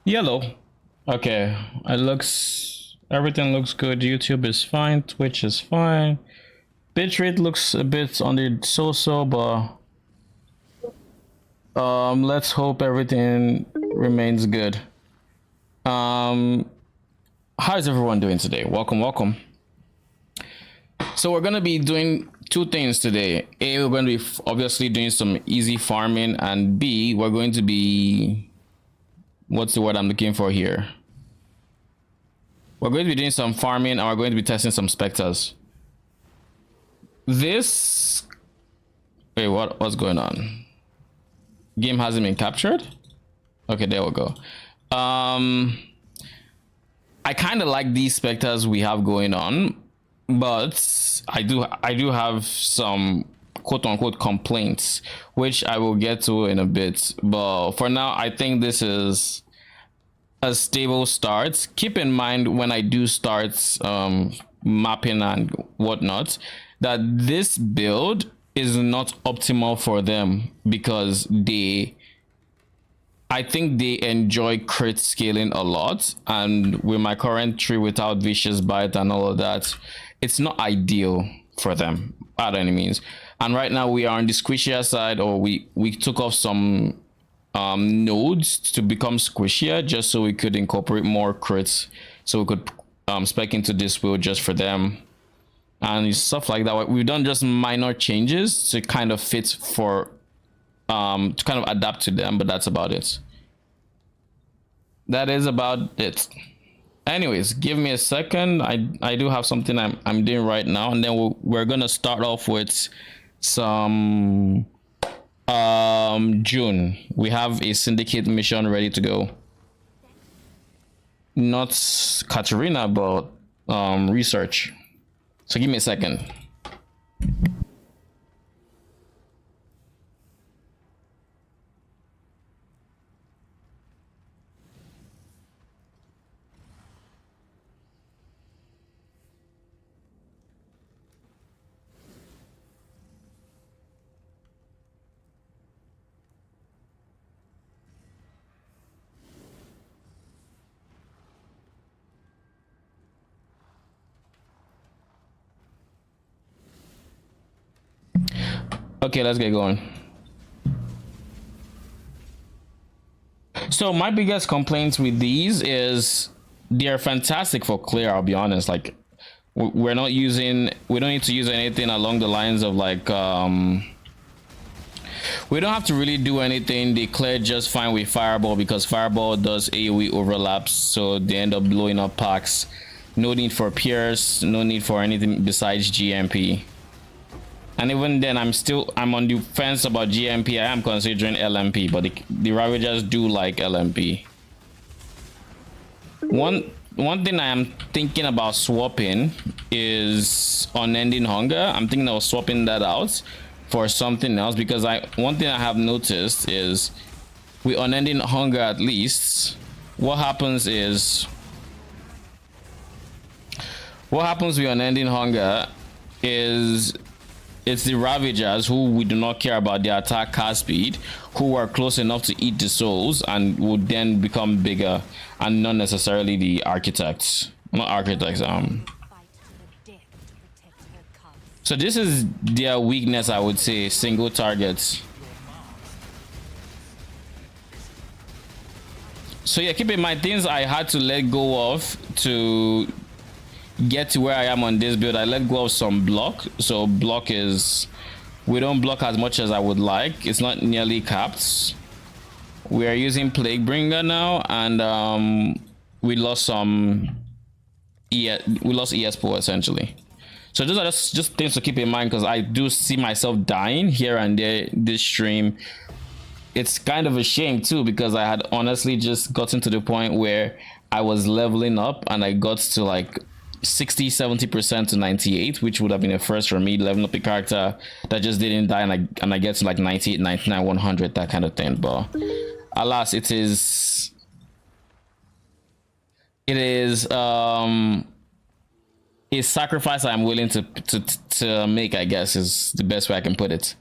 Yellow. Okay, everything looks good. YouTube is fine, Twitch is fine. Bitrate looks a bit on the so-so, but let's hope everything remains good. How's everyone doing today? Welcome. So we're gonna be doing two things today. A, we're going to be obviously doing some easy farming, and B, we're going to be, what's the word I'm looking for here? We're going to be doing some farming and we're going to be testing some specters. What's going on? Game hasn't been captured? Okay, there we go. I kind of like these specters we have going on, but I do have some quote-unquote complaints, which I will get to in a bit. But for now, I think this is a stable start. Keep in mind when I do start mapping and whatnot, that this build is not optimal for them because I think they enjoy crit scaling a lot, and with my current tree without vicious bite and all of that, it's not ideal for them by any means. And right now we are on the squishier side, or we took off some nodes to become squishier just so we could incorporate more crits, so we could spec into this build just for them and stuff like that. We've done just minor changes to kind of fit for to kind of adapt to them, but that's about it. That is about it. Anyways, give me a second. I do have something I'm doing right now, and then we're gonna start off with some June. We have a syndicate mission ready to go. Not Katarina, but research. So give me a second. Okay, let's get going. So my biggest complaints with these is they're fantastic for clear. I'll be honest. Like we don't need to use anything along the lines of like we don't have to really do anything. They clear just fine with fireball because fireball does AoE overlaps, so they end up blowing up packs. No need for pierce, no need for anything besides GMP. And even then, I'm on the fence about GMP. I am considering LMP, but the Ravagers do like LMP. One thing I am thinking about swapping is Unending Hunger. I'm thinking of swapping that out for something else, because one thing I have noticed is with Unending Hunger, at least, what happens with Unending Hunger is it's the Ravagers, who we do not care about their attack cast speed, who are close enough to eat the souls and would then become bigger, and not necessarily the architects. Not architects. So this is their weakness, I would say, single targets. So yeah, keep in mind things I had to let go of to get to where I am on this build. I let go of some block. So block is, we don't block as much as I would like. It's not nearly capped. We are using Plaguebringer now, and we lost ESPO essentially. So those are just things to keep in mind, because I do see myself dying here and there this stream. It's kind of a shame too, because I had honestly just gotten to the point where I was leveling up and I got to like 60-70% to 98, which would have been a first for me, leveling up a character that just didn't die, and I get to like 98, 99, 100, that kind of thing. But alas, it is a sacrifice I'm willing to make, I guess, is the best way I can put it.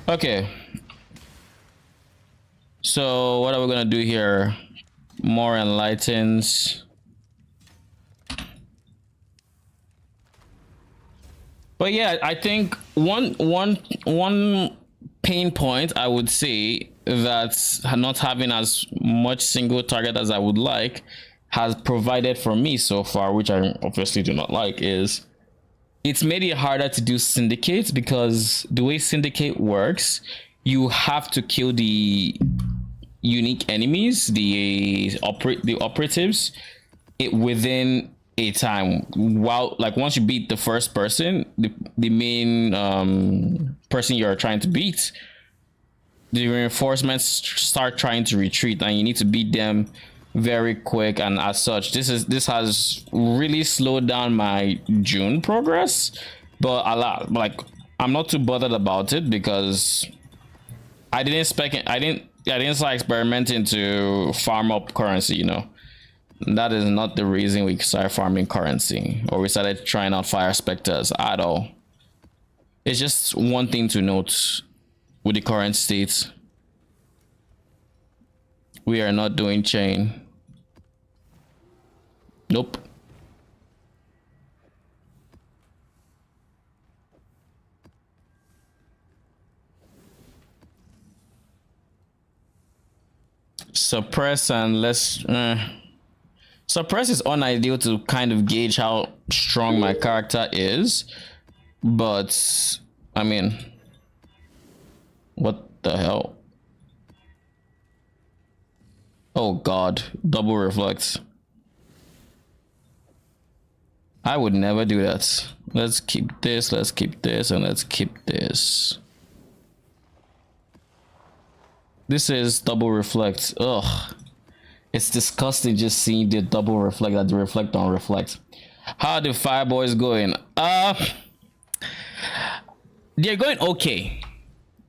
Okay. So what are we gonna do here? More enlightens. But yeah, I think one pain point I would say that not having as much single target as I would like has provided for me so far, which I obviously do not like, is it's made it harder to do Syndicate, because the way Syndicate works, you have to kill the unique enemies, the operatives, within a time. While, like, once you beat the first person, the main person you're trying to beat, the reinforcements start trying to retreat, and you need to beat them very quick. And as such, this has really slowed down my June progress, but a lot. Like, I'm not too bothered about it, because I didn't start experimenting to farm up currency, you know. That is not the reason we started farming currency, or we started trying out fire specters at all. It's just one thing to note with the current state. We are not doing chain. Nope. Suppress, and let's suppress is unideal to kind of gauge how strong my character is, but I mean, what the hell? Oh god, double reflect. I would never do that. Let's keep this, and let's keep this. This is double reflect. Ugh. It's disgusting just seeing the double reflect, that the reflect on reflect. How are the fireboys going? They're going okay.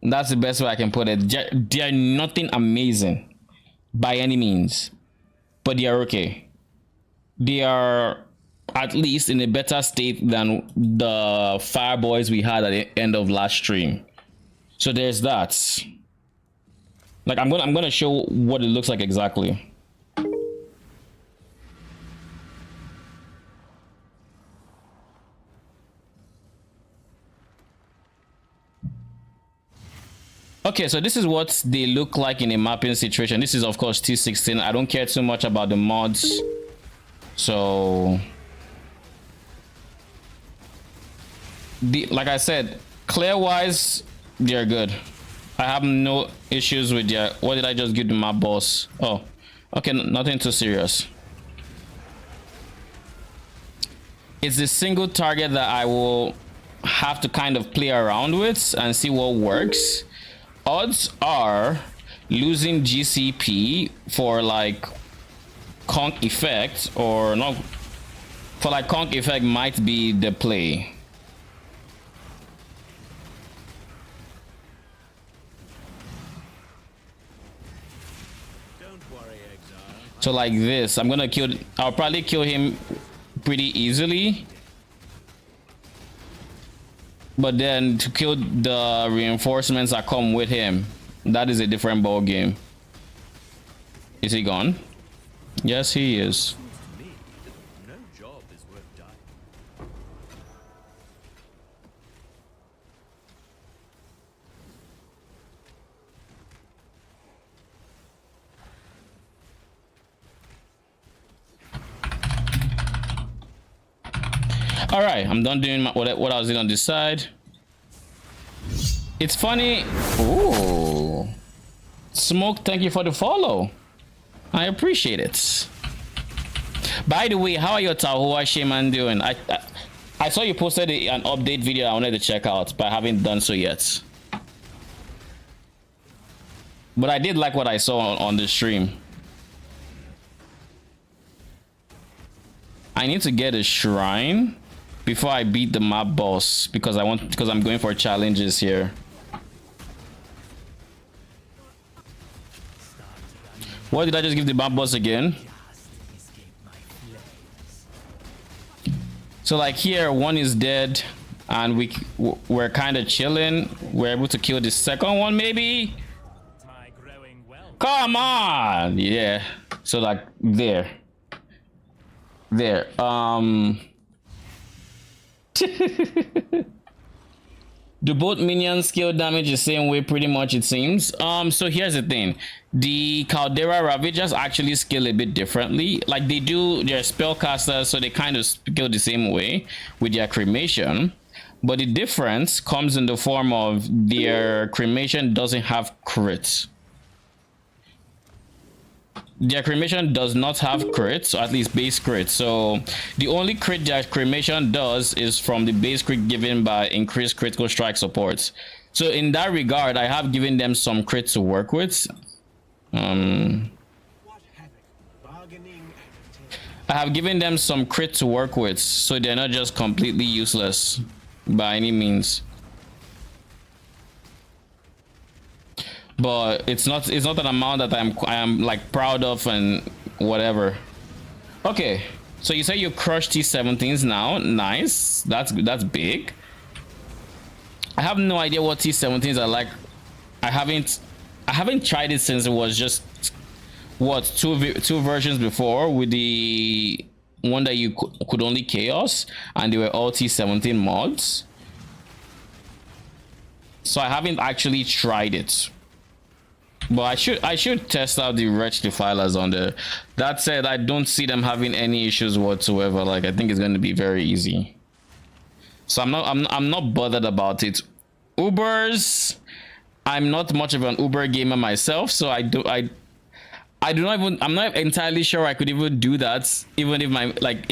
That's the best way I can put it. They're nothing amazing by any means, but they are okay. They are at least in a better state than the fireboys we had at the end of last stream. So there's that. Like, I'm gonna show what it looks like exactly. Okay, so this is what they look like in a mapping situation. This is, of course, T16. I don't care too much about the mods. So, like I said, clear-wise, they're good. I have no issues with their... What did I just give to my boss? Oh, okay, nothing too serious. It's the single target that I will have to kind of play around with and see what works. Odds are losing GCP for like conk effect, or not for like conk effect, might be the play. Don't worry, Exile. So like this, I'll probably kill him pretty easily. But then to kill the reinforcements that come with him, that is a different ball game. Is he gone? Yes, he is. Seems to me that no job is worth dying. All right, I'm done doing what I was doing on this side. It's funny. Ooh, Smoke, thank you for the follow. I appreciate it. By the way, how are your Tahua Shaman doing? I saw you posted an update video I wanted to check out, but I haven't done so yet. But I did like what I saw on the stream. I need to get a shrine before I beat the map boss, because I'm going for challenges here. What did I just give the bomb boss again? So like here, one is dead, and we're kind of chilling. We're able to kill the second one, maybe. Come on, yeah. So like there. Do both minions scale damage the same way? Pretty much, it seems. So here's the thing: the Caldera Ravagers actually scale a bit differently. Like they do, they're spellcasters, so they kind of scale the same way with their cremation. But the difference comes in the form of their cremation doesn't have crits. Their cremation does not have crits, or at least base crits. So the only crit that cremation does is from the base crit given by increased critical strike supports. So in that regard, I have given them some crits to work with. I have given them some crit to work with, so they're not just completely useless by any means. But it's not an amount that I am like proud of and whatever. Okay, so you say you crushed T17s now. Nice, that's big. I have no idea what T17s are like. I haven't tried it since it was just what two versions before, with the one that you could only chaos, and they were all T17 mods. So I haven't actually tried it. But I should test out the Wretch Defilers on there. That said, I don't see them having any issues whatsoever. Like I think it's going to be very easy. So I'm not bothered about it. Ubers, I'm not much of an Uber gamer myself, so I'm not entirely sure I could even do that, even if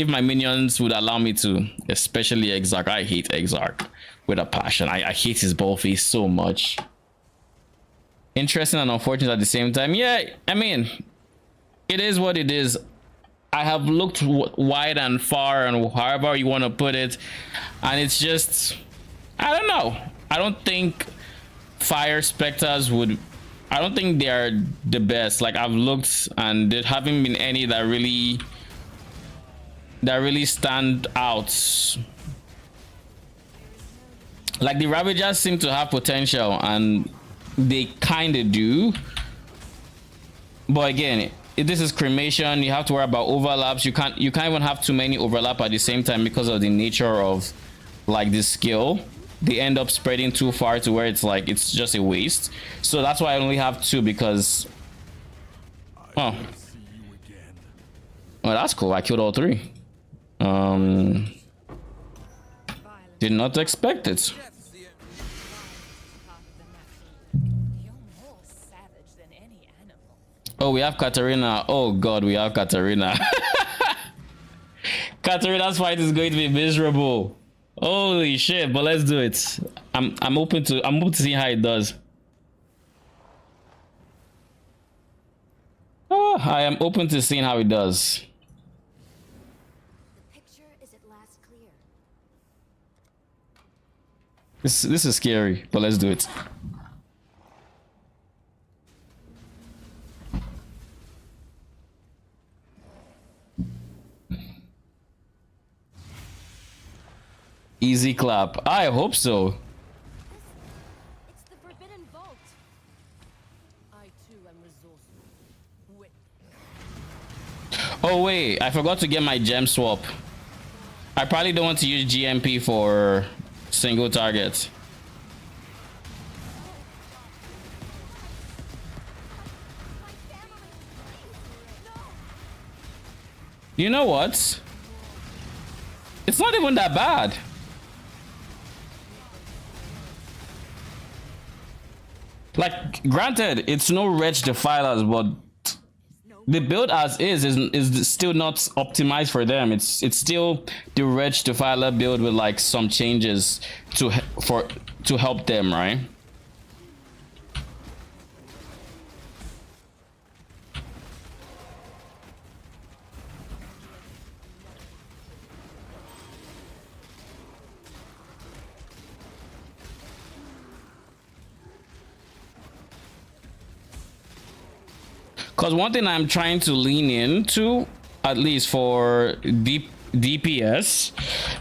my minions would allow me to, especially Exarch. I hate Exarch with a passion. I hate his ball face so much. Interesting and unfortunate at the same time. Yeah, I mean, it is what it is. I have looked wide and far and however you want to put it, and it's just, I don't know. I don't think fire specters would, I don't think they are the best. Like I've looked and there haven't been any that really stand out. Like the Ravagers seem to have potential, and they kind of do, but again, if this is cremation, you have to worry about overlaps. You can't even have too many overlap at the same time because of the nature of like this skill. They end up spreading too far to where it's like it's just a waste. So that's why I only have two, because oh well, that's cool. I killed all three. Did not expect it. Oh, we have Katarina. Oh god, we have Katarina. Katarina's fight is going to be miserable. Holy shit, but let's do it. I'm open to see how it does. Oh, I am open to seeing how it does. The picture is at last clear. This is scary, but let's do it. Easy clap. I hope so. It's the forbidden vault. I too am resourceful. Oh wait, I forgot to get my gem swap. I probably don't want to use GMP for single targets. You know what? It's not even that bad. Like, granted, it's no Wretch Defilers, but the build as is still not optimized for them. It's still the Wretch Defiler build with like some changes to help them, right? Because one thing I'm trying to lean into, at least for DPS,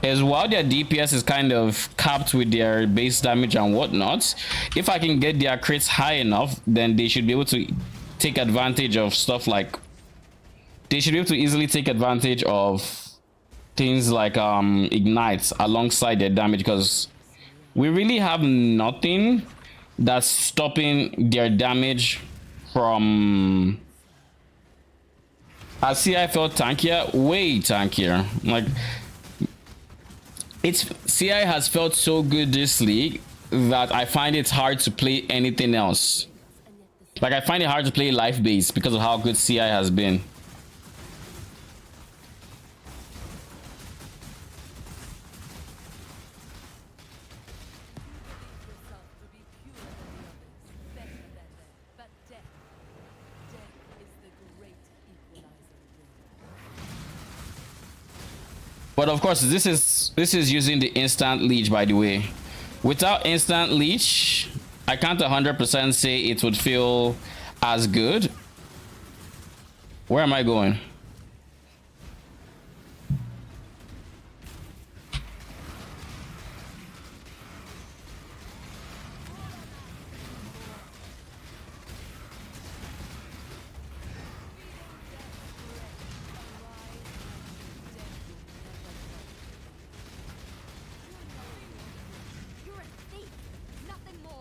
is while their DPS is kind of capped with their base damage and whatnot, if I can get their crits high enough, then they should be able to take advantage of stuff like, they should be able to easily take advantage of things like ignites alongside their damage, because we really have nothing that's stopping their damage from. I see. I felt tankier, way tankier. Like, it's CI has felt so good this league that I find it hard to play anything else. Like, I find it hard to play life base because of how good CI has been. But of course, this is using the instant leech, by the way. Without instant leech, I can't 100% say it would feel as good. Where am I going?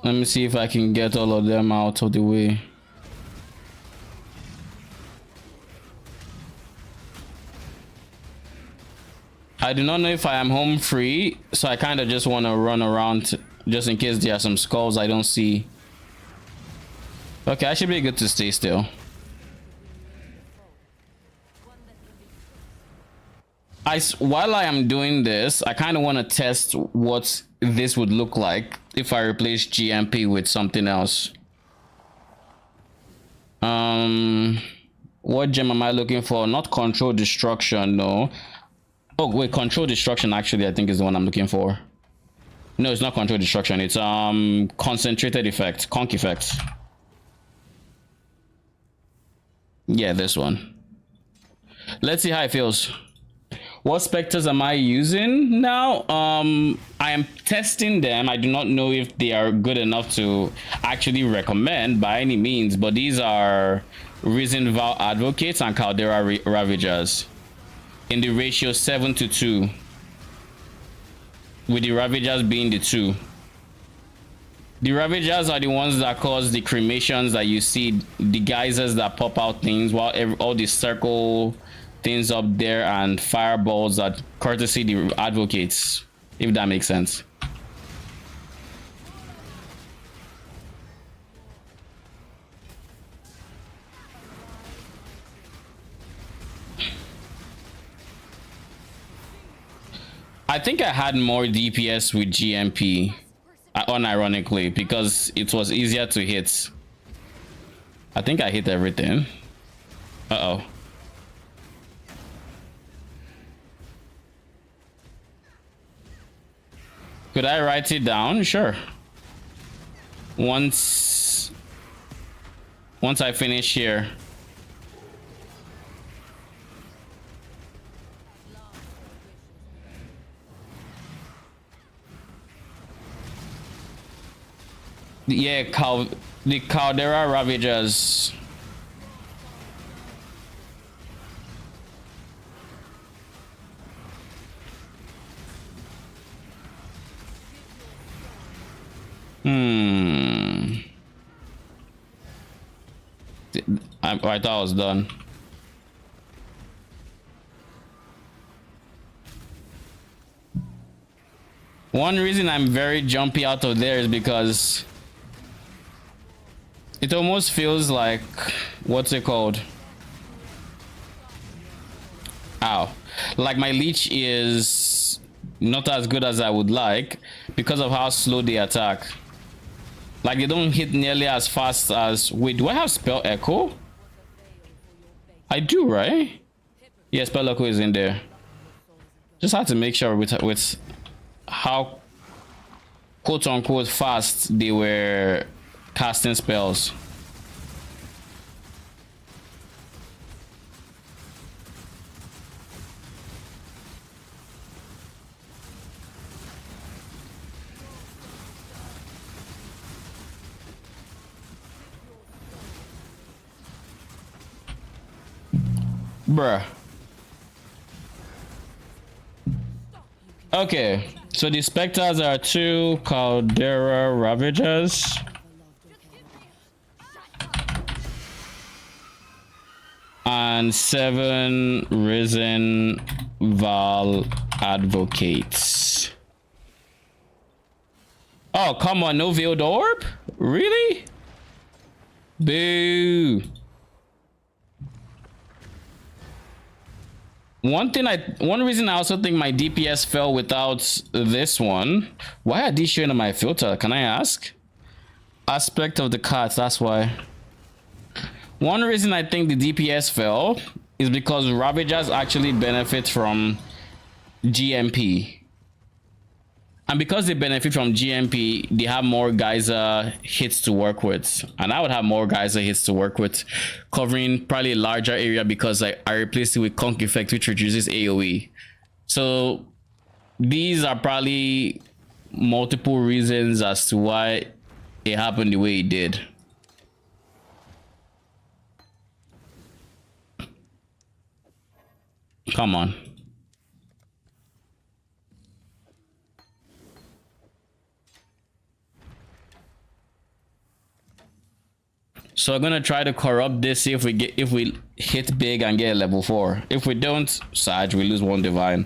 Let me see if I can get all of them out of the way. I do not know if I am home free, so I kind of just want to run around just in case there are some skulls I don't see. Okay, I should be good to stay still. While I am doing this, I kind of want to test what this would look like if I replace GMP with something else. What gem am I looking for? Not control destruction, no. Oh wait, control destruction actually I think is the one I'm looking for. No, it's not control destruction, it's concentrated effect, conk effect. Yeah, this one. Let's see how it feels. What specters am I using now? I am testing them. I do not know if they are good enough to actually recommend by any means, but these are Risen Vow Advocates and Caldera Ravagers in the ratio 7-2, with the Ravagers being the 2. The Ravagers are the ones that cause the cremations that you see, the geysers that pop out things, while all the circle things up there and fireballs that courtesy the advocates, if that makes sense. I think I had more DPS with GMP, unironically, because it was easier to hit. I think I hit everything. Uh-oh. Could I write it down? Sure. Once I finish here. Yeah, the Caldera Ravagers. I thought I was done. One reason I'm very jumpy out of there is because it almost feels like, what's it called? Ow. Like my leech is not as good as I would like because of how slow they attack. Like they don't hit nearly as fast as... Wait, do I have spell echo? I do, right? Yeah, spell echo is in there. Just had to make sure with how quote unquote fast they were casting spells. Bruh. Okay, so the specters are 2 Caldera Ravagers. And 7 Risen Val Advocates. Oh, come on, no Veiled Orb? Really? Boo. One reason I also think my DPS fell without this one. Why are these showing on my filter? Can I ask? Aspect of the cards, that's why. One reason I think the DPS fell is because Ravagers actually benefit from GMP. And because they benefit from GMP, they have more Geyser hits to work with. And I would have more Geyser hits to work with, covering probably a larger area because I replaced it with Conk Effect, which reduces AoE. So these are probably multiple reasons as to why it happened the way it did. Come on. So I'm gonna try to corrupt this, see if we hit big and get a level 4. If we don't, Sag, we lose 1 divine.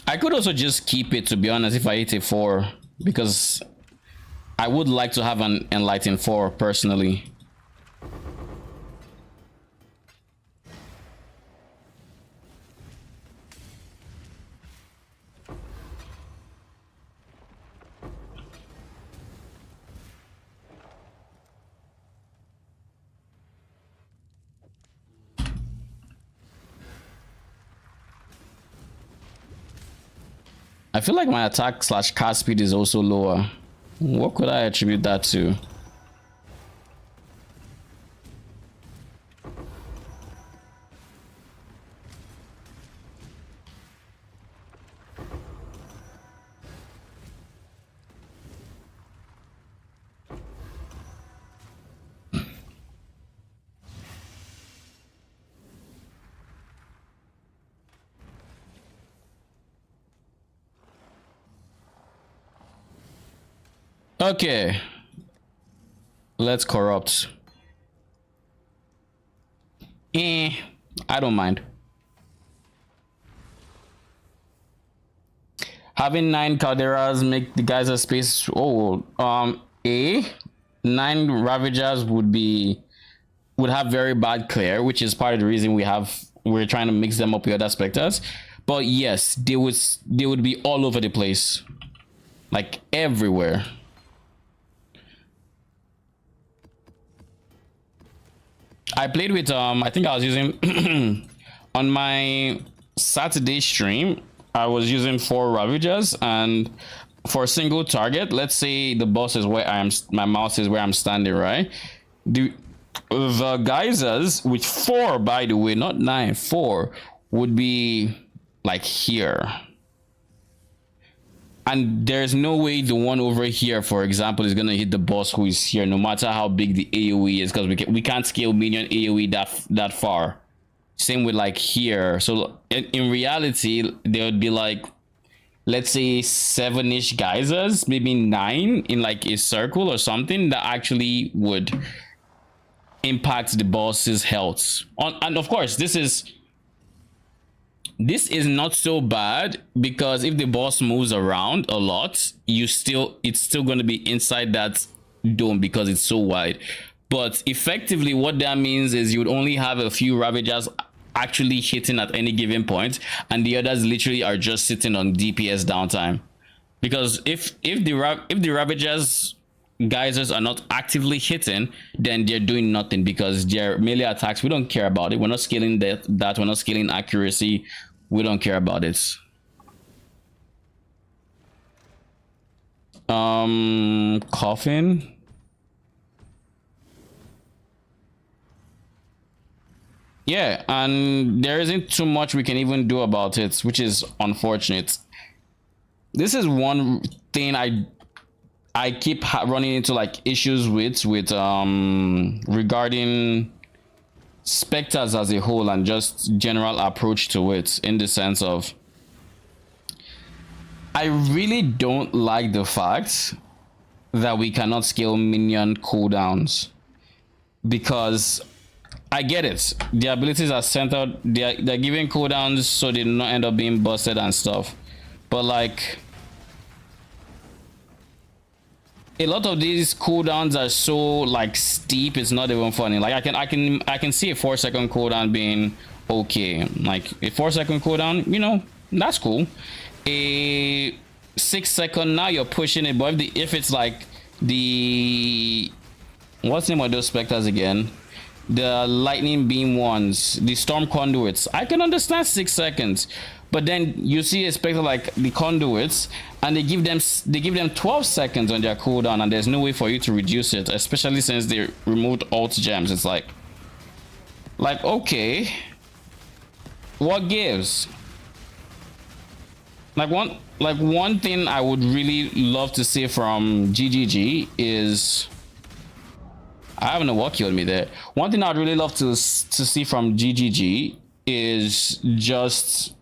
I could also just keep it, to be honest, if I hit a 4, because I would like to have an Enlighten 4 personally. I feel like my attack / cast speed is also lower. What could I attribute that to? Okay, let's corrupt. I don't mind. Having 9 Calderas make the Geyser space. Oh, 9 Ravagers would have very bad clear, which is part of the reason we're trying to mix them up with other Specters. But yes, they would be all over the place, like everywhere. I played with I think I was using on my Saturday stream, I was using 4 Ravagers, and for a single target, let's say the boss is where my mouse is where I'm standing, right? The Geysers with 4, by the way, not 9, 4 would be like here. And there's no way the one over here, for example, is gonna hit the boss who is here, no matter how big the AoE is, because we can't scale Minion AoE that far. Same with like here. So in reality, there would be like, let's say 7-ish Geysers, maybe 9 in like a circle or something that actually would impact the boss's health. And of course, this is not so bad, because if the boss moves around a lot, it's still going to be inside that dome because it's so wide. But effectively what that means is you would only have a few Ravagers actually hitting at any given point, and the others literally are just sitting on DPS downtime. Because if the Ravagers Geysers are not actively hitting, then they're doing nothing, because their melee attacks, we don't care about it. We're not scaling that we're not scaling accuracy. We don't care about it. Coffin. Yeah, and there isn't too much we can even do about it, which is unfortunate. this is one thing I keep running into like issues with regarding specters as a whole and just general approach to it, in the sense of I really don't like the fact that we cannot scale minion cooldowns, because I get it, the abilities are centered, they're giving cooldowns so they do not end up being busted and stuff, but like a lot of these cooldowns are so like steep, it's not even funny. Like I can see a 4-second cooldown being okay, like a 4-second cooldown, you know, that's cool. A 6-second, now you're pushing it, but if it's like the, what's the name of those specters again, the lightning beam ones, the storm conduits, I can understand 6 seconds, but then you see a specter like the conduits and they give them 12 seconds on their cooldown, and there's no way for you to reduce it, especially since they removed alt gems. It's like okay, what gives? Like one thing I would really love to see from GGG is, I don't know what killed me there. One thing I'd really love to see from GGG is just,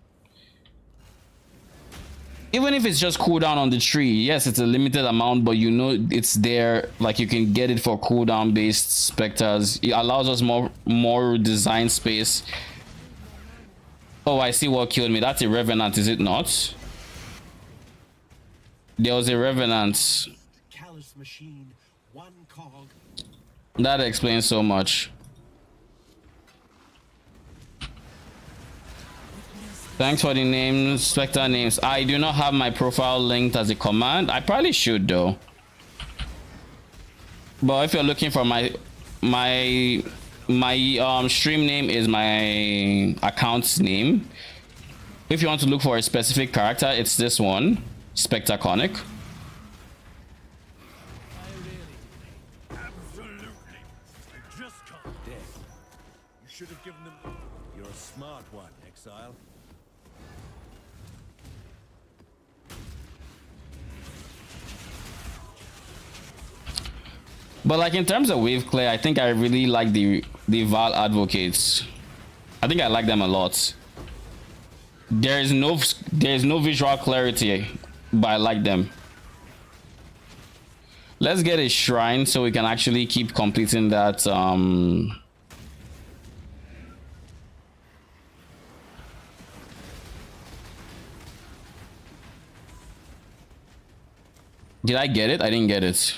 even if it's just cooldown on the tree, yes, it's a limited amount, but you know it's there, like you can get it for cooldown based specters. It allows us more design space. Oh, I see what killed me. That's a revenant, is it not? There was a revenant. Callous machine, one cog. That explains so much. Thanks for the names, Spectre names. I do not have my profile linked as a command. I probably should though. But if you're looking for my stream name is my account's name. If you want to look for a specific character, it's this one, Spectre Conic. Absolutely. I just can't. Dead. You should have given them. You're a smart one, Exile. But like in terms of wave clear, I think I really like the Val advocates. I think I like them a lot. There's no visual clarity, but I like them. Let's get a shrine so we can actually keep completing that Did I get it? I didn't get it.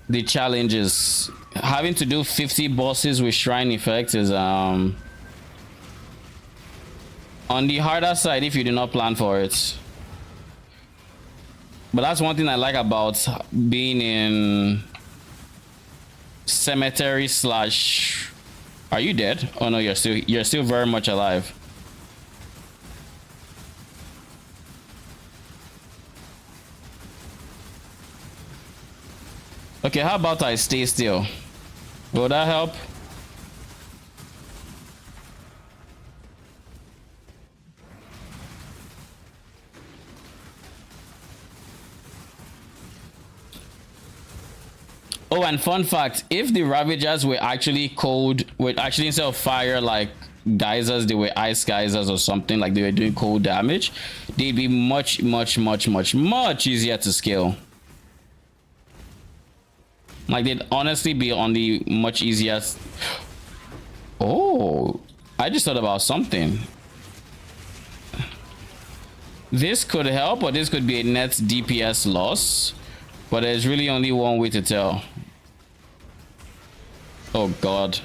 The challenges, having to do 50 bosses with shrine effects is on the harder side if you do not plan for it. But that's one thing I like about being in cemetery slash. Are you dead? Oh no, you're still very much alive. Okay, how about I stay still? Will that help? Oh, and fun fact, if the Ravagers were actually cold, instead of fire like geysers, they were ice geysers or something, like they were doing cold damage, they'd be much easier to scale. Like they'd honestly be on the much easiest. Oh, I just thought about something. This could help, or this could be a net DPS loss, but there's really only one way to tell. Oh god,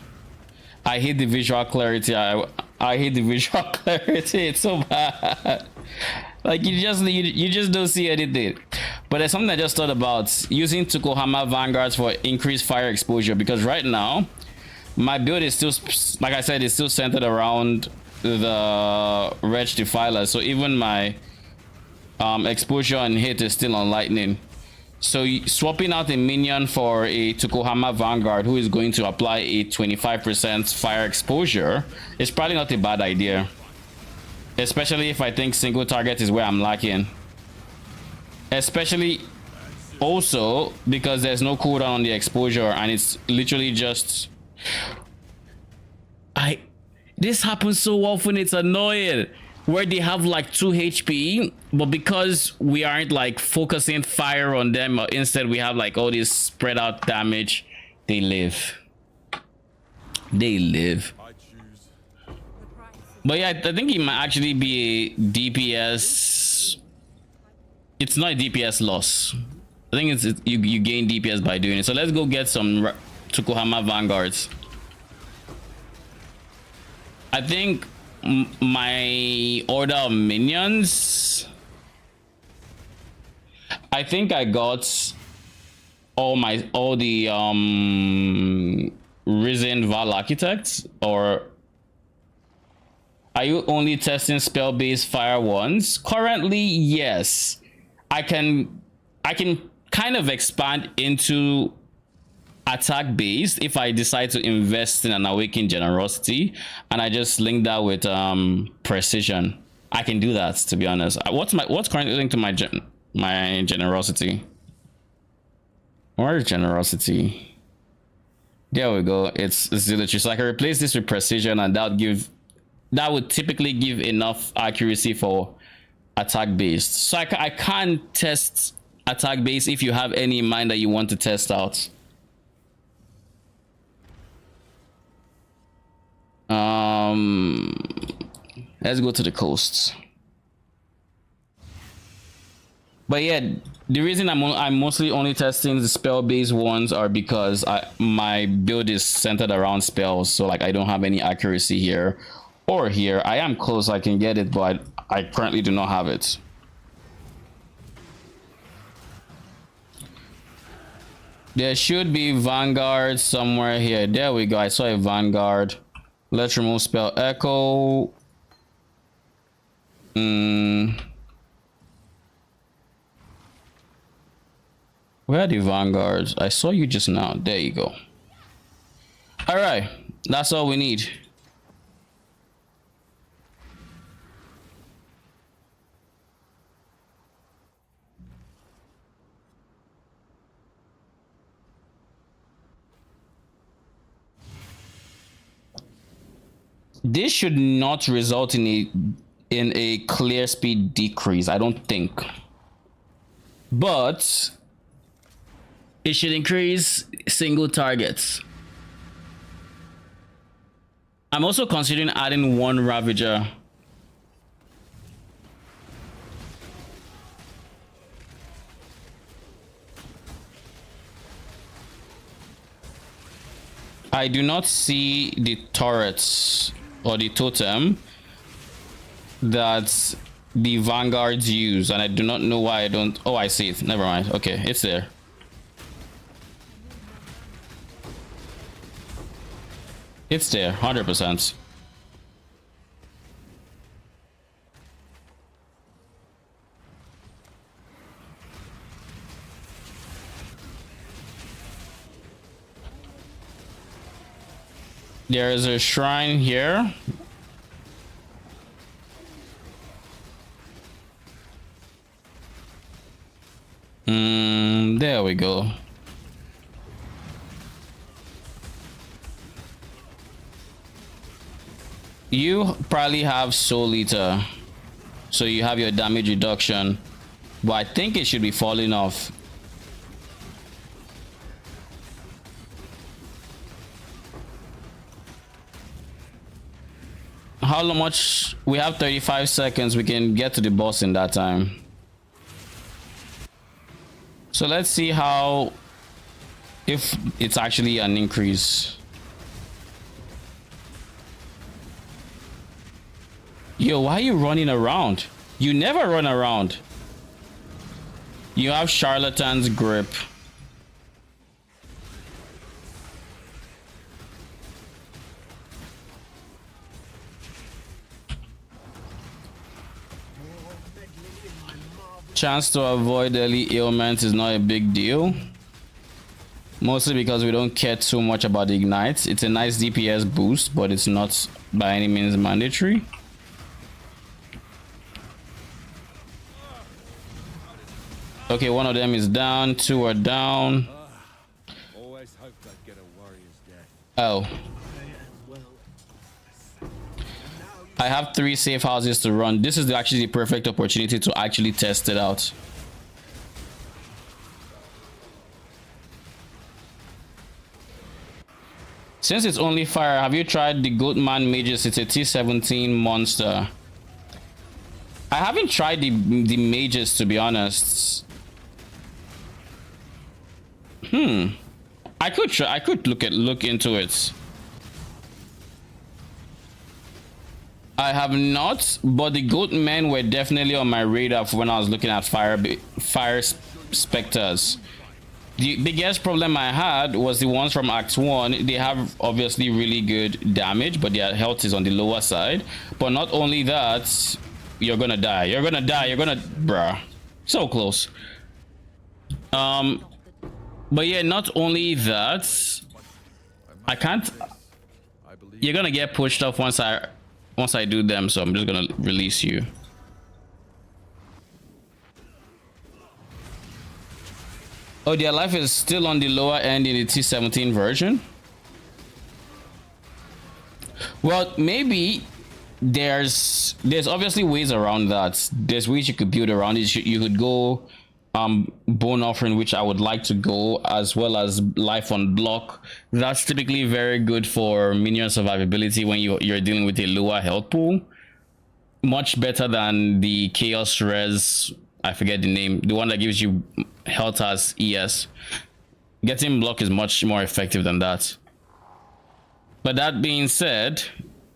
I hate the visual clarity. I hate the visual clarity. It's so bad. Like you just don't see anything. But there's something I just thought about, using Tukohama Vanguards for increased fire exposure, because right now my build is still, like I said, it's still centered around the Wretch Defiler, so even my exposure and hit is still on lightning. So swapping out a minion for a Tukohama Vanguard who is going to apply a 25% fire exposure is probably not a bad idea. especially if I think single target is where I'm lacking. Especially also because there's no cooldown on the exposure and it's literally just this happens so often, it's annoying, where they have like 2 HP, but because we aren't like focusing fire on them, instead we have like all this spread out damage, they live. But yeah, I think it might actually be a DPS. It's not a DPS loss. I think it's you gain DPS by doing it. So let's go get some Tsukuhama Vanguards. I think my order of minions, I think I got all the Risen Val Architects. Or are you only testing spell based fire ones? Currently, yes. I can kind of expand into attack based if I decide to invest in an Awakened Generosity, and I just link that with precision. I can do that, to be honest. What's currently linked to my generosity? Where is generosity? There we go. It's Zealotry. So I can replace this with precision, and that would typically give enough accuracy for attack based. So I can't test attack based if you have any in mind that you want to test out. Let's go to the coasts. But yeah, the reason I'm mostly only testing the spell based ones are because my build is centered around spells, so like I don't have any accuracy here or here. I am close, I can get it, but I currently do not have it. There should be Vanguard somewhere here. There we go. I saw a Vanguard. Let's remove spell echo. Where are the Vanguards? I saw you just now. There you go. All right, that's all we need. This should not result in a clear speed decrease, I don't think, but it should increase single targets. I'm also considering adding 1 Ravager. I do not see the turrets or the totem that the Vanguards use, and I do not know why I don't. Oh, I see it. Never mind. Okay, it's there. It's there, 100%. There is a shrine here. There we go. You probably have Soul Eater, so you have your damage reduction, but I think it should be falling off. How much? We have 35 seconds. We can get to the boss in that time. So let's see if it's actually an increase. Yo, why are you running around? You never run around. You have Charlatan's Grip. Chance to avoid early ailments is not a big deal. Mostly because we don't care too much about the ignites. It's a nice DPS boost, but it's not by any means mandatory. Okay, one of them is down. 2 are down. Always hoped I'd get a warrior's death. Oh, Well, I have 3 safe houses to run. This is actually the perfect opportunity to actually test it out. Since it's only fire, have you tried the Goatman Mages? It's a T17 monster. I haven't tried the mages, to be honest. I could try. I could look into it. I have not, but the Goatmen were definitely on my radar for when I was looking at fire specters. The biggest problem I had was the ones from Act 1. They have obviously really good damage, but their health is on the lower side. But not only that, you're gonna die. You're gonna die. You're gonna... Bruh. So close. But yeah, not only that, I can't... You're gonna get pushed off once I do them, so I'm just gonna release you. Oh, their life is still on the lower end in the T17 version. Well, maybe there's obviously ways around that. There's ways you could build around it. You could go bone offering, which I would like to go, as well as life on block. That's typically very good for minion survivability when you're dealing with a lower health pool. Much better than the chaos res, I forget the name, the one that gives you health as ES. Getting block is much more effective than that. But that being said,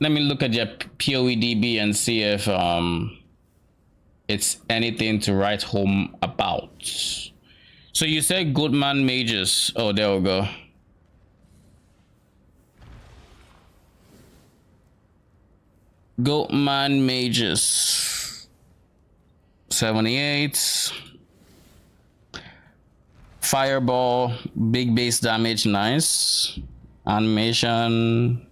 let me look at your PoEDB and see if it's anything to write home about. So you said Goatman Mages. Oh, there we go. Goatman Mages. 78. Fireball, big base damage, nice. Animation.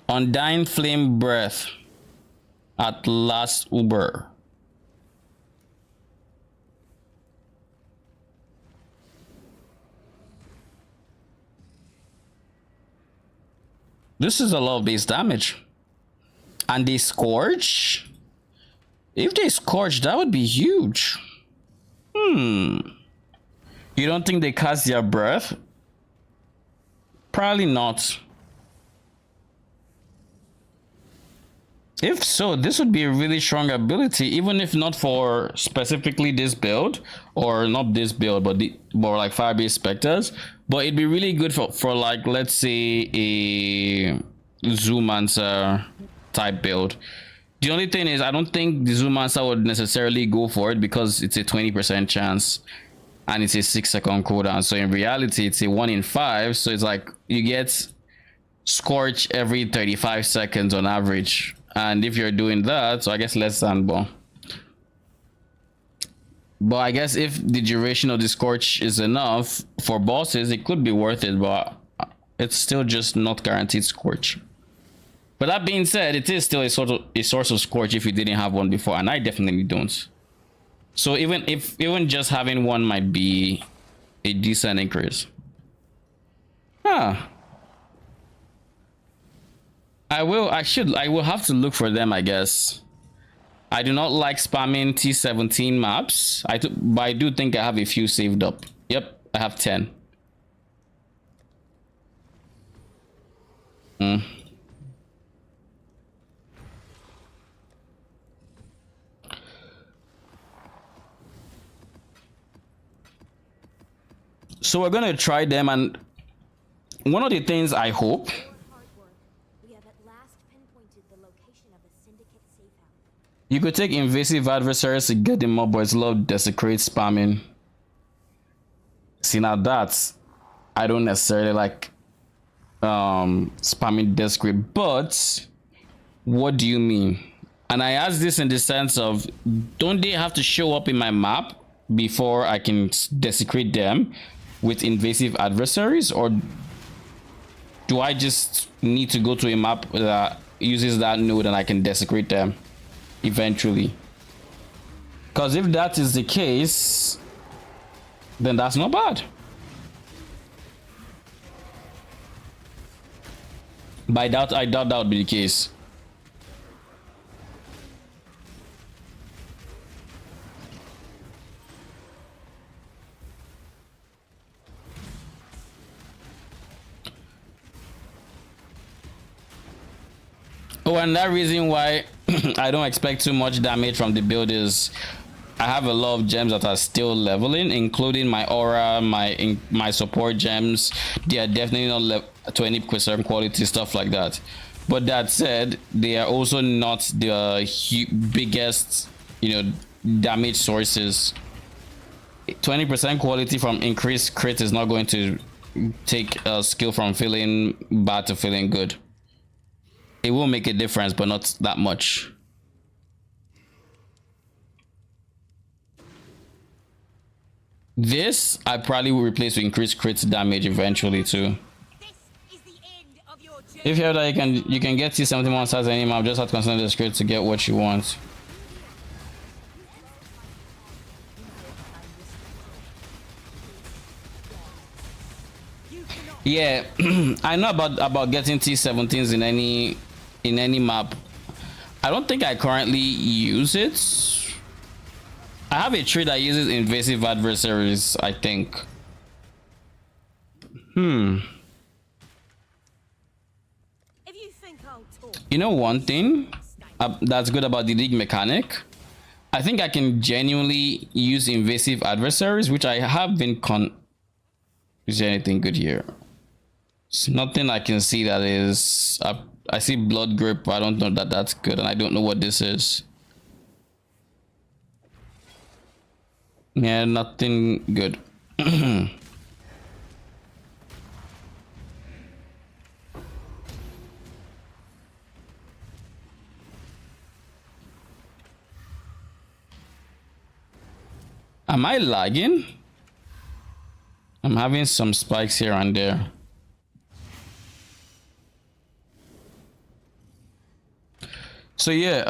Undying Flame Breath. At last Uber. This is a lot of base damage. And they Scourge? If they Scourge, that would be huge. You don't think they cast their breath? Probably not. If so, this would be a really strong ability, even if not for specifically this build, or not this build, but more like fire-based specters. But it'd be really good for like, let's say, a Zoomancer type build. The only thing is, I don't think the Zoomancer would necessarily go for it because it's a 20% chance and it's a 6-second cooldown. So in reality, it's a 1 in 5. So it's like you get Scorch every 35 seconds on average. And if you're doing that, so I guess less than ball. But I guess if the duration of the Scorch is enough for bosses, it could be worth it, but it's still just not guaranteed Scorch. But that being said, it is still a source of Scorch if you didn't have one before, and I definitely don't. So even just having one might be a decent increase. I will have to look for them, I guess. I do not like spamming T17 maps. But I do think I have a few saved up. Yep, I have 10. So we're gonna try them, and one of the things I hope. We have at last pinpointed the location of a Syndicate safe house. You could take invasive adversaries to get them up, but it's a lot of desecrate spamming. See, now that's... I don't necessarily like spamming desecrate, but what do you mean? And I ask this in the sense of, don't they have to show up in my map before I can desecrate them with invasive adversaries, or do I just need to go to a map that uses that node and I can desecrate them? eventually. Because if that is the case, then that's not bad. But I doubt that would be the case. Oh, and that reason why I don't expect too much damage from the build is I have a lot of gems that are still leveling, including my aura, my support gems. They are definitely not to any certain quality, stuff like that. But that said, they are also not the biggest, you know, damage sources. 20% quality from increased crit is not going to take a skill from feeling bad to feeling good. It will make a difference, but not that much. This I probably will replace with increased crit damage eventually too. If you have that, you can get T70 monsters any map. Just have to consider the script to get what you want. Yeah, I know about getting T17s in any map. I don't think I currently use it. I have a tree that uses invasive adversaries, I think. You know one thing that's good about the league mechanic? I think I can genuinely use invasive adversaries, which I have been Is there anything good here? It's nothing I can see that is... I see blood grip, but I don't know that that's good, and I don't know what this is. Yeah, nothing good. Am I lagging? I'm having some spikes here and there. So yeah,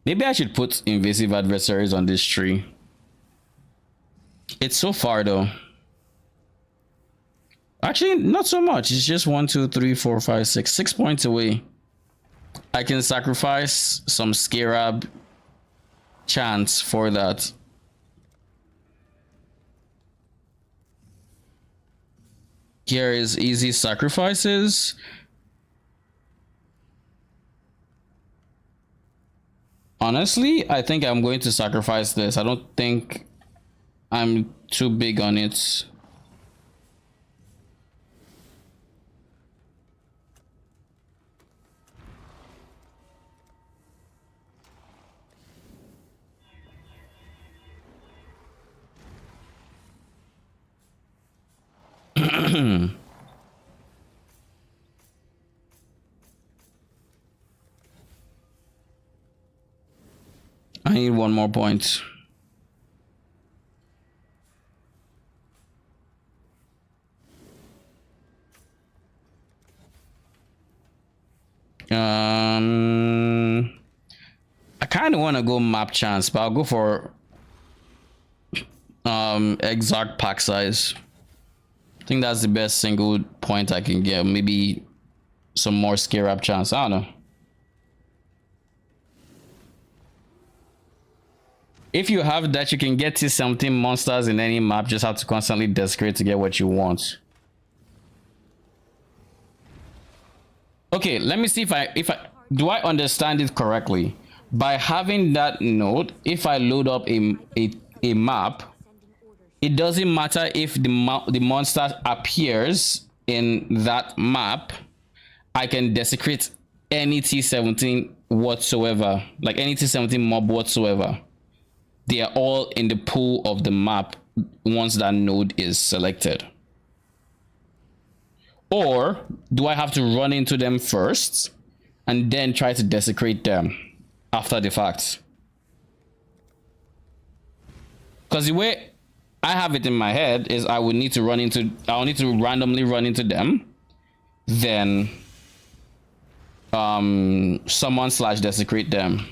maybe I should put invasive adversaries on this tree. It's so far though. Actually, not so much. It's just 1, 2, 3, 4, 5, 6. 6 points away. I can sacrifice some scarab chance for that. Here is easy sacrifices. Honestly, I think I'm going to sacrifice this. I don't think I'm too big on it. I need one more point. I kind of want to go map chance, but I'll go for exact pack size. I think that's the best single point I can get. Maybe some more scare up chance. I don't know. If you have that, you can get to something monsters in any map. Just have to constantly desecrate to get what you want. Okay, let me see if I do I understand it correctly. By having that node, if I load up a map, it doesn't matter if the monster appears in that map. I can desecrate any T17 whatsoever, like any T17 mob whatsoever. They are all in the pool of the map once that node is selected. Or do I have to run into them first and then try to desecrate them after the fact? Because the way I have it in my head is I'll need to randomly run into them, then summon slash desecrate them.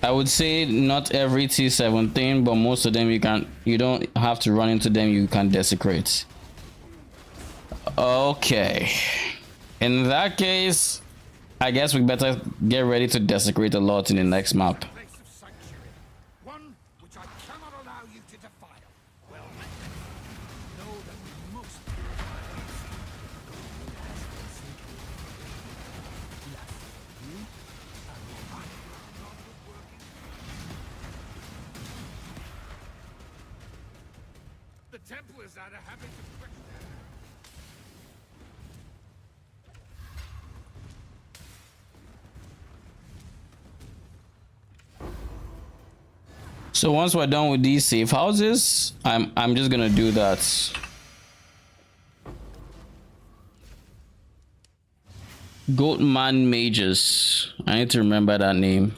I would say not every T17, but most of them you don't have to run into them, you can desecrate. Okay. In that case, I guess we better get ready to desecrate a lot in the next map. Place of sanctuary, one which I cannot allow you to defile. Well, know that we must. The Templars had a habit of question. So once we're done with these safe houses, I'm just gonna do that. Goatman Mages. I need to remember that name.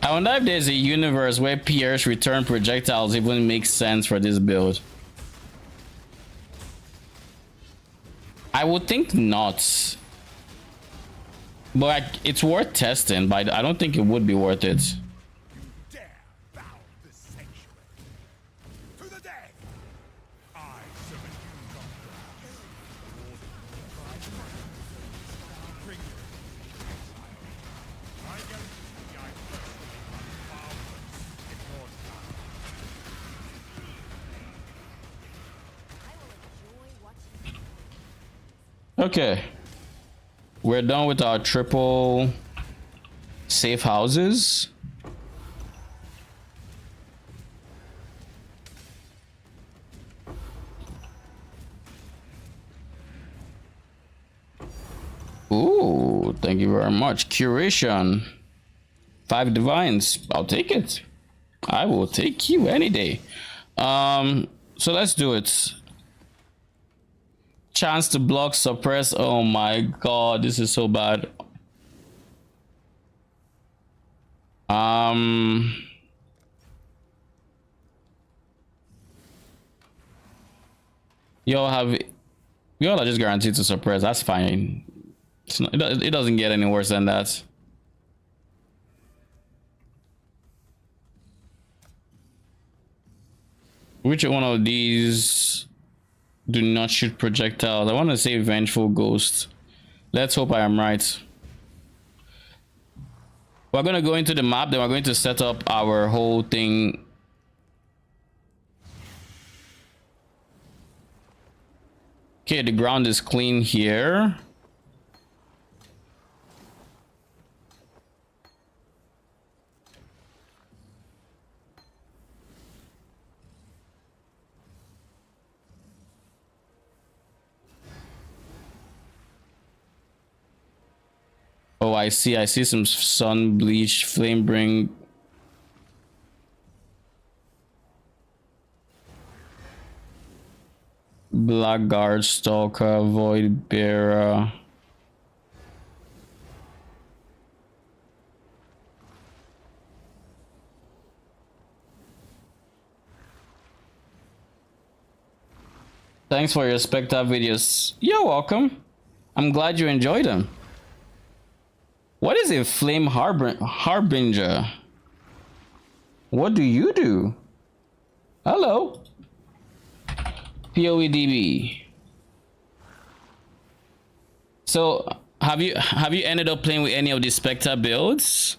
I wonder if there's a universe where Pierce return projectiles even makes sense for this build. I would think not. But it's worth testing, but I don't think it would be worth it. You dare bow the sanctuary. To the dead! I summon you, Doctor. Bring your exile. I guarantee I personally run powerless in your time. I will enjoy watching. Okay. We're done with our triple safe houses. Ooh, thank you very much. Curation. 5 divines. I'll take it. I will take you any day. So let's do it. Chance to block, suppress. Oh my god, this is so bad. Y'all are just guaranteed to suppress. That's fine. It's not, it doesn't get any worse than that. Which one of these do not shoot projectiles? I want to say Vengeful Ghost. Let's hope I am right. We're going to go into the map, then we're going to set up our whole thing. Okay, the ground is clean here. Oh, I see some sun bleach, flame bring. Blackguard, Stalker, Void Bearer. Thanks for your Spectre videos. You're welcome. I'm glad you enjoyed them. What is a Flame Harbinger? What do you do? Hello. POEDB. So have you ended up playing with any of the Spectre builds?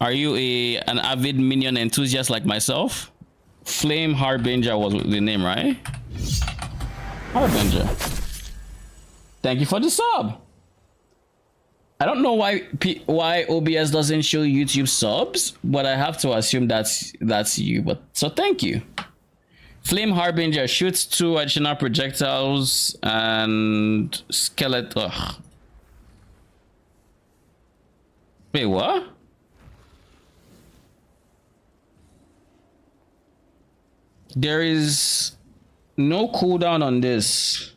Are you an avid Minion enthusiast like myself? Flame Harbinger was the name, right? Harbinger. Thank you for the sub. I don't know why OBS doesn't show YouTube subs, but I have to assume that's you. But so thank you. Flame Harbinger shoots 2 additional projectiles and skeleton. Ugh. Wait, what? There is no cooldown on this.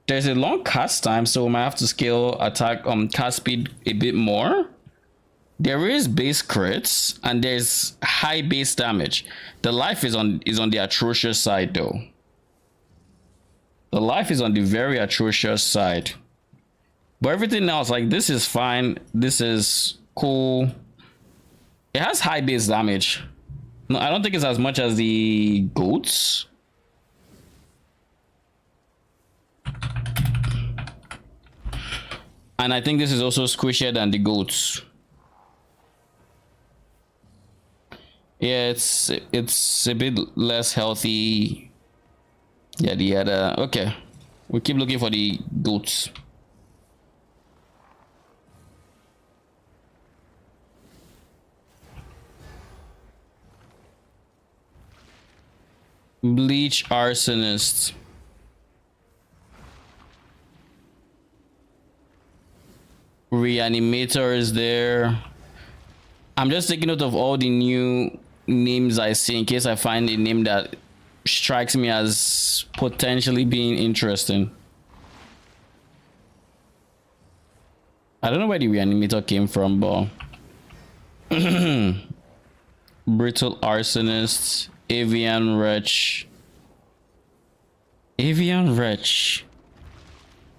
There's a long cast time, so we might have to scale attack cast speed a bit more. There is base crits and there's high base damage. The life is on the atrocious side though. The life is on the very atrocious side. But everything else, like this is fine. This is cool. It has high base damage. No, I don't think it's as much as the goats. And I think this is also squishier than the goats. Yeah, it's a bit less healthy. Yeah, okay. We keep looking for the goats. Bleach Arsonist. Reanimator is there. I'm just taking note of all the new names I see in case I find a name that strikes me as potentially being interesting. I don't know where the Reanimator came from, but Brittle Arsonist, Avian Wretch. Avian Wretch.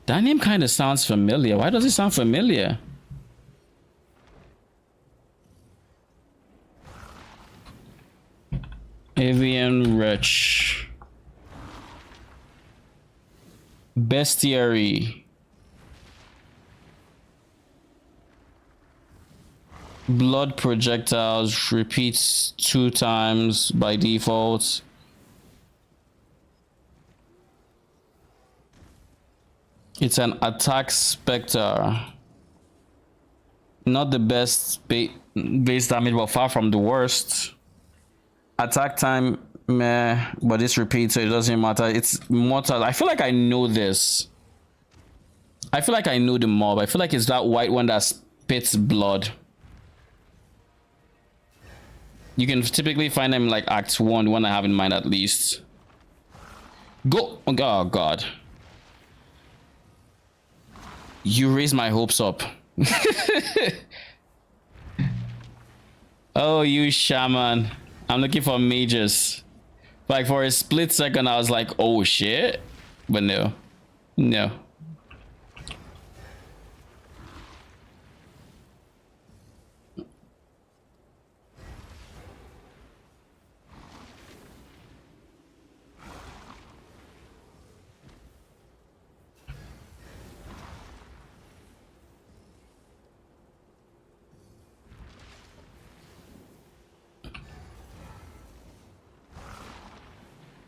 That name kind of sounds familiar. Why does it sound familiar? Avian Wretch. Bestiary. Blood projectiles repeats 2 times by default. It's an attack specter. Not the best base damage, but far from the worst. Attack time, meh, but this repeats, so it doesn't matter. It's mortal. I feel like I know this. I feel like I know the mob. I feel like it's that white one that spits blood. You can typically find them like Act 1, the one I have in mind at least. Go! Oh god. You raised my hopes up. Oh, you shaman. I'm looking for mages. Like for a split second, I was like, oh shit. But no. No.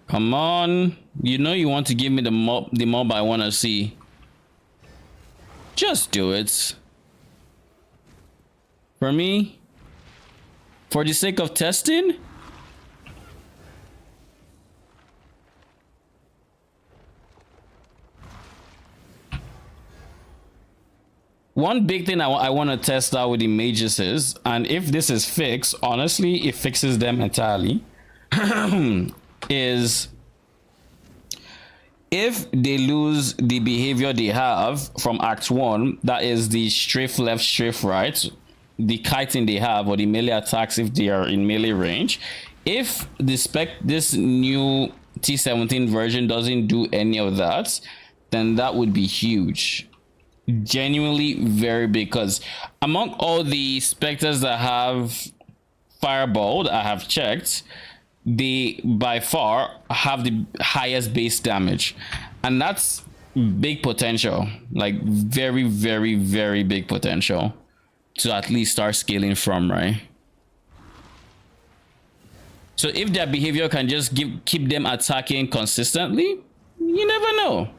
Come on. You know you want to give me the mob I want to see. Just do it. For me? For the sake of testing? One big thing I want to test out with the mages is, and if this is fixed, honestly, it fixes them entirely. Is if they lose the behavior they have from Act 1, that is the strafe left, strafe right, the kiting they have, or the melee attacks if they are in melee range. If this new T17 version doesn't do any of that, then that would be huge. Genuinely very big, because among all the specters that have fireball that I have checked, they by far have the highest base damage, and that's big potential, like very big potential to at least start scaling from, right? So if their behavior can just keep them attacking consistently, you never know.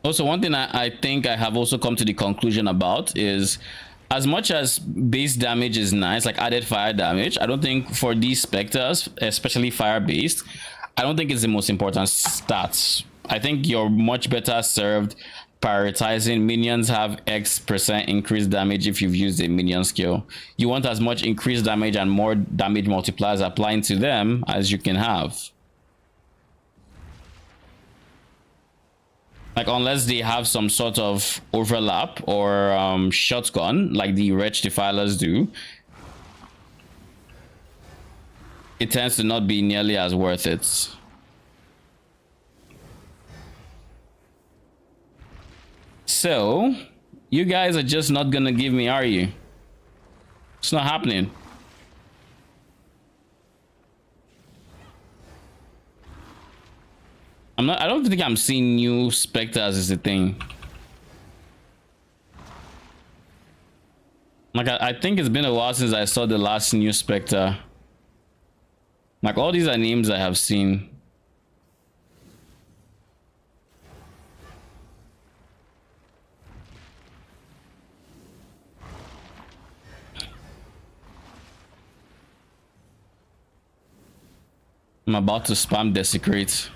Also, one thing I think I have also come to the conclusion about is, as much as base damage is nice, like added fire damage, I don't think for these specters, especially fire based, I don't think it's the most important stats. I think you're much better served prioritizing minions have X% increased damage if you've used a minion skill. You want as much increased damage and more damage multipliers applying to them as you can have. Like, unless they have some sort of overlap or shotgun like the Wretch Defilers do, it tends to not be nearly as worth it. So, you guys are just not gonna give me, are you? It's not happening. I don't think I'm seeing new specters is the thing. Like, I think it's been a while since I saw the last new specter. Like, all these are names I have seen. I'm about to spam Desecrate.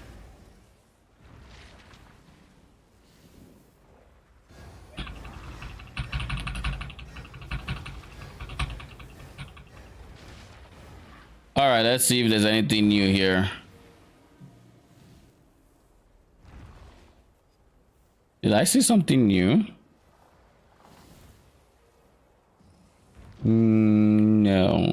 All right, let's see if there's anything new here. Did I see something new? No.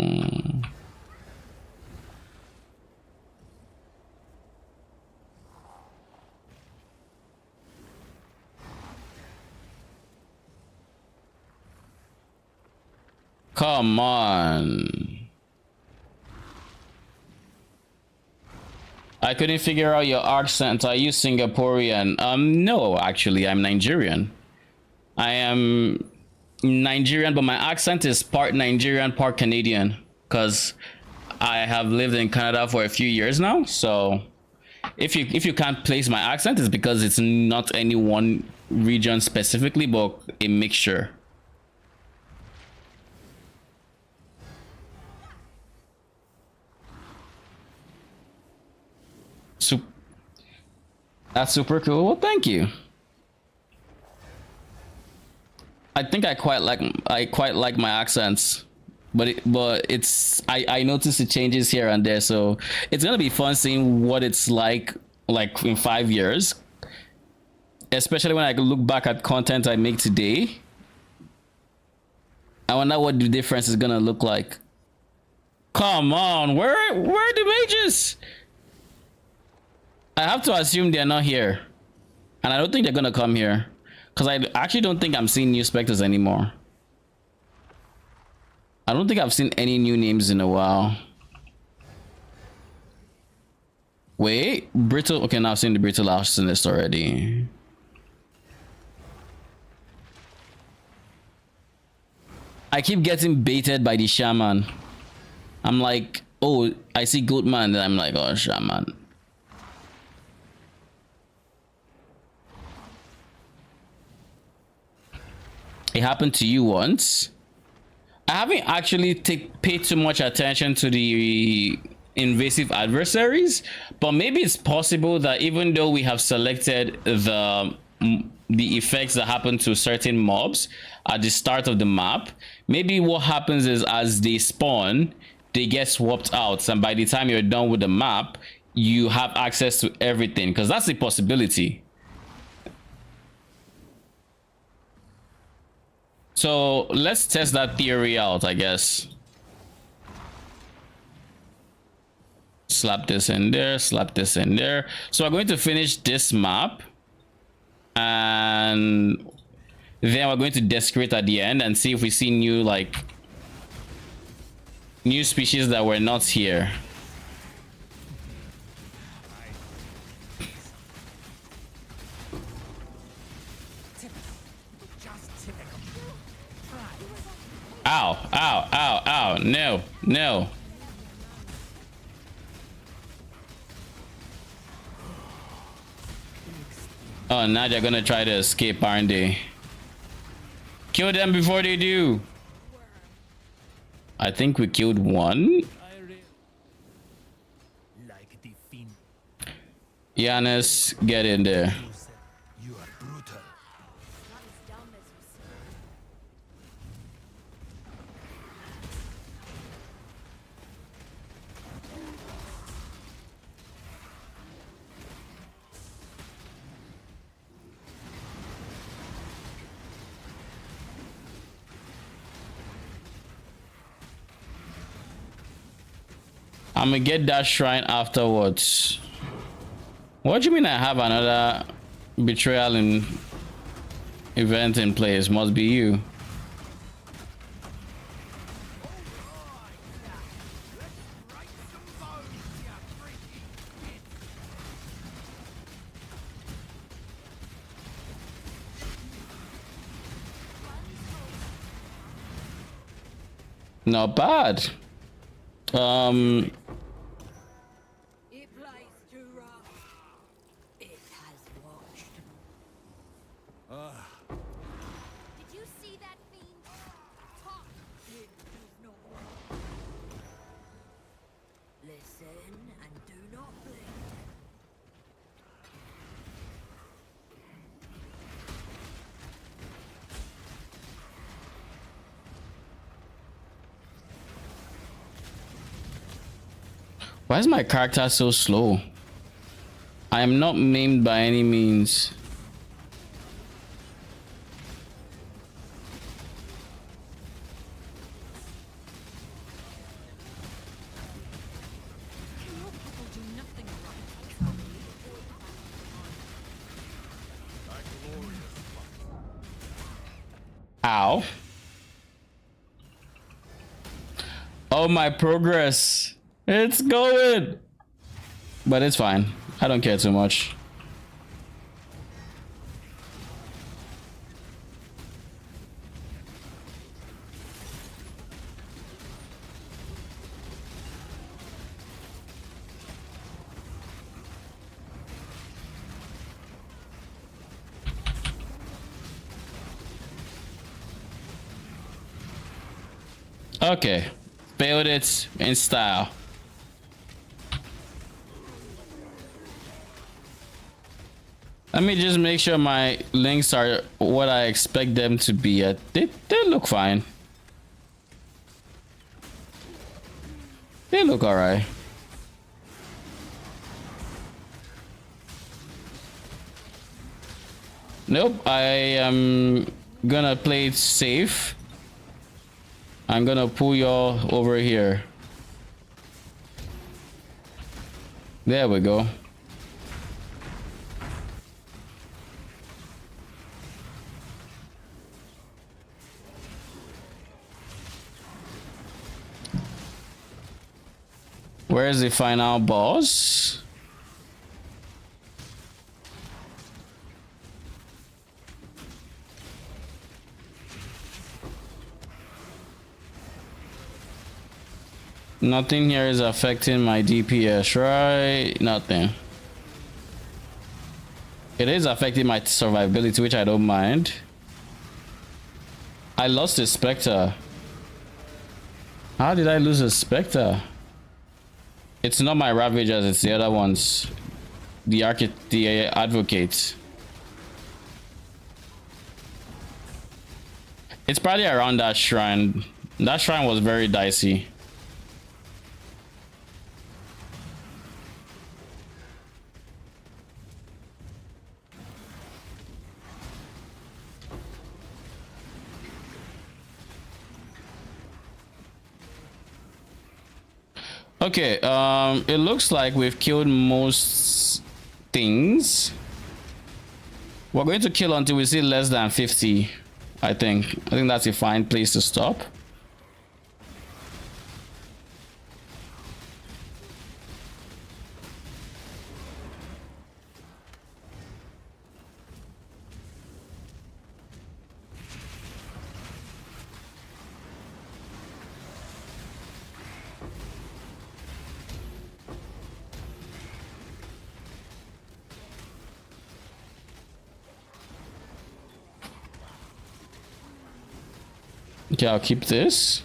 Come on. I couldn't figure out your accent. Are you Singaporean? No, actually, I'm Nigerian. I am Nigerian, but my accent is part Nigerian, part Canadian, because I have lived in Canada for a few years now. So if you can't place my accent, it's because it's not any one region specifically, but a mixture. That's super cool. Well, thank you. I think I quite like my accents, but it's I notice the changes here and there, so it's gonna be fun seeing what it's like in 5 years, especially when I look back at content I make today. I wonder what the difference is gonna look like. Come on, where are the mages? I have to assume they're not here, and I don't think they're gonna come here, because I actually don't think I'm seeing new specters anymore. I don't think I've seen any new names in a while. Wait, brittle. Okay, now I've seen the brittle arsonist already. I keep getting baited by the shaman. I'm like, oh, I see Goatman, and I'm like, oh, shaman. It happened to you once. I haven't actually paid too much attention to the invasive adversaries, but maybe it's possible that even though we have selected the effects that happen to certain mobs at the start of the map, maybe what happens is as they spawn, they get swapped out, and by the time you're done with the map, you have access to everything, because that's a possibility. So let's test that theory out, I guess. Slap this in there, slap this in there. So we're going to finish this map, and then we're going to desecrate at the end and see if we see new species that were not here. Ow, ow, ow, ow. No, no. Oh, now they're gonna try to escape, aren't they? Kill them before they do. I think we killed one. Like the fiend. Giannis, get in there. You are brutal. Not as dumb as you seem. I'm gonna get that shrine afterwards. What do you mean I have another betrayal in event in place? Must be you. Not bad. It plays too rough. It has watched. Did you see that fiend? Talk. It does not work. Listen and do not blink. Why is my character so slow? I am not maimed by any means. Your people do nothing right. Ow. Oh, my progress. It's going. But it's fine. I don't care too much. Okay. Build it in style. Let me just make sure my links are what I expect them to be. They look fine. They look alright. Nope, I am gonna play it safe. I'm gonna pull y'all over here. There we go. Where's the final boss? Nothing here is affecting my DPS, right? Nothing. It is affecting my survivability, which I don't mind. I lost a Specter. How did I lose a Specter? It's not my Ravagers, it's the other ones. The Advocates. It's probably around that shrine. That shrine was very dicey. Okay, it looks like we've killed most things. We're going to kill until we see less than 50, I think. I think that's a fine place to stop. Okay, I'll keep this.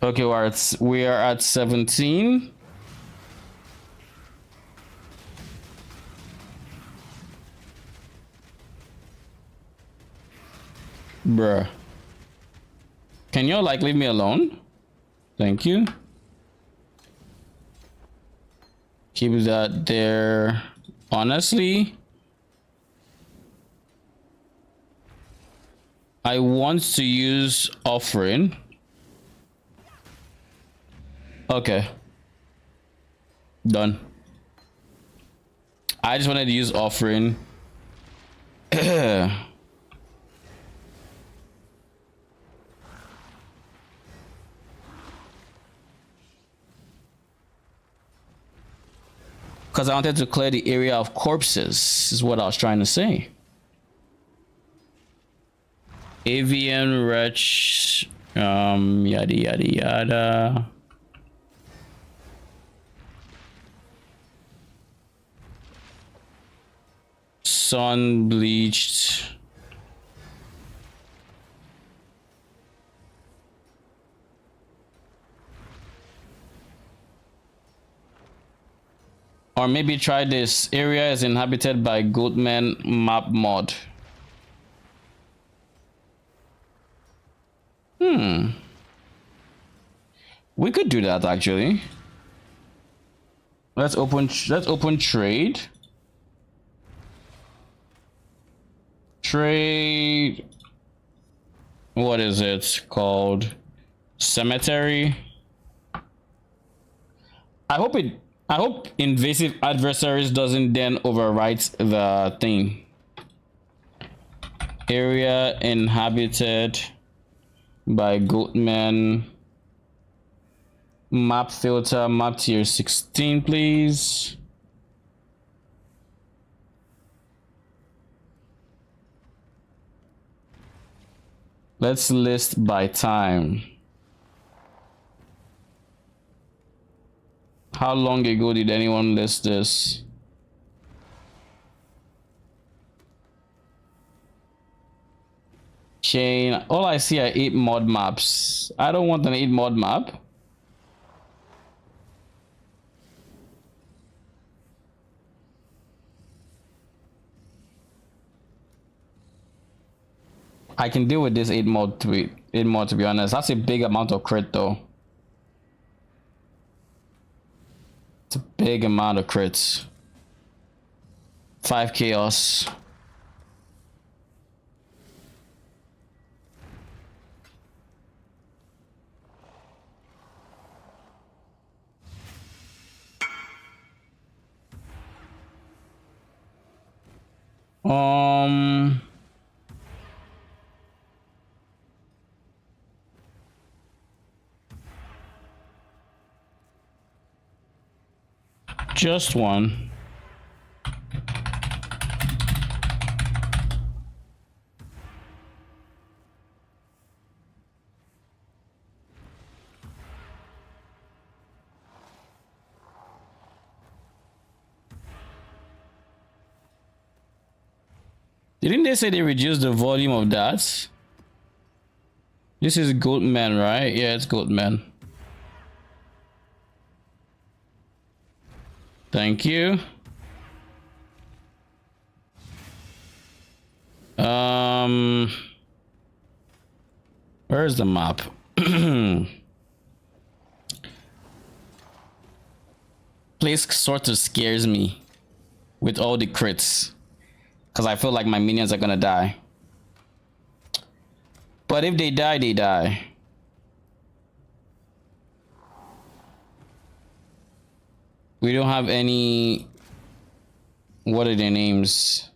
Okay, we are at 17. Bruh. Can you like leave me alone? Thank you. Keep that there. Honestly, I want to use offering. Okay. Done. I just wanted to use offering. Because I wanted to clear the area of corpses, is what I was trying to say. Avian wretch, yada yada yada. Sun bleached. Or maybe try this. Area is inhabited by Goatman map mod. We could do that actually. Let's open trade. Trade. What is it called? Cemetery. I hope invasive adversaries doesn't then overwrite the thing. Area inhabited by Goatman. Map filter, map tier 16, please. Let's list by time. How long ago did anyone list this? Chain. All I see are 8 mod maps. I don't want an 8 mod map. I can deal with this 8 mod to be honest. That's a big amount of crit though. It's a big amount of crits. 5 chaos. Just one. Didn't they say they reduced the volume of that? This is Goatman, right? Yeah, it's Goatman. Thank you. Where's the map? Place sort of scares me with all the crits. Because I feel like my minions are gonna die. But if they die, they die. We don't have any... What are their names?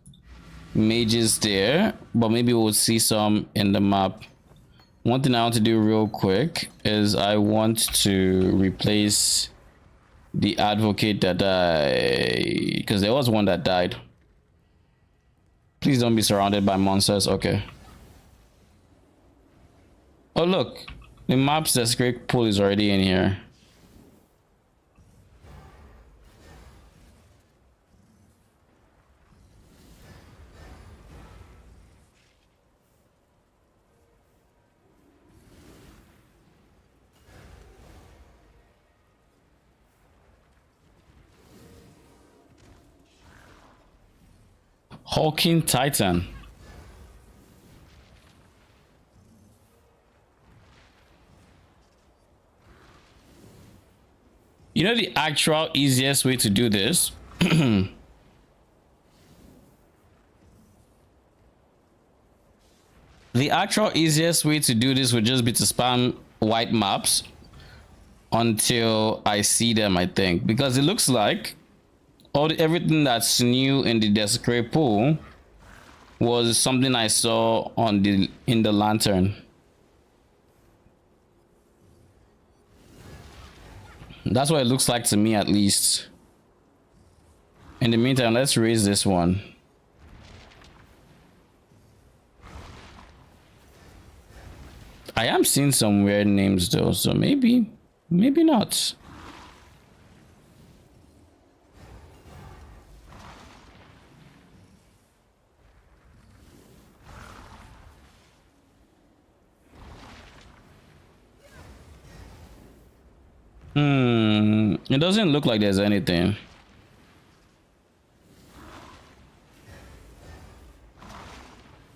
Mages there. But maybe we'll see some in the map. One thing I want to do real quick is I want to replace the advocate that died. Because there was one that died. Please don't be surrounded by monsters. Okay. Oh look, the map's great pool is already in here. Hulking Titan. You know the actual easiest way to do this? The actual easiest way to do this would just be to spam white maps until I see them, I think, because it looks like everything that's new in the desecrate pool was something I saw on in the lantern. That's what it looks like to me, at least. In the meantime, let's raise this one. I am seeing some weird names though, so maybe not. It doesn't look like there's anything.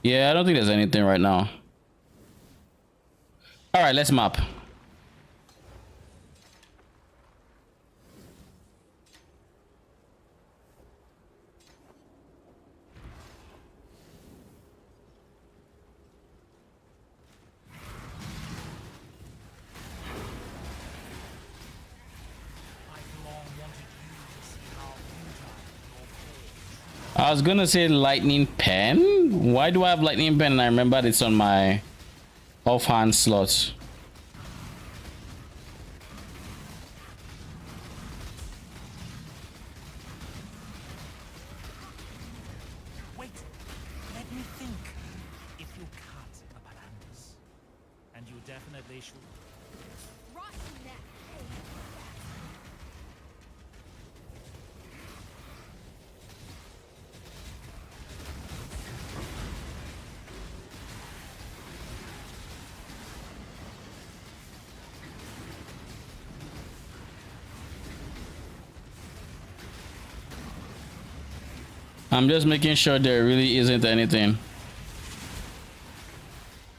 Yeah, I don't think there's anything right now. All right, let's map. I was gonna say lightning pen. Why do I have lightning pen? And I remember it's on my offhand slot. Wait, let me think. If you cut the Palantis, and you definitely should. Right in that. I'm just making sure there really isn't anything.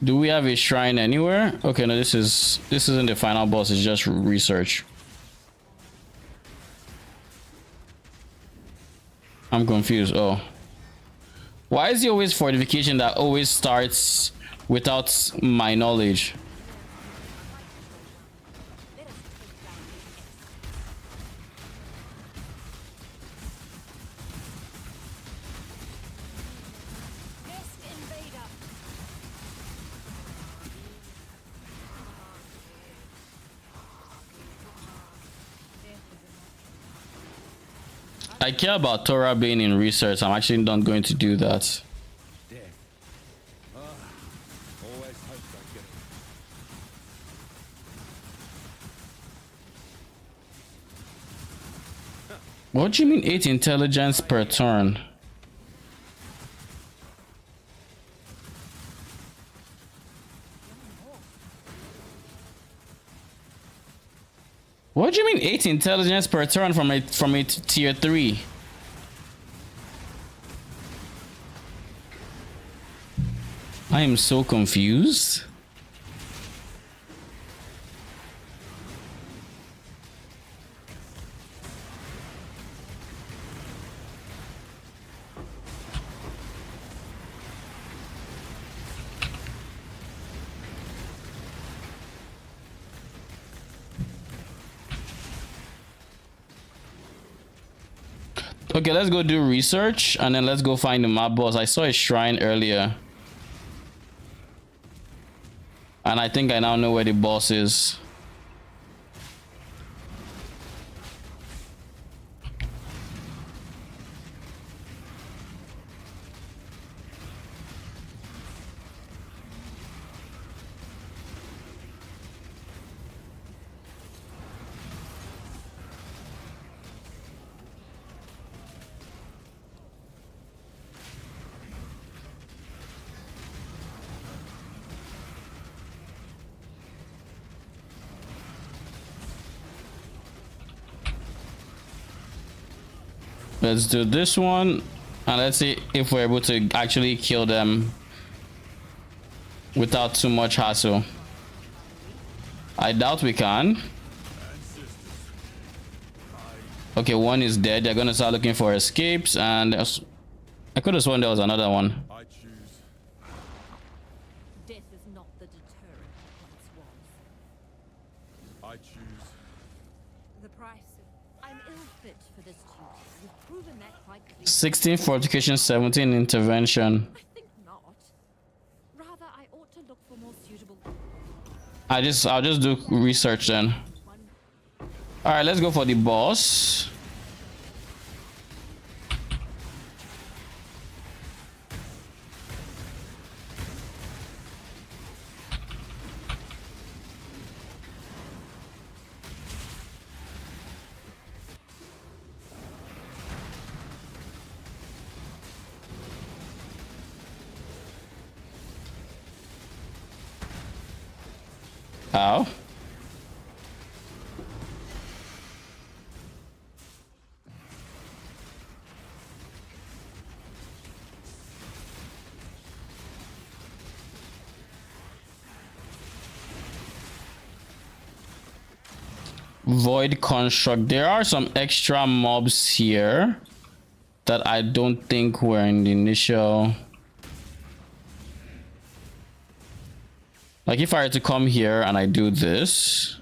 Do we have a shrine anywhere? Okay, no, this isn't the final boss, it's just research. I'm confused. Oh. Why is it always fortification that always starts without my knowledge? I care about Torah being in research. I'm actually not going to do that. Death. Always hoped I'd get it. What do you mean 8 intelligence per turn? What do you mean 8 intelligence per turn from a tier 3? I am so confused. Okay, let's go do research and then let's go find the map boss. I saw a shrine earlier. And I think I now know where the boss is. Let's do this one. And let's see if we're able to actually kill them without too much hassle. I doubt we can. Okay, one is dead. They're gonna start looking for escapes, and I could have sworn there was another one. I choose. Death is not the deterrent it once was. I choose. The price. I'm ill fit for this duty. You've proven that quite clearly. 16 fortification, 17 intervention. I think not. Rather, I ought to look for more suitable. I'll just do research then. All right, let's go for the boss. How? Void construct. There are some extra mobs here that I don't think were in the initial. Like if I were to come here and I do this.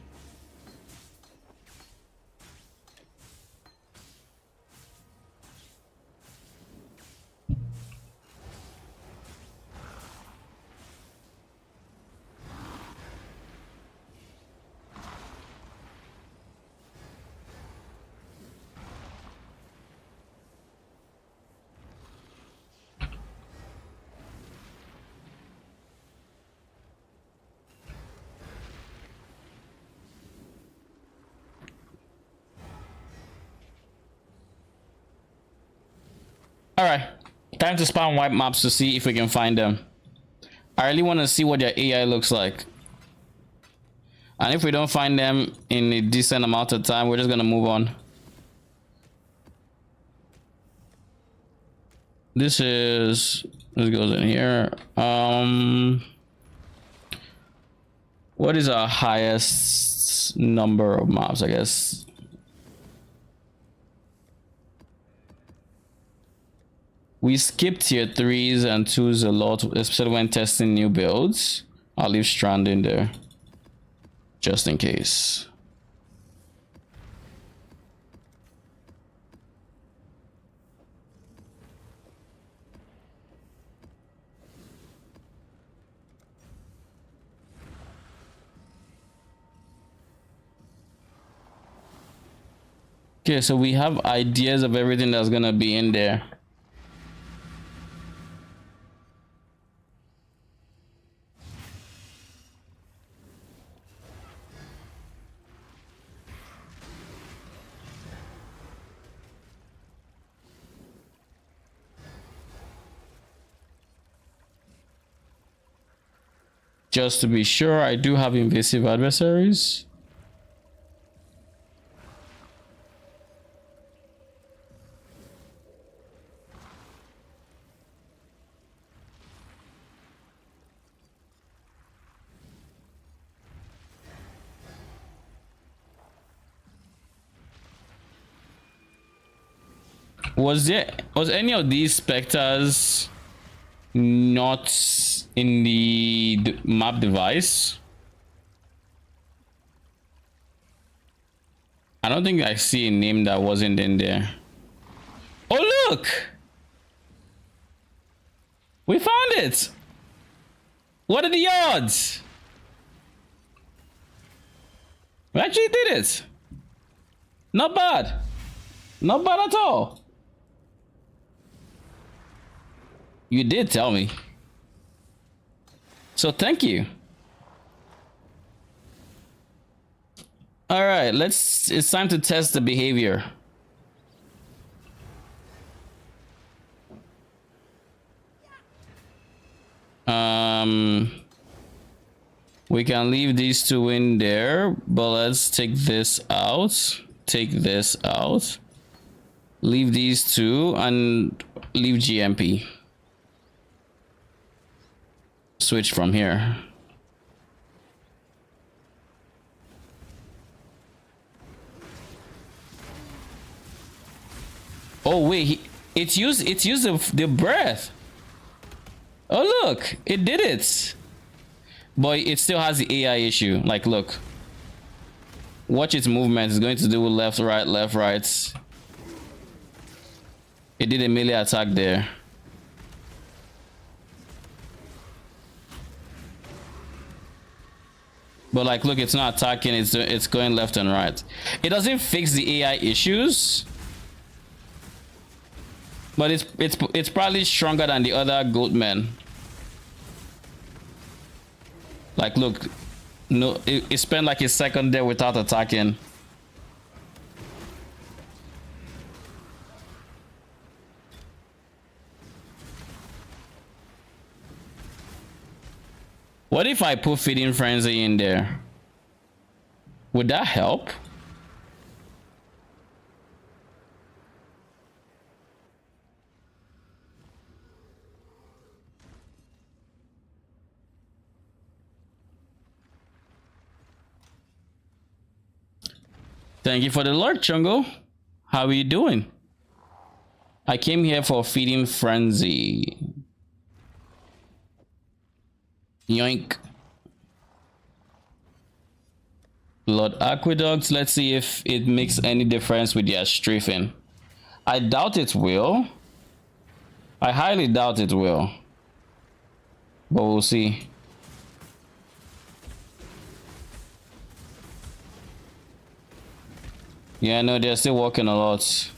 All right, time to spawn wipe maps to see if we can find them. I really want to see what their AI looks like. And if we don't find them in a decent amount of time, we're just gonna move on. This goes in here. What is our highest number of mobs, I guess? We skipped tier 3s and 2s a lot, especially when testing new builds. I'll leave Strand in there, just in case. Okay, so we have ideas of everything that's gonna be in there. Just to be sure, I do have invasive adversaries. Was any of these specters not in the map device? I don't think I see a name that wasn't in there. Oh look! We found it! What are the odds? We actually did it! Not bad. Not bad at all. You did tell me. So thank you. All right, it's time to test the behavior. We can leave these two in there, but let's take this out. Take this out. Leave these two, and leave GMP. Switch from here. Oh wait, it's used the breath. Oh look, it did it. But it still has the AI issue. Like look. Watch its movement. It's going to do left, right, left, right. It did a melee attack there. But like look, it's not attacking, it's going left and right. It doesn't fix the AI issues. But it's probably stronger than the other Goatmen. Like look, no, it spent like a second there without attacking. What if I put Feeding Frenzy in there? Would that help? Thank you for the lurk, Chungo. How are you doing? I came here for Feeding Frenzy. Yoink. Blood Aqueducts. Let's see if it makes any difference with their strafing. I doubt it will. I highly doubt it will. But we'll see. Yeah, no, they're still working a lot.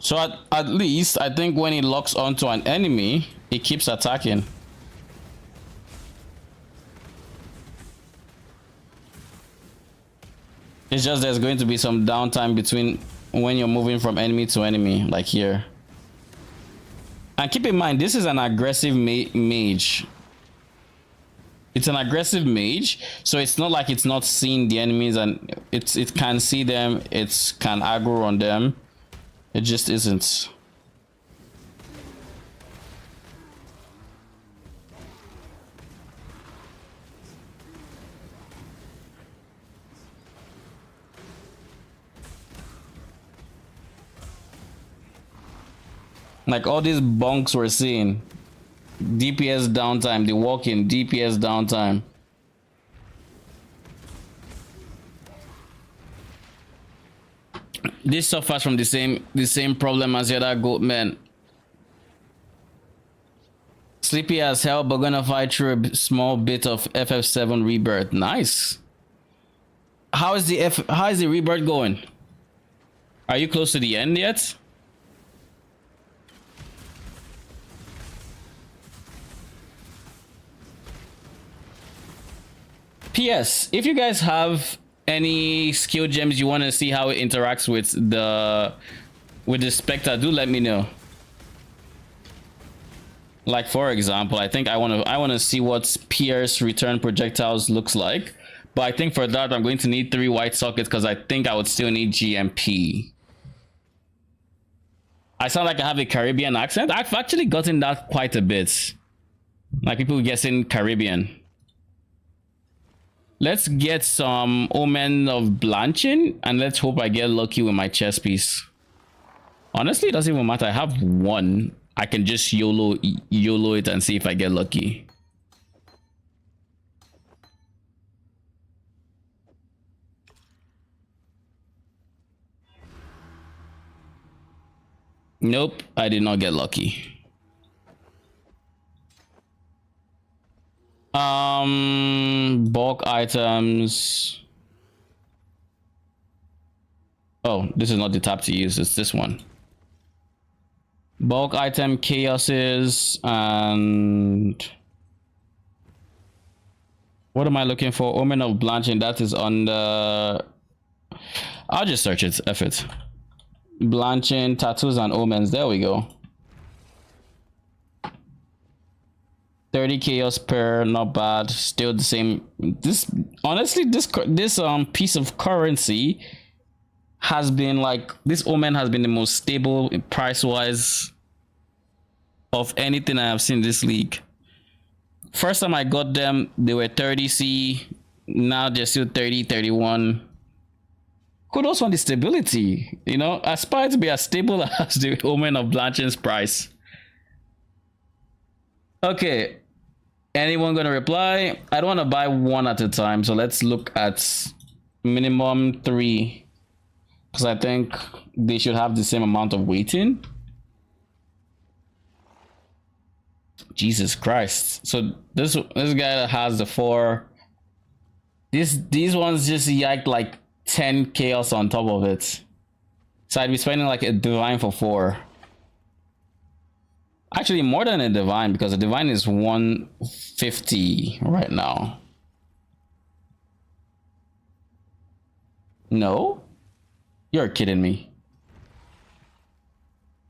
So at least I think when it locks onto an enemy, it keeps attacking. It's just there's going to be some downtime between when you're moving from enemy to enemy, like here. And keep in mind, this is an aggressive mage. It's an aggressive mage, so it's not like it's not seeing the enemies and it can see them, it can aggro on them. It just isn't. Like all these bonks we're seeing. DPS downtime, the walking DPS downtime. This suffers from the same problem as the other Goatmen. Sleepy as hell, but gonna fight through a small bit of FF7 rebirth. Nice. How is the rebirth going? Are you close to the end yet? PS, if you guys have any skill gems you want to see how it interacts with the Specter, do let me know. Like for example, I think I want to see what Pierce return projectiles looks like, but I think for that I'm going to need 3 white sockets because I think I would still need GMP. I sound like I have a Caribbean accent. I've actually gotten that quite a bit, like people guessing Caribbean. Let's get some Omen of Blanching, and let's hope I get lucky with my chess piece. Honestly, it doesn't even matter. I have 1. I can just YOLO it and see if I get lucky. Nope, I did not get lucky. Bulk items. Oh, this is not the tab to use, it's this one. Bulk item chaoses, and what am I looking for? Omen of Blanching, that is on the... I'll just search it, F it. Blanching, tattoos and omens, there we go. 30 chaos per, not bad, still the same. This, honestly, this piece of currency has been like, this omen has been the most stable price wise of anything I have seen this league. First time I got them, they were 30C, now they're still 30, 31. Kudos on the stability, you know, aspire to be as stable as the omen of Blanching's price. Okay, anyone gonna reply? I don't want to buy one at a time, so let's look at minimum 3, because I think they should have the same amount of waiting. Jesus Christ! So this guy that has the 4, these ones just yanked like 10 chaos on top of it, so I'd be spending like a divine for 4. Actually, more than a divine, because a divine is 150 right now. No? You're kidding me.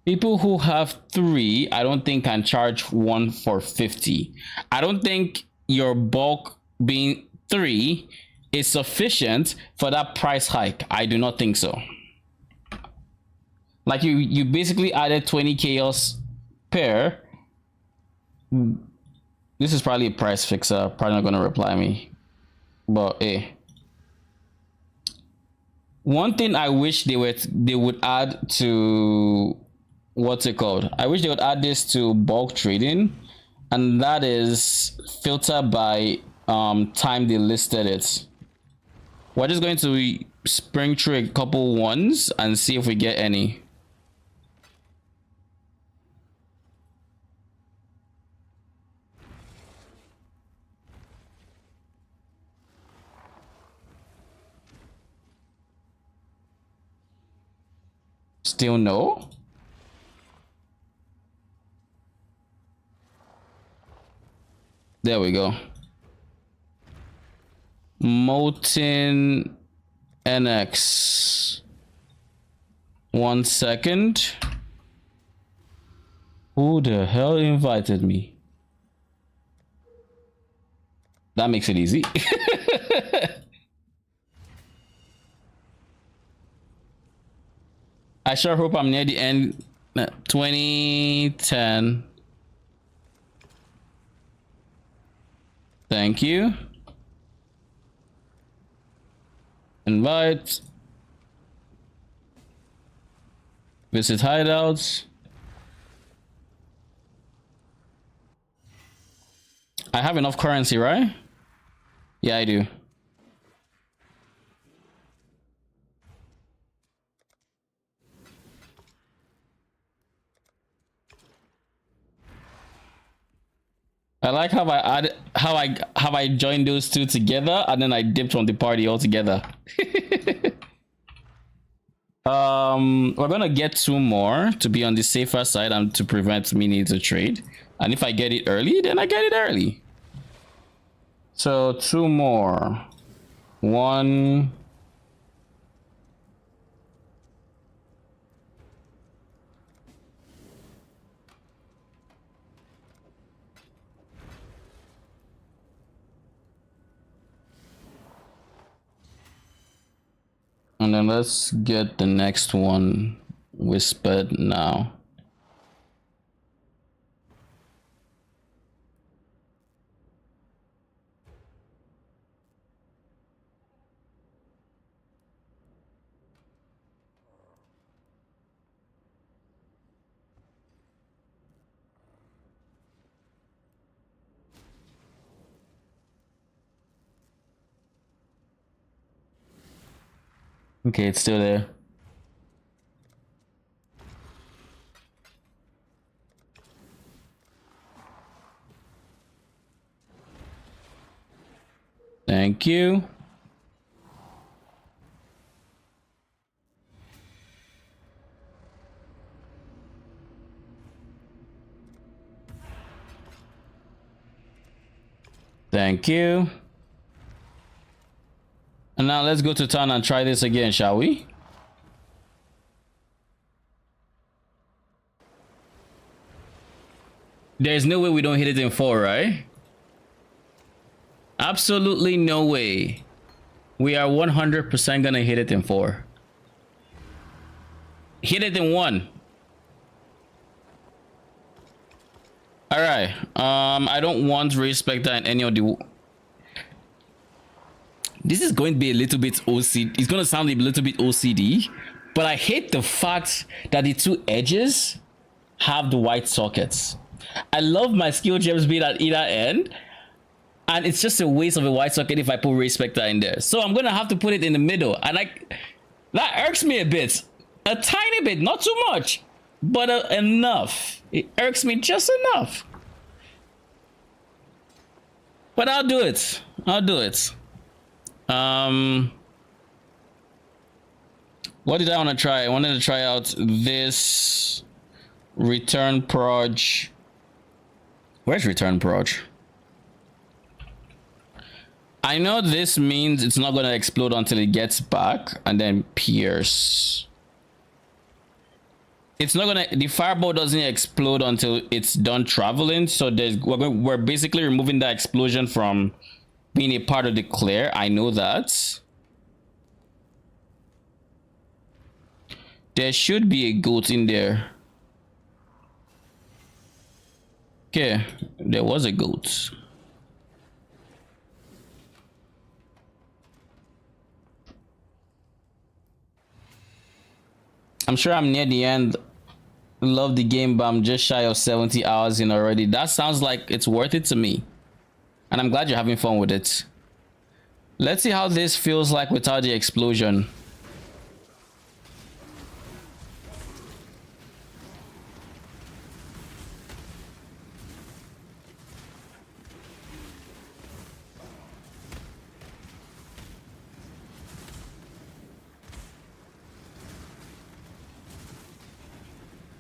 People who have 3, I don't think can charge 1 for 50. I don't think your bulk being 3 is sufficient for that price hike. I do not think so. Like you basically added 20 chaos per. This is probably a price fixer, probably not gonna reply me, but hey, one thing I wish they would add to, what's it called, I wish they would add this to bulk trading, and that is filter by time they listed it. We're just going to spring through a couple ones and see if we get any. Still no? There we go. Molten NX. 1 second. Who the hell invited me? That makes it easy. I sure hope I'm near the end. 2010. Thank you. Invite. Visit hideouts. I have enough currency, right? Yeah, I do. I like how I joined those two together and then I dipped from the party altogether. We're gonna get 2 more to be on the safer side and to prevent me needing to trade. And if I get it early, then I get it early. So 2 more. 1. And then let's get the next one whispered now. Okay, it's still there. Thank you. Thank you. And now let's go to town and try this again, shall we? There's no way we don't hit it in 4, right? Absolutely no way. We are 100% gonna hit it in 4. Hit it in 1. All right. I don't want Specter in any of the. This is going to be a little bit OCD. It's going to sound a little bit OCD, but I hate the fact that the 2 edges have the white sockets. I love my skill gems being at either end, and it's just a waste of a white socket if I put Specter in there. So I'm going to have to put it in the middle, and that irks me a bit. A tiny bit, not too much, but enough. It irks me just enough. But I'll do it. I'll do it. What did I want to try? I wanted to try out this return proj. Where's return proj? I know this means it's not going to explode until it gets back and then pierce. It's not gonna, the fireball doesn't explode until it's done traveling. So we're basically removing that explosion from being a part of the clear. I know that. There should be a goat in there. Okay, there was a goat. I'm sure I'm near the end. Love the game, but I'm just shy of 70 hours in already. That sounds like it's worth it to me. And I'm glad you're having fun with it. Let's see how this feels like without the explosion.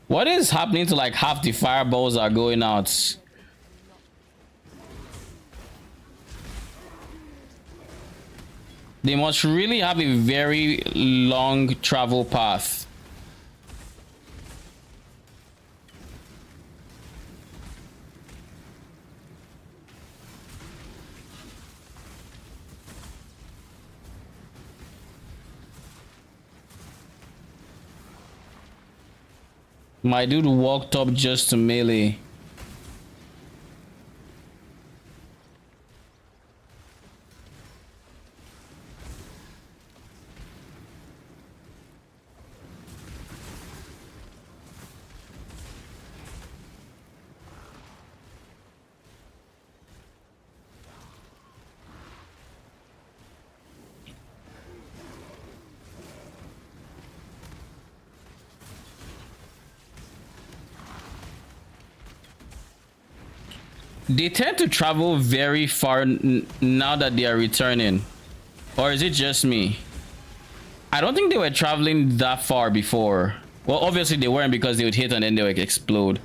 What is happening to like half the fireballs are going out? They must really have a very long travel path. My dude walked up just to melee. They tend to travel very far now that they are returning. Or is it just me? I don't think they were traveling that far before. Well, obviously they weren't because they would hit and then they would explode.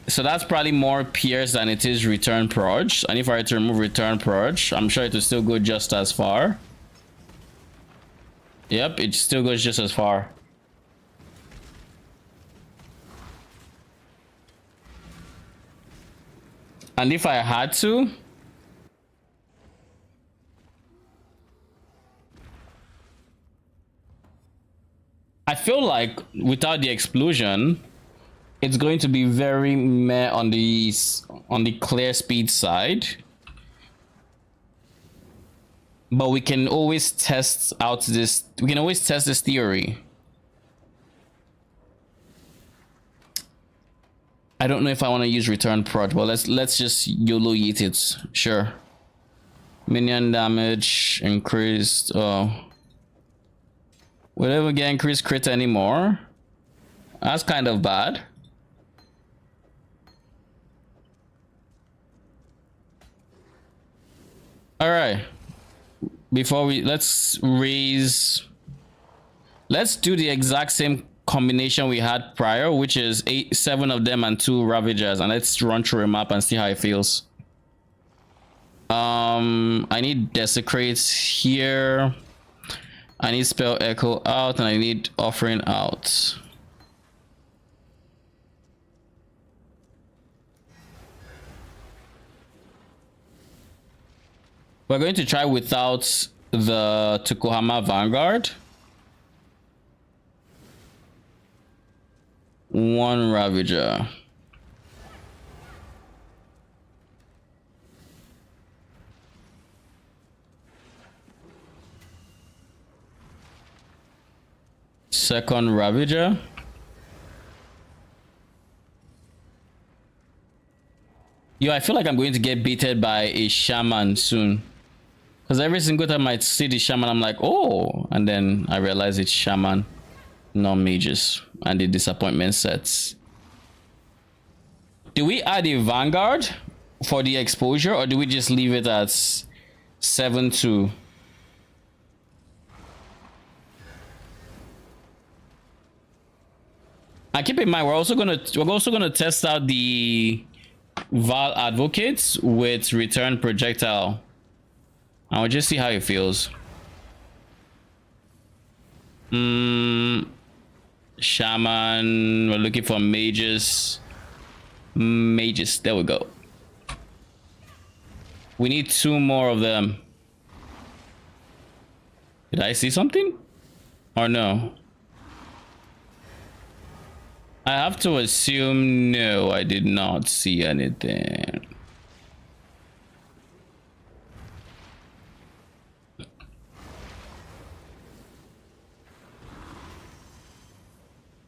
So that's probably more pierce than it is return proj. And if I were to remove return proj, I'm sure it will still go just as far. Yep, it still goes just as far. And if I had to, I feel like without the explosion, it's going to be very meh on the clear speed side. But we can always test out this. We can always test this theory. I don't know if I want to use return prod, but let's just YOLO eat it. Sure. Minion damage increased. Oh, will ever get increased crit anymore? That's kind of bad. All right. Before we let's do the exact same combination we had prior, which is 7 of them and 2 Ravagers, and let's run through a map and see how it feels. I need desecrates here. I need spell echo out, and I need offering out. We're going to try without the Tokuhama Vanguard. One Ravager. Second Ravager. Yo, I feel like I'm going to get beaten by a shaman soon. Because every single time I see the shaman, I'm like, oh. And then I realize it's shaman, not mages. And the disappointment sets. Do we add a Vanguard for the exposure? Or do we just leave it at 7-2? And keep in mind, we're also gonna test out the Val Advocates with return projectile. And we'll just see how it feels. Shaman. We're looking for mages. Mages. There we go. We need 2 more of them. Did I see something? Or no? I have to assume no, I did not see anything.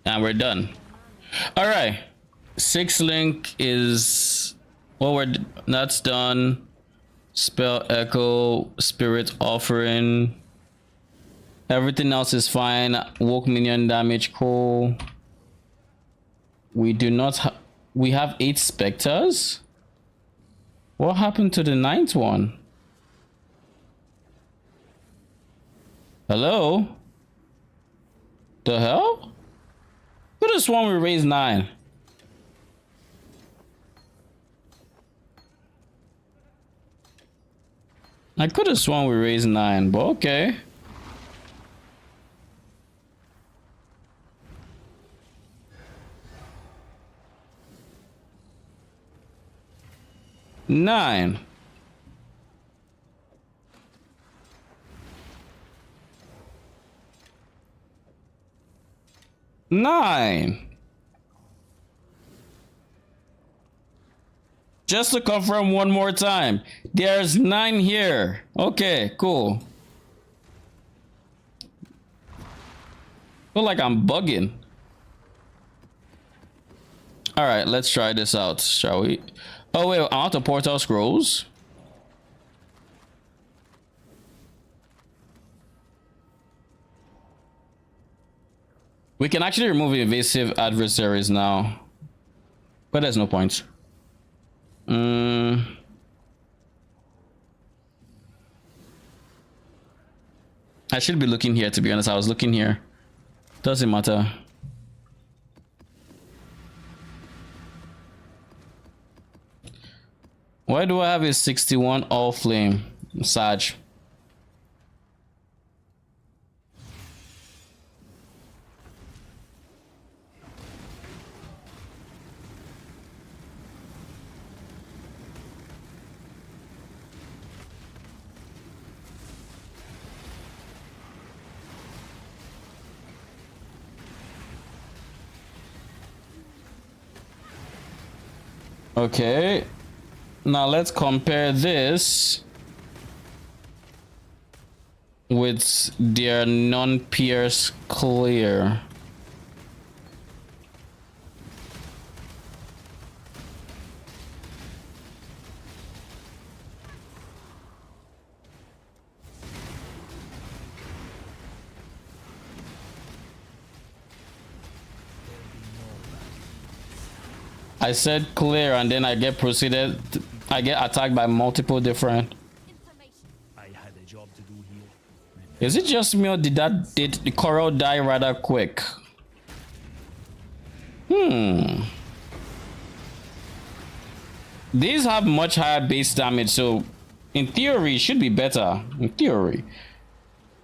And we're done. All right. 6 link is that's done. Spell echo, spirit offering. Everything else is fine. Woke minion damage, cool. We do not we have 8 specters. What happened to the 9th one? Hello? The hell? Could have sworn we raised 9. I could have sworn we raised 9, but okay. Nine. Just to confirm one more time, there's 9 here. Okay, cool. Feel like I'm bugging. All right, let's try this out, shall we? Oh wait, out of portal scrolls. We can actually remove invasive adversaries now, but there's no point. I should be looking here, to be honest. I was looking here. Doesn't matter. Why do I have a 61 all flame? Sag. Okay. Now let's compare this with their non-pierce clear. I said clear and then I get attacked by multiple different. I had a job to do here. Is it just me or did the coral die rather quick? These have much higher base damage, so In theory, it should be better. In theory.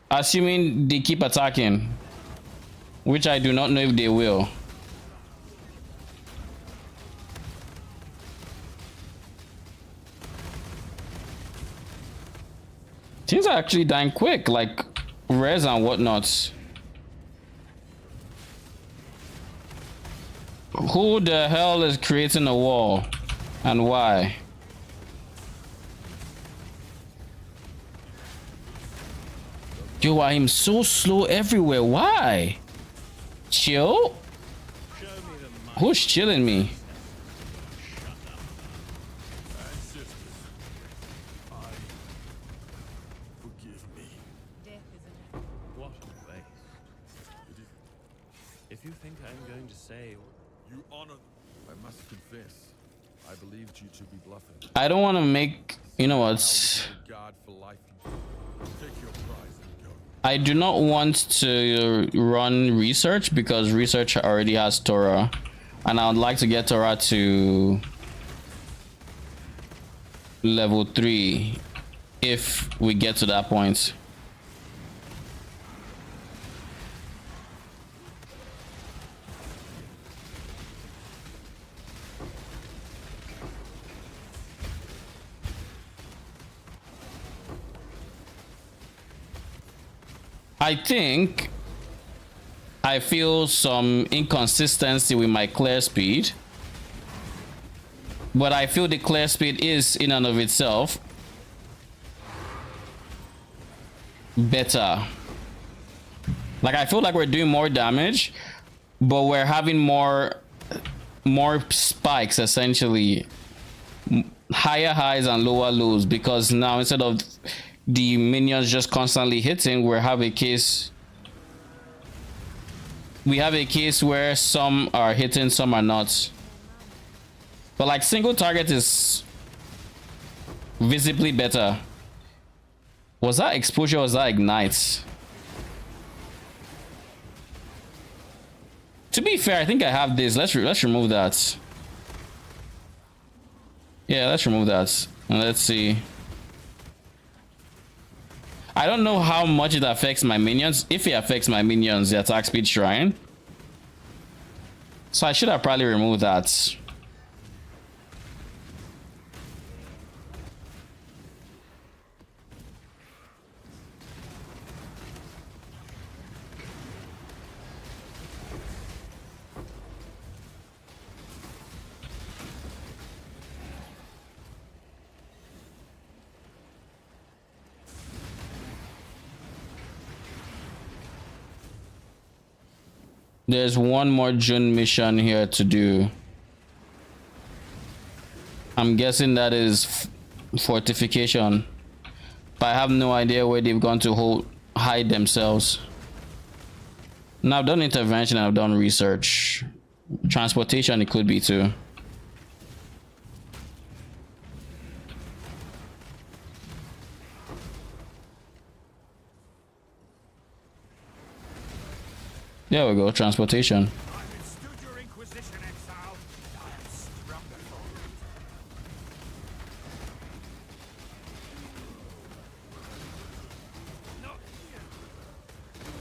Assuming they keep attacking. Which I do not know if they will. Things are actually dying quick, like res and whatnot. Who the hell is creating a wall? And why? Yo, I am so slow everywhere. Why? Chill? Who's chilling me? Death is an What a waste. If you think I'm going to say... You honor. I must confess, I believed you to be bluffing. I don't want to make, you know what? Guard for life. Take your prize and go. I do not want to run research because research already has Torah, and I would like to get Torah to level 3 if we get to that point. I think I feel some inconsistency with my clear speed, but I feel the clear speed is in and of itself better. Like I feel like we're doing more damage, but we're having more spikes, essentially higher highs and lower lows, because now instead of the minions just constantly hitting, we have a case where some are hitting, some are not. But like single target is visibly better. Was that exposure or was that ignite? To be fair, I think I have this. Let's remove that. Yeah, let's remove that. And let's see. I don't know how much it affects my minions. If it affects my minions, the attack speed shrine. So I should have probably removed that. There's one more June mission here to do. I'm guessing that is fortification, but I have no idea where they've gone to hide themselves. Now I've done intervention and I've done research. Transportation it could be too. There we go, transportation. I withstood your inquisition, Exile. I am stronger for it. Not here.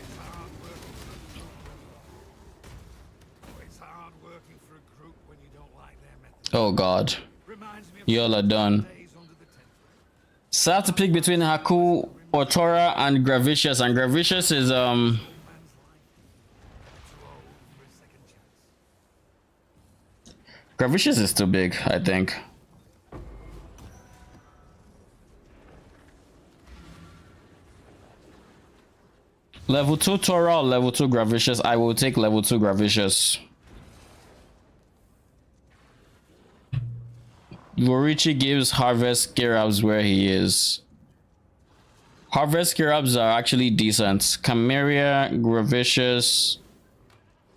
It's hard working it's hard working for a group when you don't like their methods. Oh god. Reminds me of Y'all are done. days under the tent. So I have to pick between Haku or Torah and Gravicious, and Gravicious is Man's life. Too old for a second chance. Gravicious is too big, I think. Level 2 Torah or level 2 Gravicious? I will take level 2 Gravicious. Vorici gives Harvest Scarabs where he is. Harvest Scarabs are actually decent. Chimera, Gravicious.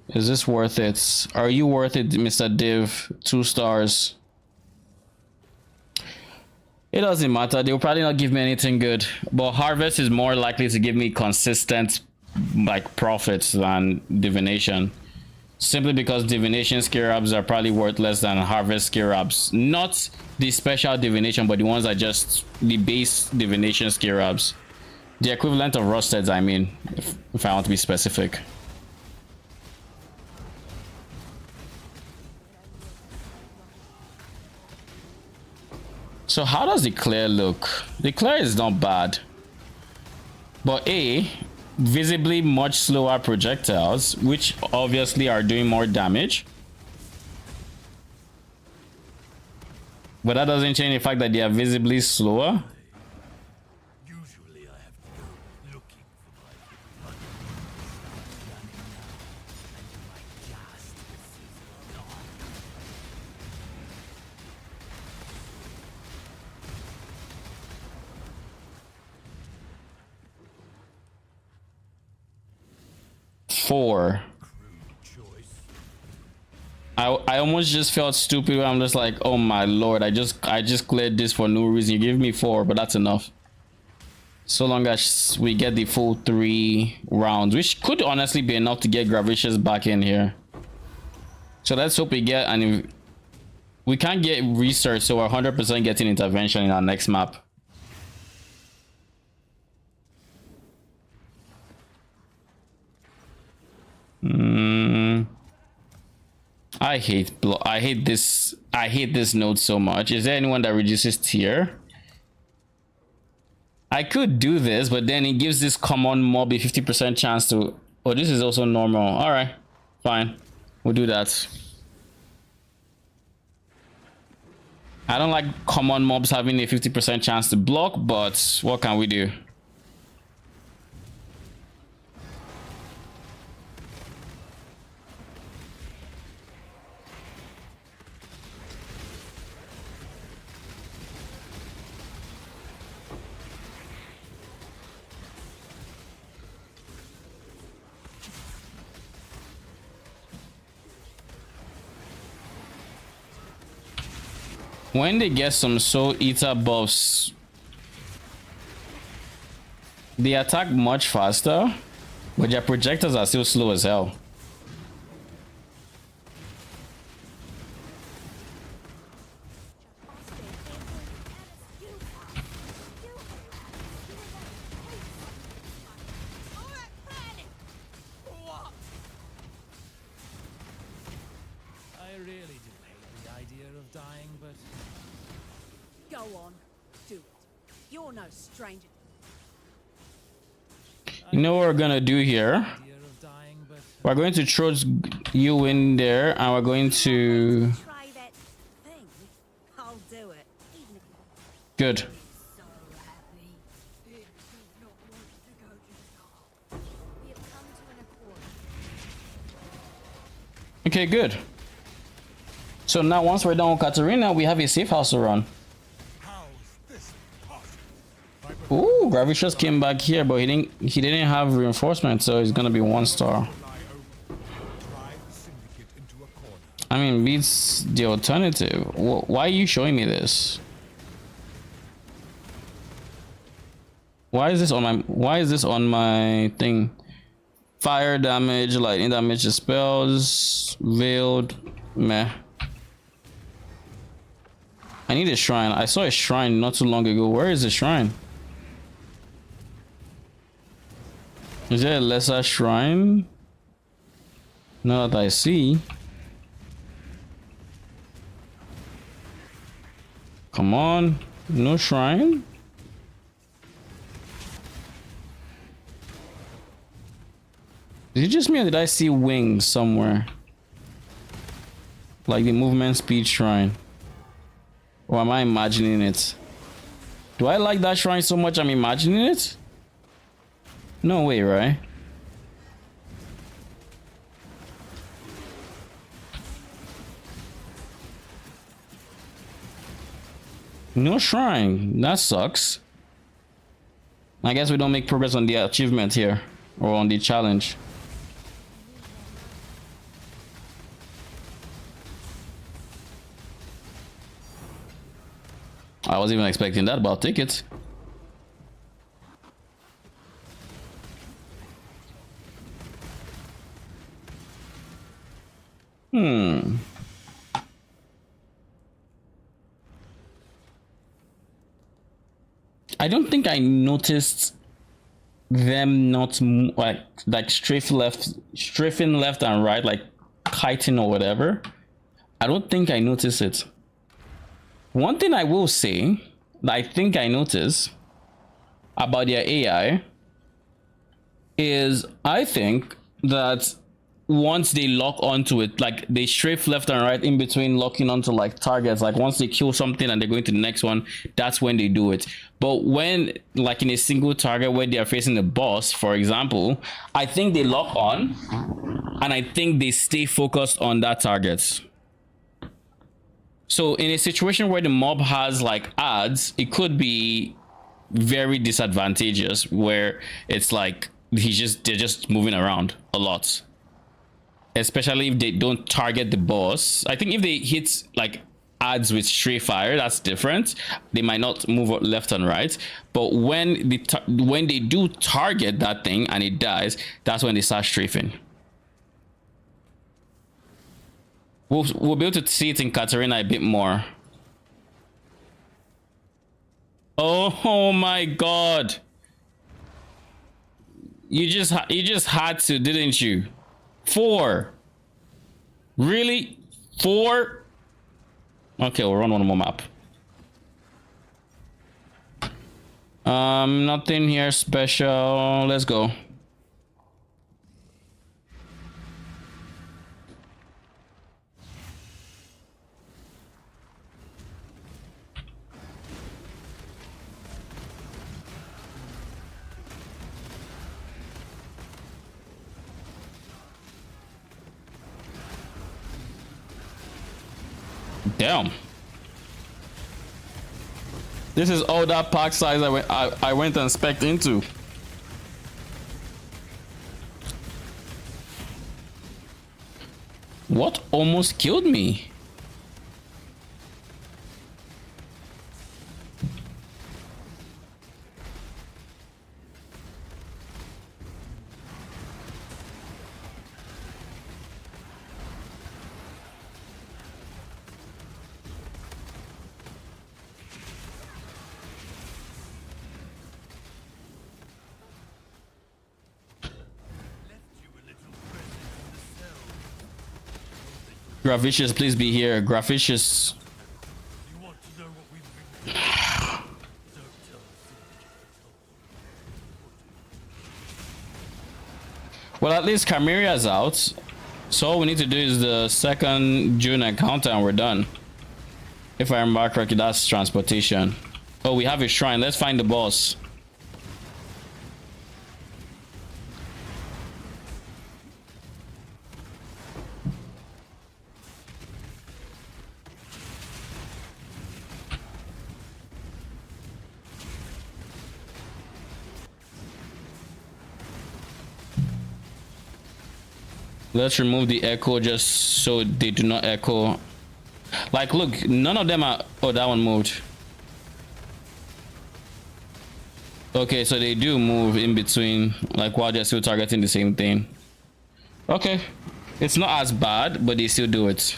Is this worth it? Are you worth it, Mr. Div? 2 stars. It doesn't matter. They'll probably not give me anything good. But Harvest is more likely to give me consistent like profits than Divination. simply because divination scarabs are probably worth less than harvest scarabs. Not the special divination, but the ones that just the base divination scarabs. The equivalent of rusteds, I mean, if I want to be specific. So how does the clear look? The clear is not bad, but visibly much slower projectiles, which obviously are doing more damage. But that doesn't change the fact that they are visibly slower. Usually I have to go looking for my money. Running now, and my justice is gone. Four. I almost just felt stupid when I'm just like, oh my lord, I just cleared this for no reason. You give me 4, but that's enough. So long as we get the full 3 rounds, which could honestly be enough to get Gravicious back in here. So let's hope we get, and we can't get research, so we're 100% getting intervention in our next map. I hate this node so much. Is there anyone that reduces tier? I could do this, but then it gives this common mob a 50% chance to... Oh, this is also normal. All right, fine. We'll do that. I don't like common mobs having a 50% chance to block, but what can we do? When they get some Soul Eater buffs, they attack much faster, but their projectors are still slow as hell. I really do hate the idea of dying, but Go on, do it. You're no stranger. You know what we're gonna do here? idea of dying, but We're going to throw you in there, and we're going to... Try that thing. I'll do it. Even if Good. you're so happy. It does not want to go to the top. We have come to an accord. Okay, good. So now once we're done with Katarina, we have a safe house to run. How's this possible? Ooh, Gravicious came back here, but he didn't have reinforcement, so it's gonna be 1 star. Lie open. Drive the Syndicate into a corner. I mean, beats the alternative. Why are you showing me this? Why is this on my thing? Fire damage, lightning damage to spells, veiled, meh. I need a shrine. I saw a shrine not too long ago. Where is the shrine? Is there a lesser shrine? Not that I see. Come on. No shrine? Is it just me or did I see wings somewhere? Like the movement speed shrine. Or am I imagining it? Do I like that shrine so much I'm imagining it? No way, right? No shrine. That sucks. I guess we don't make progress on the achievement here. Or on the challenge. I wasn't even expecting that, but I'll take it. I don't think I noticed them not like strafing left and right, like kiting or whatever. I don't think I noticed it. One thing I will say that I think I noticed about their AI is I think that once they lock onto it, like they strafe left and right in between locking onto like targets, like once they kill something and they're going to the next one, that's when they do it. But when like in a single target where they are facing the boss, for example, I think they lock on and I think they stay focused on that target. So in a situation where the mob has like ads, it could be very disadvantageous where it's like they're just moving around a lot, especially if they don't target the boss. I think if they hit like ads with stray fire, that's different. They might not move left and right, but when they do target that thing and it dies, that's when they start strafing. We'll be able to see it in Katarina a bit more. Oh my god, you just had to, didn't you? 4, really? 4? Okay, we'll run one more map. Nothing here special. Let's go. Damn. This is all that pack size I went and spec'd into. What almost killed me? Gravicious, please be here. Gravicious. You want to know what we've been doing? Don't tell Syndicate. Well, at least Chimeria's out. So all we need to do is the second June encounter and we're done. If I remember correctly, that's transportation. Oh, we have a shrine. Let's find the boss. Let's remove the echo just so they do not echo. Like, look, none of them are... Oh, that one moved. Okay, so they do move in between, like while they're still targeting the same thing. Okay, it's not as bad, but they still do it.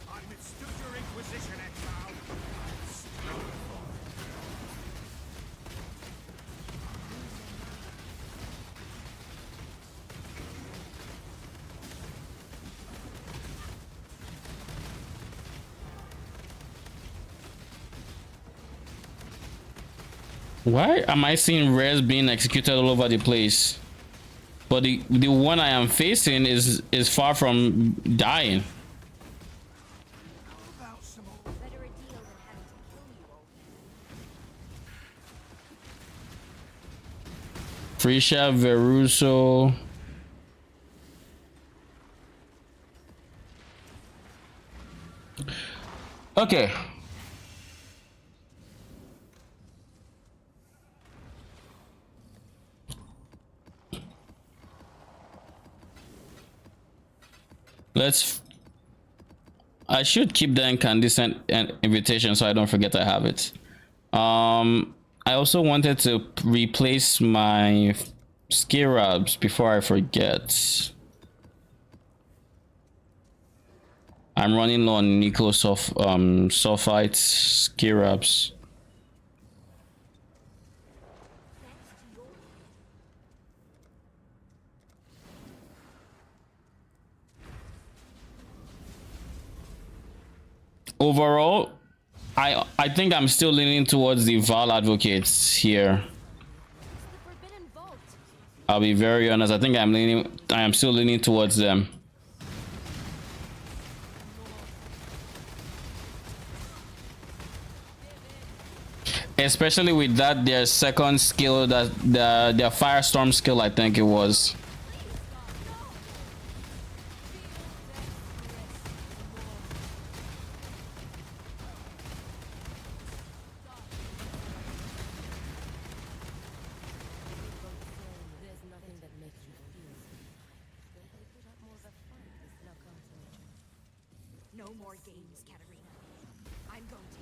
I withstood your Inquisition, Exile. Why am I seeing rares being executed all over the place? But the one I am facing is far from dying. About some more. Better a deal than having to kill you all. Frisha, Veruso. Okay. I should keep the incandescent invitation so I don't forget I have it. I also wanted to replace my scarabs before I forget. I'm running low on sulfite scarabs. Overall, I think I'm still leaning towards the Val advocates here. The Forbidden Vault. I'll be very honest. I am still leaning towards them. Especially with that, their second skill, that their firestorm skill, I think it was. There's nothing that makes you feel so high. They put up more of a fight this now comes to me. No more games, Katarina. I'm going to.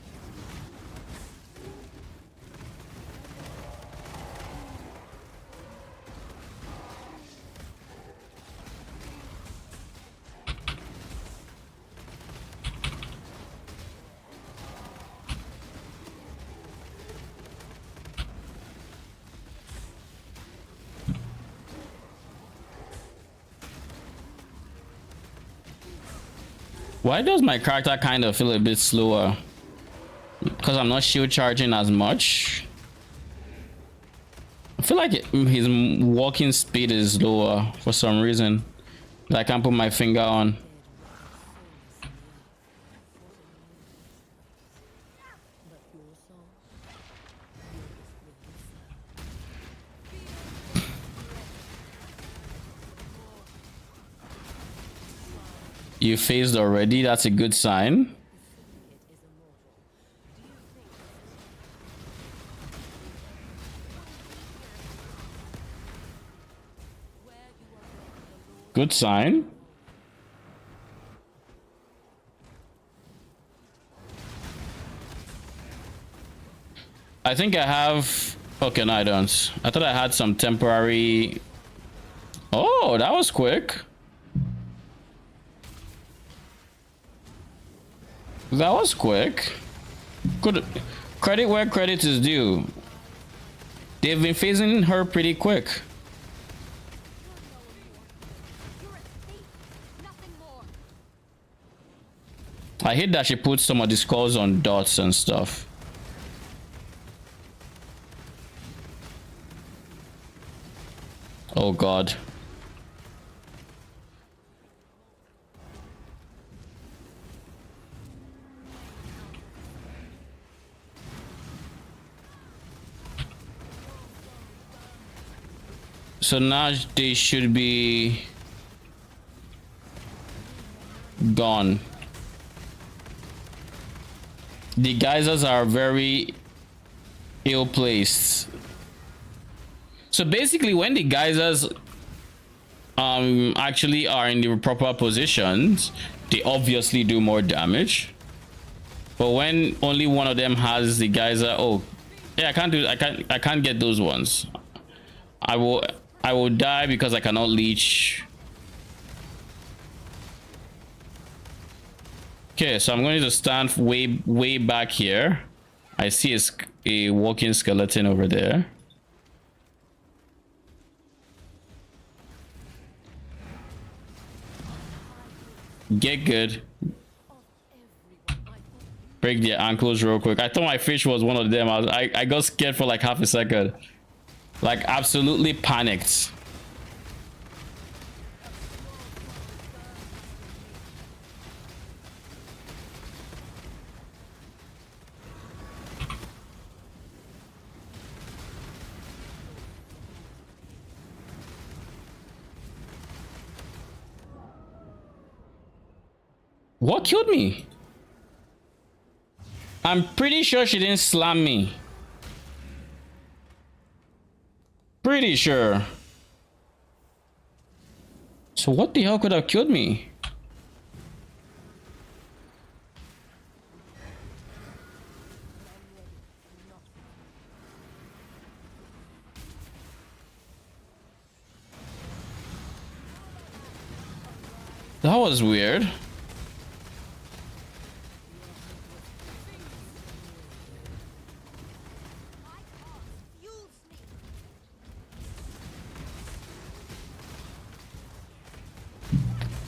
Why does my character kind of feel a bit slower? Because I'm not shield charging as much. I feel like his walking speed is lower for some reason that I can't put my finger on. You phased already, that's a good sign. Good sign. I think I have... Okay, no, I don't. I thought I had some temporary... Oh, that was quick. That was quick. Good. Credit where credit is due. They've been phasing her pretty quick. You're a thief, nothing more. I hate that she puts some of the skulls on dots and stuff. Oh god. So now they should be gone. The geysers are very ill placed. So basically when the geysers actually are in the proper positions, they obviously do more damage. But when only one of them has the geyser, oh yeah, I can't get those ones. I will die because I cannot leech. Okay, so I'm going to stand way back here. I see a walking skeleton over there. Get good. Break their ankles real quick. I thought my fish was one of them. I got scared for like half a second. Like absolutely panicked. What killed me? I'm pretty sure she didn't slam me. Pretty sure. So what the hell could have killed me? That was weird.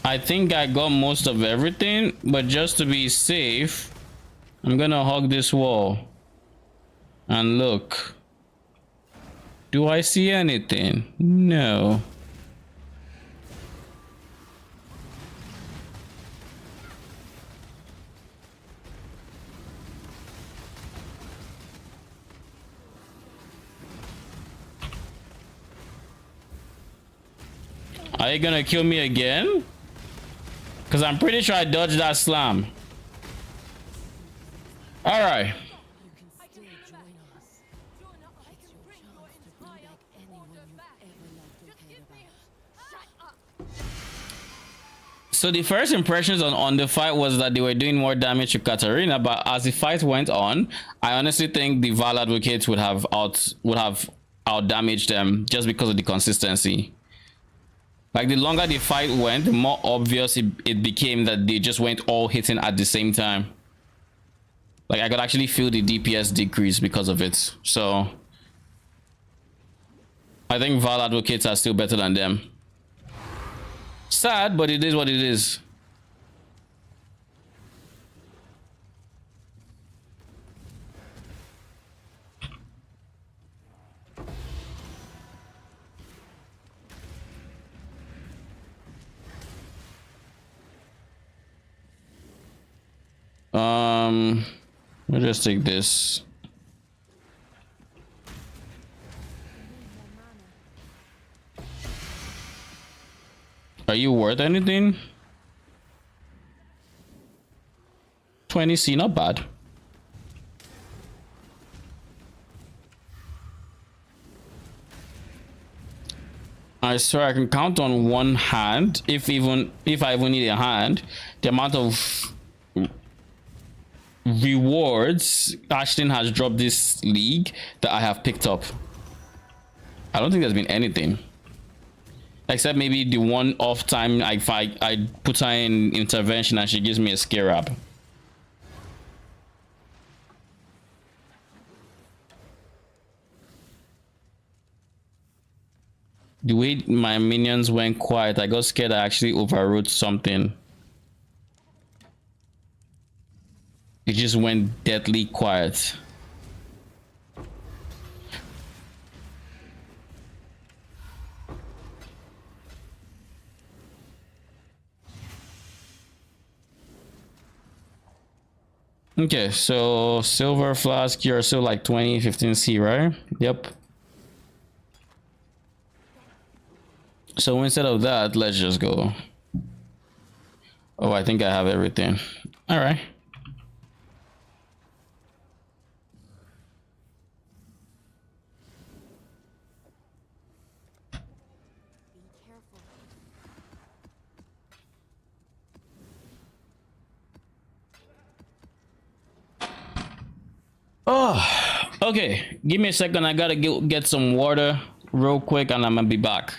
I think I got most of everything, but just to be safe, I'm gonna hug this wall and look. Do I see anything? No. Are you gonna kill me again? Because I'm pretty sure I dodged that slam. All right. So the first impressions on the fight was that they were doing more damage to Katarina, but as the fight went on, I honestly think the Val Advocates would have out damaged them just because of the consistency. Like the longer the fight went, the more obvious it became that they just went all hitting at the same time. Like I could actually feel the DPS decrease because of it. So I think Val Advocates are still better than them. Sad, but it is what it is. We'll just take this. Are you worth anything? 20C, not bad. I swear I can count on one hand, if I even need a hand, the amount of rewards Ashton has dropped this league that I have picked up. I don't think there's been anything. Except maybe the one off time I put her in intervention and she gives me a scare up. The way my minions went quiet, I got scared I actually overrode something. It just went deadly quiet. Okay, so silver flask, you're still like 15C, right? Yep. So instead of that, let's just go. Oh, I think I have everything. All right. Oh, okay. Give me a second. I gotta get some water real quick and I'm gonna be back.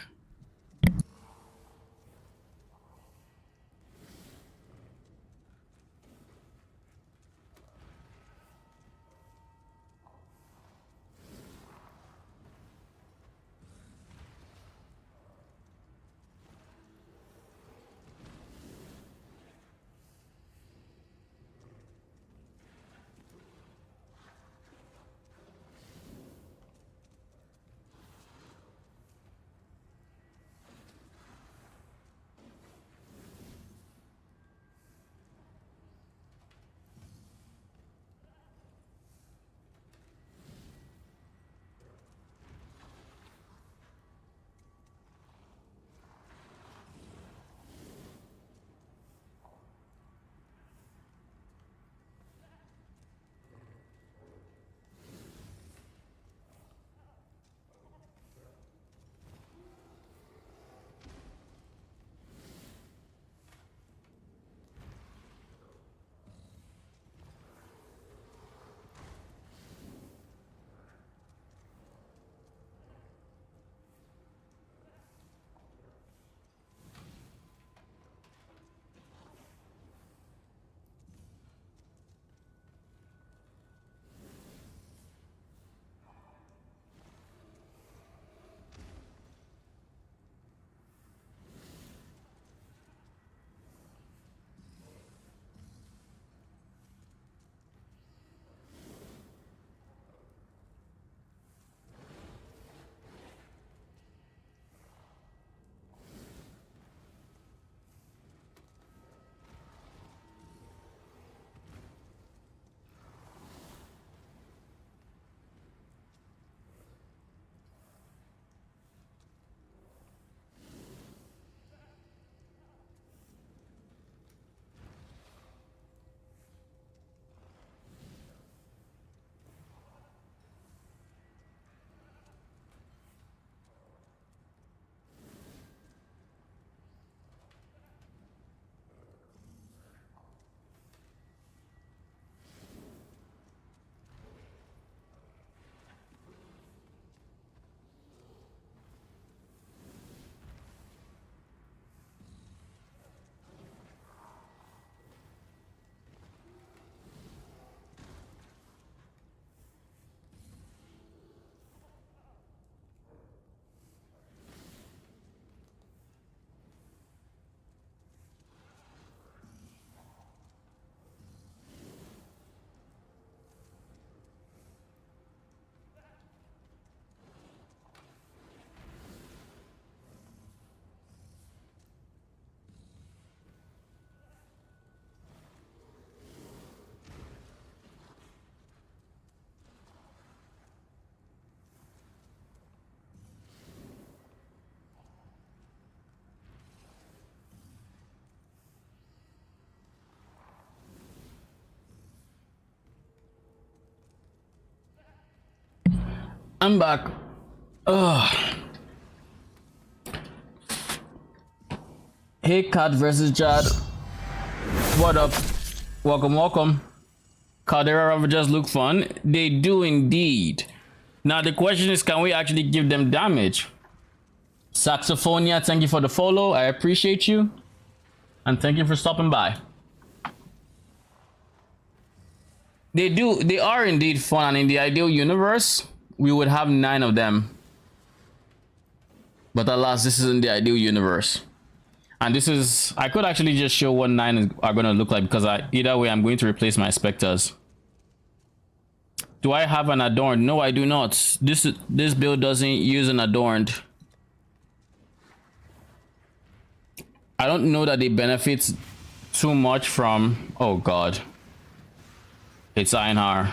I'm back. Ugh. Hey, Cat versus Jad. What up? Welcome, welcome. Caldera Ravagers look fun. They do indeed. Now the question is, can we actually give them damage? Saxophonia, thank you for the follow. I appreciate you. And thank you for stopping by. They are indeed fun, and in the ideal universe, we would have 9 of them. But alas, this isn't the ideal universe. And this is, I could actually just show what 9 are going to look like, because either way, I'm going to replace my Specters. Do I have an adorned? No, I do not. This build doesn't use an adorned. I don't know that they benefit too much from, oh god. It's Einhar.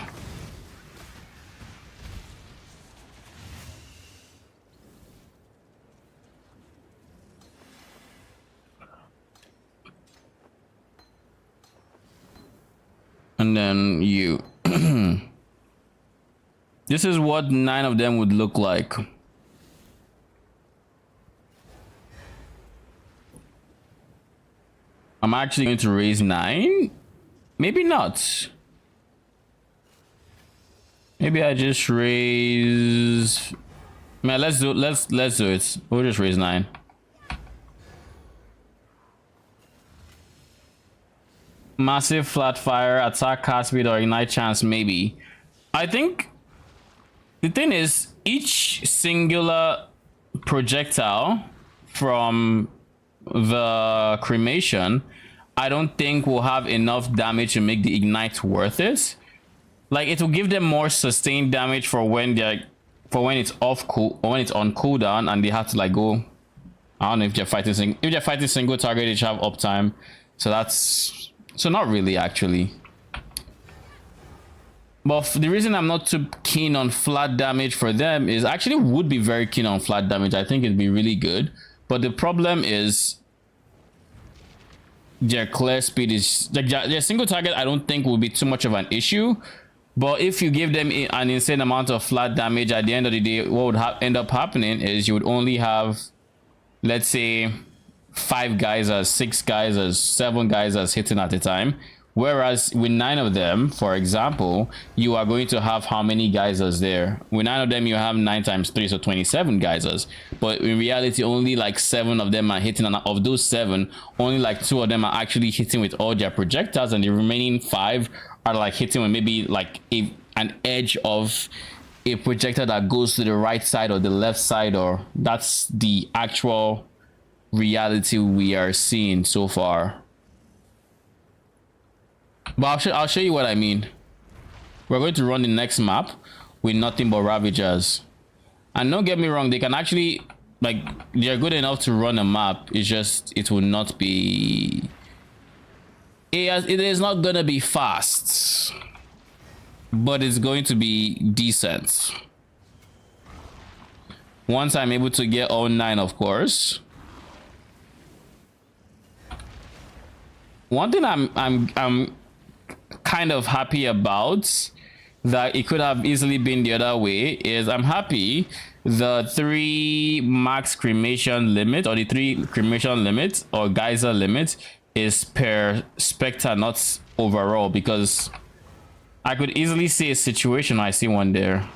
And then you. This is what 9 of them would look like. I'm actually going to raise 9. Maybe not. Maybe I just raise. Man, let's do it. We'll just raise 9. Massive flat fire, attack, cast speed, or ignite chance, maybe. I think the thing is, each singular projectile from the cremation, I don't think will have enough damage to make the ignite worth it. Like, it will give them more sustained damage for when they're it's off cool, or when it's on cooldown and they have to like go. I don't know if they're fighting single target, they should have uptime. So that's not really actually. But the reason I'm not too keen on flat damage for them is, actually would be very keen on flat damage. I think it'd be really good. But the problem is their clear speed is like their single target. I don't think will be too much of an issue. But if you give them an insane amount of flat damage, at the end of the day, what would end up happening is you would only have, let's say, 5 geysers, 6 geysers, 7 geysers hitting at a time. Whereas with 9 of them, for example, you are going to have how many geysers there? With 9 of them, you have 9 times 3, so 27 geysers. But in reality, only like 7 of them are hitting, and of those 7, only like 2 of them are actually hitting with all their projectiles, and the remaining 5 are like hitting with maybe like an edge of a projectile that goes to the right side or the left side, or that's the actual reality we are seeing so far. But I'll show you what I mean. We're going to run the next map with nothing but Ravagers. And don't get me wrong, they can actually, like, they're good enough to run a map. It's just, it will not be... It is not gonna be fast. But it's going to be decent. Once I'm able to get all 9, of course. One thing I'm kind of happy about, that it could have easily been the other way, is I'm happy the 3 max cremation limit, or the 3 cremation limit or geyser limit is per Specter, not overall, because I could easily see a situation, I see one there.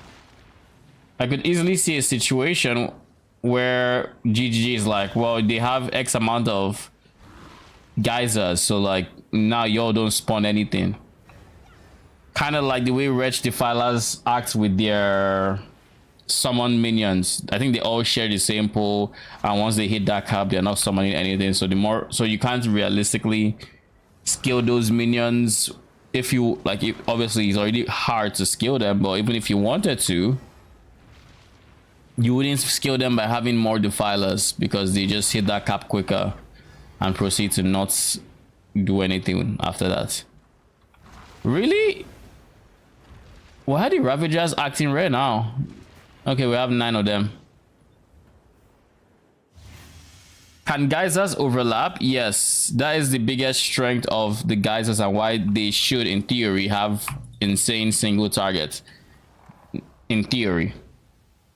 I could easily see a situation where GGG is like, well, they have X amount of geysers, so like now y'all don't spawn anything. Kind of like the way Wretch Defilers act with their summon minions. I think they all share the same pool, and once they hit that cap, they're not summoning anything. So you can't realistically scale those minions. If you like, obviously it's already hard to scale them, but even if you wanted to, you wouldn't scale them by having more defilers, because they just hit that cap quicker and proceed to not do anything after that. Really? Why are the Ravagers acting rare now? Okay, we have 9 of them. Can geysers overlap? Yes, that is the biggest strength of the geysers, and why they should, in theory, have insane single targets. In theory.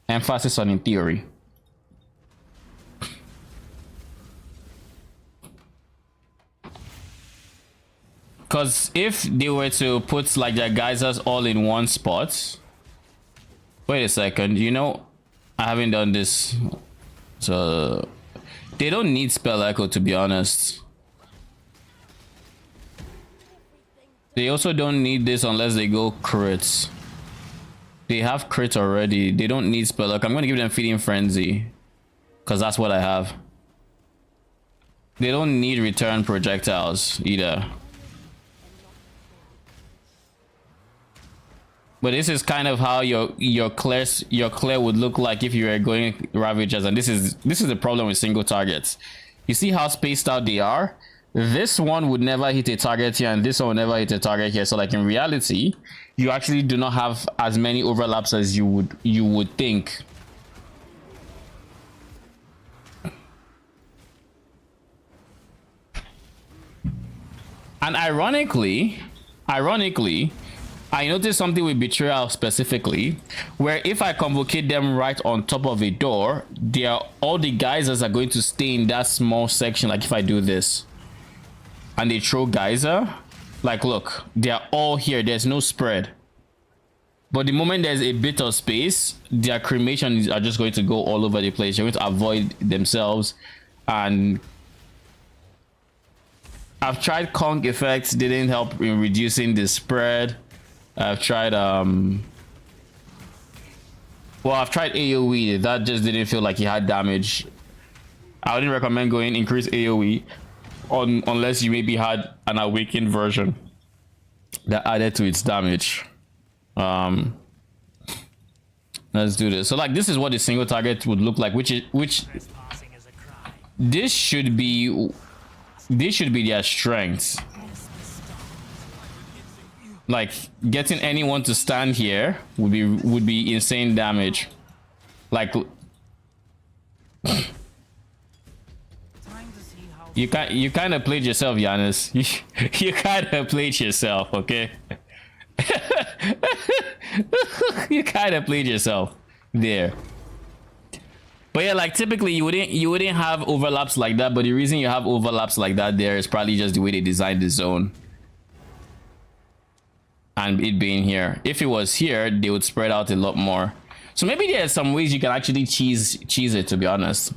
Emphasis on in theory. Because if they were to put like their geysers all in one spot. Wait a second, you know, I haven't done this. So they don't need spell echo, to be honest. They also don't need this unless they go crits. They have crit already. They don't need spell echo. I'm going to give them feeding frenzy. Because that's what I have. They don't need return projectiles either. But this is kind of how your clear would look like if you were going Ravagers, and this is the problem with single targets. You see how spaced out they are? This one would never hit a target here, and this one would never hit a target here. So like in reality, you actually do not have as many overlaps as you would think. And ironically, I noticed something with Betrayal specifically, where if I convocate them right on top of a door, all the geysers are going to stay in that small section. Like if I do this and they throw geyser, like look, they're all here. There's no spread. But the moment there's a bit of space, their cremations are just going to go all over the place. They're going to avoid themselves. And I've tried conk effects, didn't help in reducing the spread. I've tried I've tried AoE. That just didn't feel like he had damage. I wouldn't recommend going increase AoE unless you maybe had an awakened version that added to its damage. Let's do this. So like this is what the single target would look like, which this should be their strength. Like getting anyone to stand here would be insane damage. Like you kind of played yourself, Giannis. You kind of played yourself, okay? You kind of played yourself there. But yeah, like typically you wouldn't have overlaps like that, but the reason you have overlaps like that there is probably just the way they designed the zone. And it being here. If it was here, they would spread out a lot more. So maybe there are some ways you can actually cheese it, to be honest.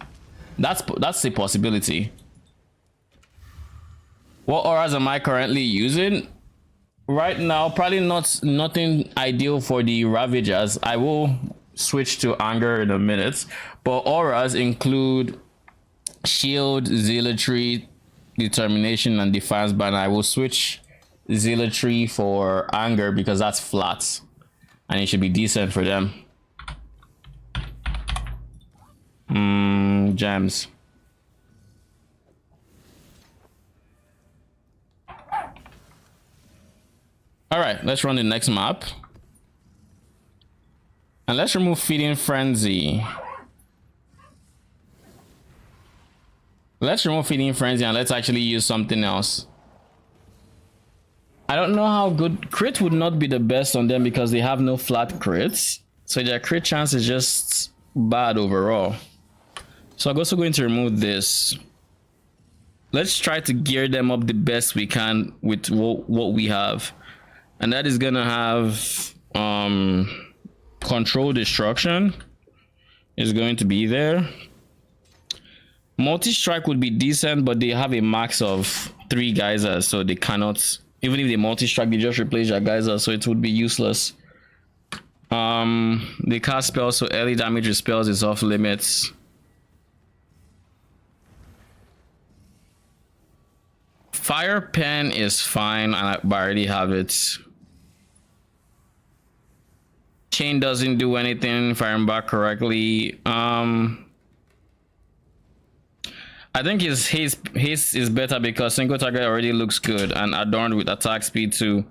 That's a possibility. What auras am I currently using? Right now, probably nothing ideal for the Ravagers. I will switch to Anger in a minute. But auras include Shield, Zealotry, Determination, and Defiance Banner. I will switch Zealotry for Anger because that's flat and it should be decent for them. Gems. All right, let's run the next map and let's remove Feeding Frenzy. Let's remove Feeding Frenzy and let's actually use something else. I don't know how good crit would not be the best on them because they have no flat crits, so their crit chance is just bad overall. So I'm also going to remove this. Let's try to gear them up the best we can with what we have, and that is gonna have control destruction is going to be there. Multi-strike would be decent, but they have a max of 3 geysers, so they cannot. Even if they multi-strike, they just replace their geyser, so it would be useless. They cast spells, so early damage with spells is off limits. Fire Pen is fine, but I already have it. Chain doesn't do anything if I remember correctly. I think his haste is better because single target already looks good and adorned with attack speed too.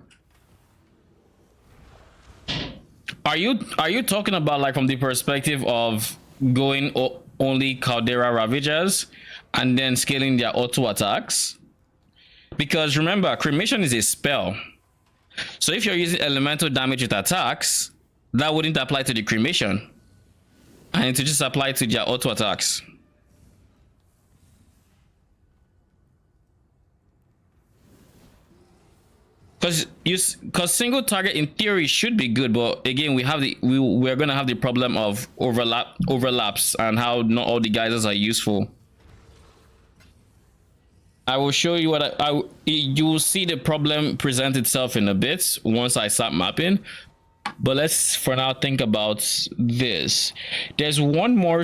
Are you talking about like from the perspective of going only Caldera Ravagers and then scaling their auto attacks? Because remember, cremation is a spell. So if you're using elemental damage with attacks, that wouldn't apply to the cremation. I need to just apply to their auto attacks. Because single target in theory should be good, but again we're gonna have the problem of overlaps and how not all the guises are useful. I will show you what you will see the problem present itself in a bit once I start mapping. But let's for now think about this. There's one more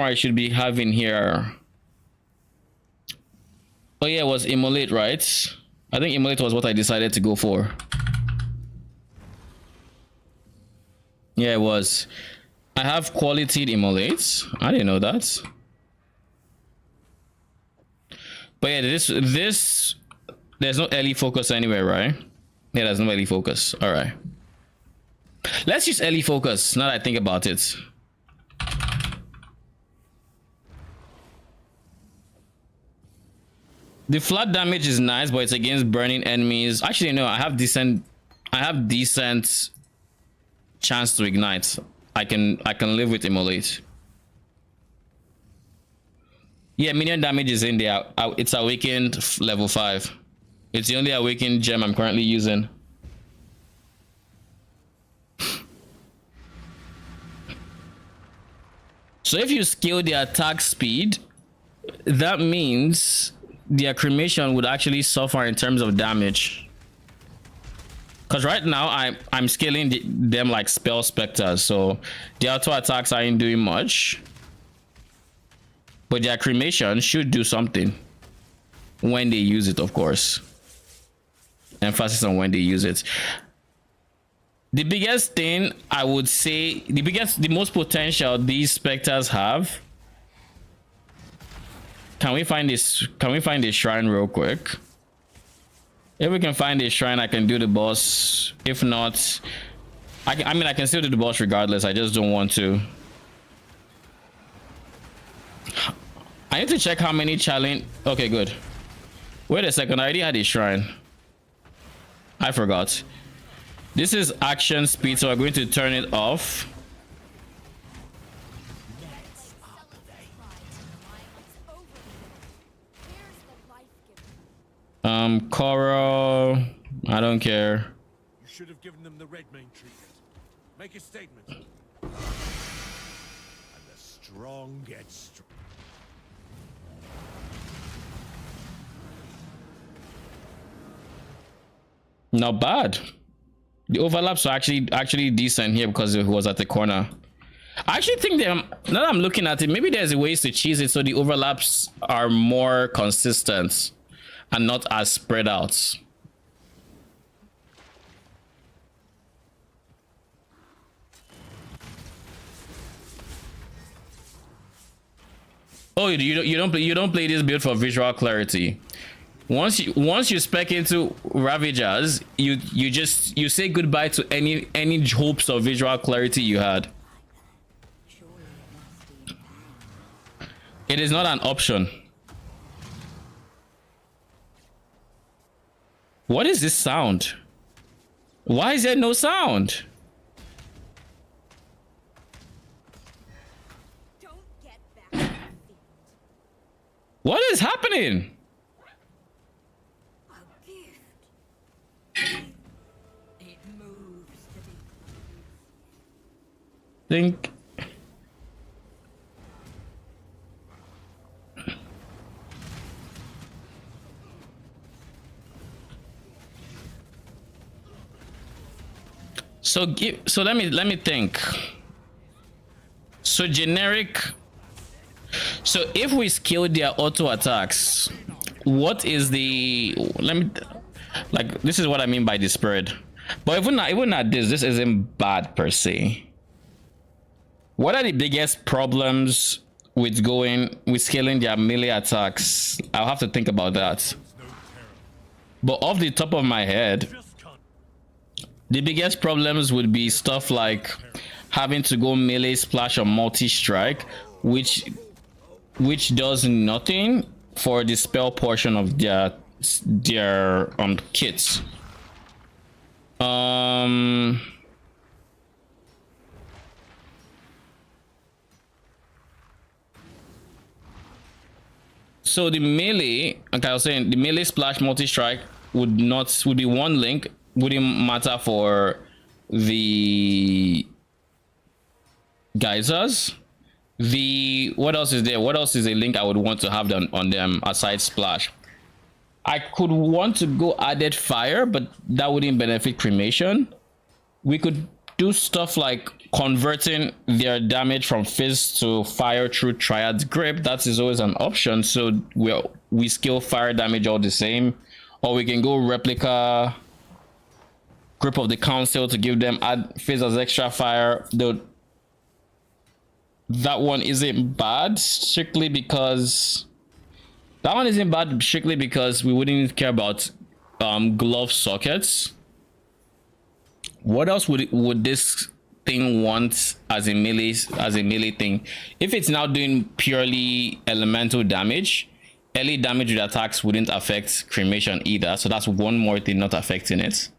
I should be having here. Oh yeah, it was Immolate, right? I think Immolate was what I decided to go for. Yeah, it was. I have qualityed Immolates. I didn't know that. But yeah, this there's no early focus anywhere, right? Yeah, there's no early focus. All right. Let's use early focus now that I think about it. The flat damage is nice, but it's against burning enemies. Actually, no, I have decent chance to ignite. I can live with Immolate. Yeah, minion damage is in there. It's awakened level 5. It's the only awakened gem I'm currently using. So if you scale the attack speed, that means their cremation would actually suffer in terms of damage. Because right now I'm scaling them like spell specters, so the auto attacks aren't doing much. But their cremation should do something when they use it, of course. Emphasis on when they use it. The biggest thing I would say, the most potential these specters have. Can we find this shrine real quick? If we can find a shrine, I can do the boss. If not, I mean I can still do the boss regardless. I just don't want to. I need to check how many challenge. Okay, good. Wait a second, I already had a shrine. I forgot. This is action speed, so we're going to turn it off. Coral, I don't care. You should have given them the red main treatment. Make a statement. And the strong get strong. Not bad. The overlaps are actually decent here because it was at the corner. I actually think now that I'm looking at it, maybe there's ways to cheese it so the overlaps are more consistent and not as spread out. Oh, you don't play this build for visual clarity. Once you spec into Ravagers, you say goodbye to any hopes of visual clarity you had. It is not an option. What is this sound? Why is there no sound? Don't get back on your feet. What is happening? A gift. It moves to be. Think. So let me think. So generic. So if we scale their auto attacks, what is the like this is what I mean by the spread. But even at this isn't bad per se. What are the biggest problems with scaling their melee attacks? I'll have to think about that. But off the top of my head, the biggest problems would be stuff like having to go melee splash or multi-strike, which does nothing for the spell portion of their kits. So the melee, like I was saying, the melee splash multi-strike would be one link, wouldn't matter for the geysers. What else is there? What else is a link I would want to have on them aside splash? I could want to go added fire, but that wouldn't benefit cremation. We could do stuff like converting their damage from fizz to fire through Triad's grip. That is always an option, so we scale fire damage all the same. Or we can go replica grip of the council to give them add fizz as extra fire. That one isn't bad strictly because we wouldn't care about glove sockets. What else would this thing want as a melee thing? If it's now doing purely elemental damage, early damage with attacks wouldn't affect cremation either, so that's one more thing not affecting it.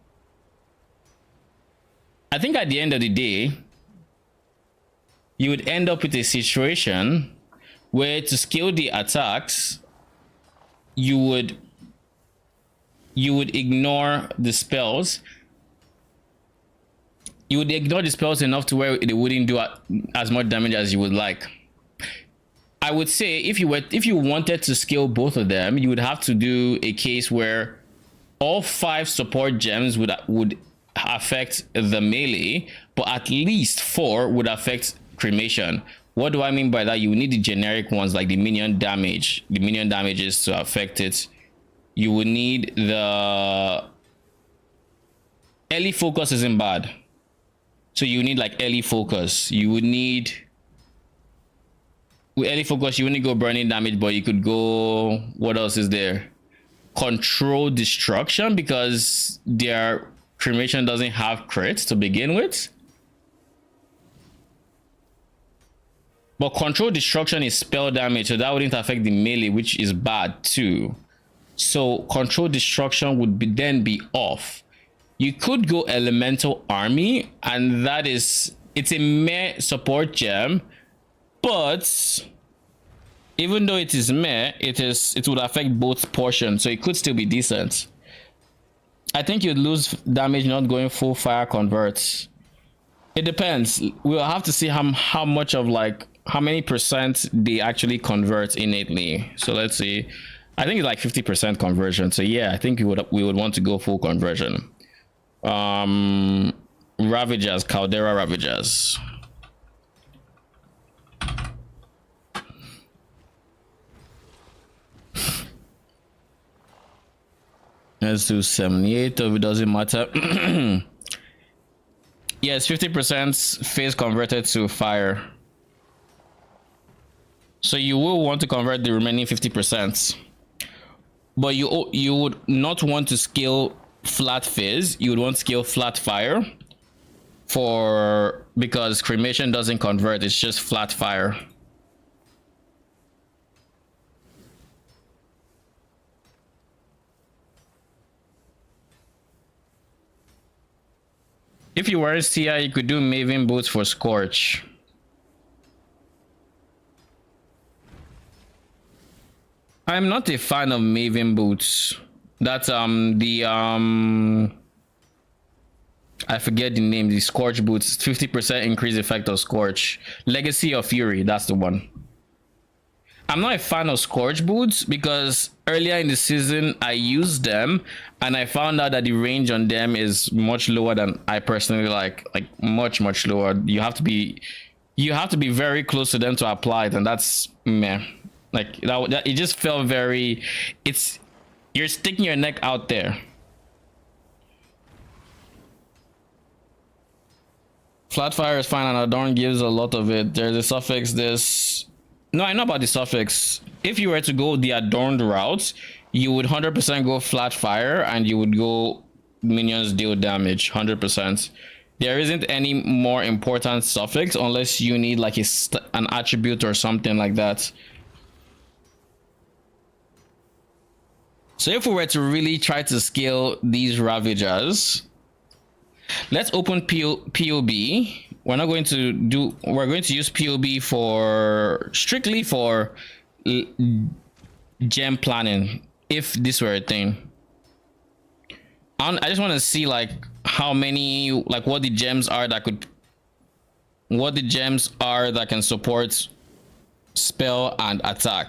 I think at the end of the day, you would end up with a situation where to scale the attacks, you would ignore the spells. You would ignore the spells enough to where they wouldn't do as much damage as you would like. I would say if you wanted to scale both of them, you would have to do a case where all 5 support gems would affect the melee, but at least 4 would affect cremation. What do I mean by that? You need the generic ones like the minion damages to affect it. You would need the early focus isn't bad. So you need like early focus. You would need with early focus, you wouldn't go burning damage, but you could go, what else is there? Control destruction, because their cremation doesn't have crits to begin with. But control destruction is spell damage, so that wouldn't affect the melee, which is bad too. So control destruction would then be off. You could go elemental army, and it's a meh support gem, but even though it is meh, it would affect both portions, so it could still be decent. I think you'd lose damage not going full fire converts. It depends. We'll have to see how much of how many percent they actually convert innately. So let's see. I think it's like 50% conversion. So yeah, I think we would want to go full conversion. Ravagers, Caldera Ravagers. Let's do 78 if it doesn't matter. Yes, 50% phase converted to fire. So you will want to convert the remaining 50%. But you would not want to scale flat phase. You would want to scale flat fire because cremation doesn't convert, it's just flat fire. If you were CI, you could do Maven boots for Scorch. I'm not a fan of Maven boots. That's I forget the name, the Scorch boots, 50% increase effect of Scorch. Legacy of Fury, that's the one. I'm not a fan of Scorch boots because earlier in the season I used them and I found out that the range on them is much lower than I personally like much lower. You have to be very close to them to apply it, and that's meh. Like that it just felt very, you're sticking your neck out there. Flatfire is fine and Adorn gives a lot of it. There's a suffix, no, I know about the suffix. If you were to go the adorned route, you would 100% go flat fire and you would go minions deal damage 100%. There isn't any more important suffix unless you need like an attribute or something like that. So if we were to really try to scale these Ravagers, let's open POB. We're going to use POB strictly for gem planning if this were a thing. I just want to see like how many, like what the gems are that can support spell and attack.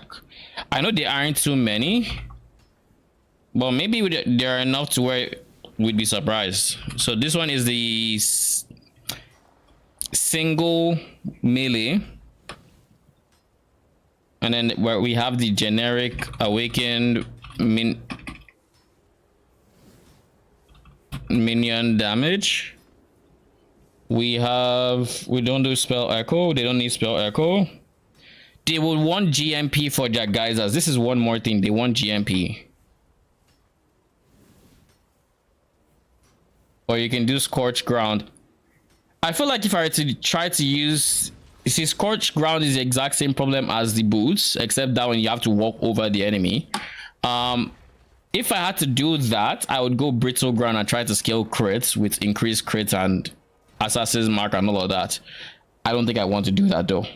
I know there aren't too many, but maybe there are enough to where we'd be surprised. So this one is the single melee, and then where we have the generic awakened minion damage. We don't do spell echo. They don't need spell echo. They would want GMP for their geysers. This is one more thing. They want GMP. Or you can do Scorched Ground. I feel like if I were to try to use... You see, Scorched Ground is the exact same problem as the boots, except that when you have to walk over the enemy. If I had to do that, I would go Brittle Ground and try to scale crits with increased crit and Assassin's Mark and all of that. I don't think I want to do that though.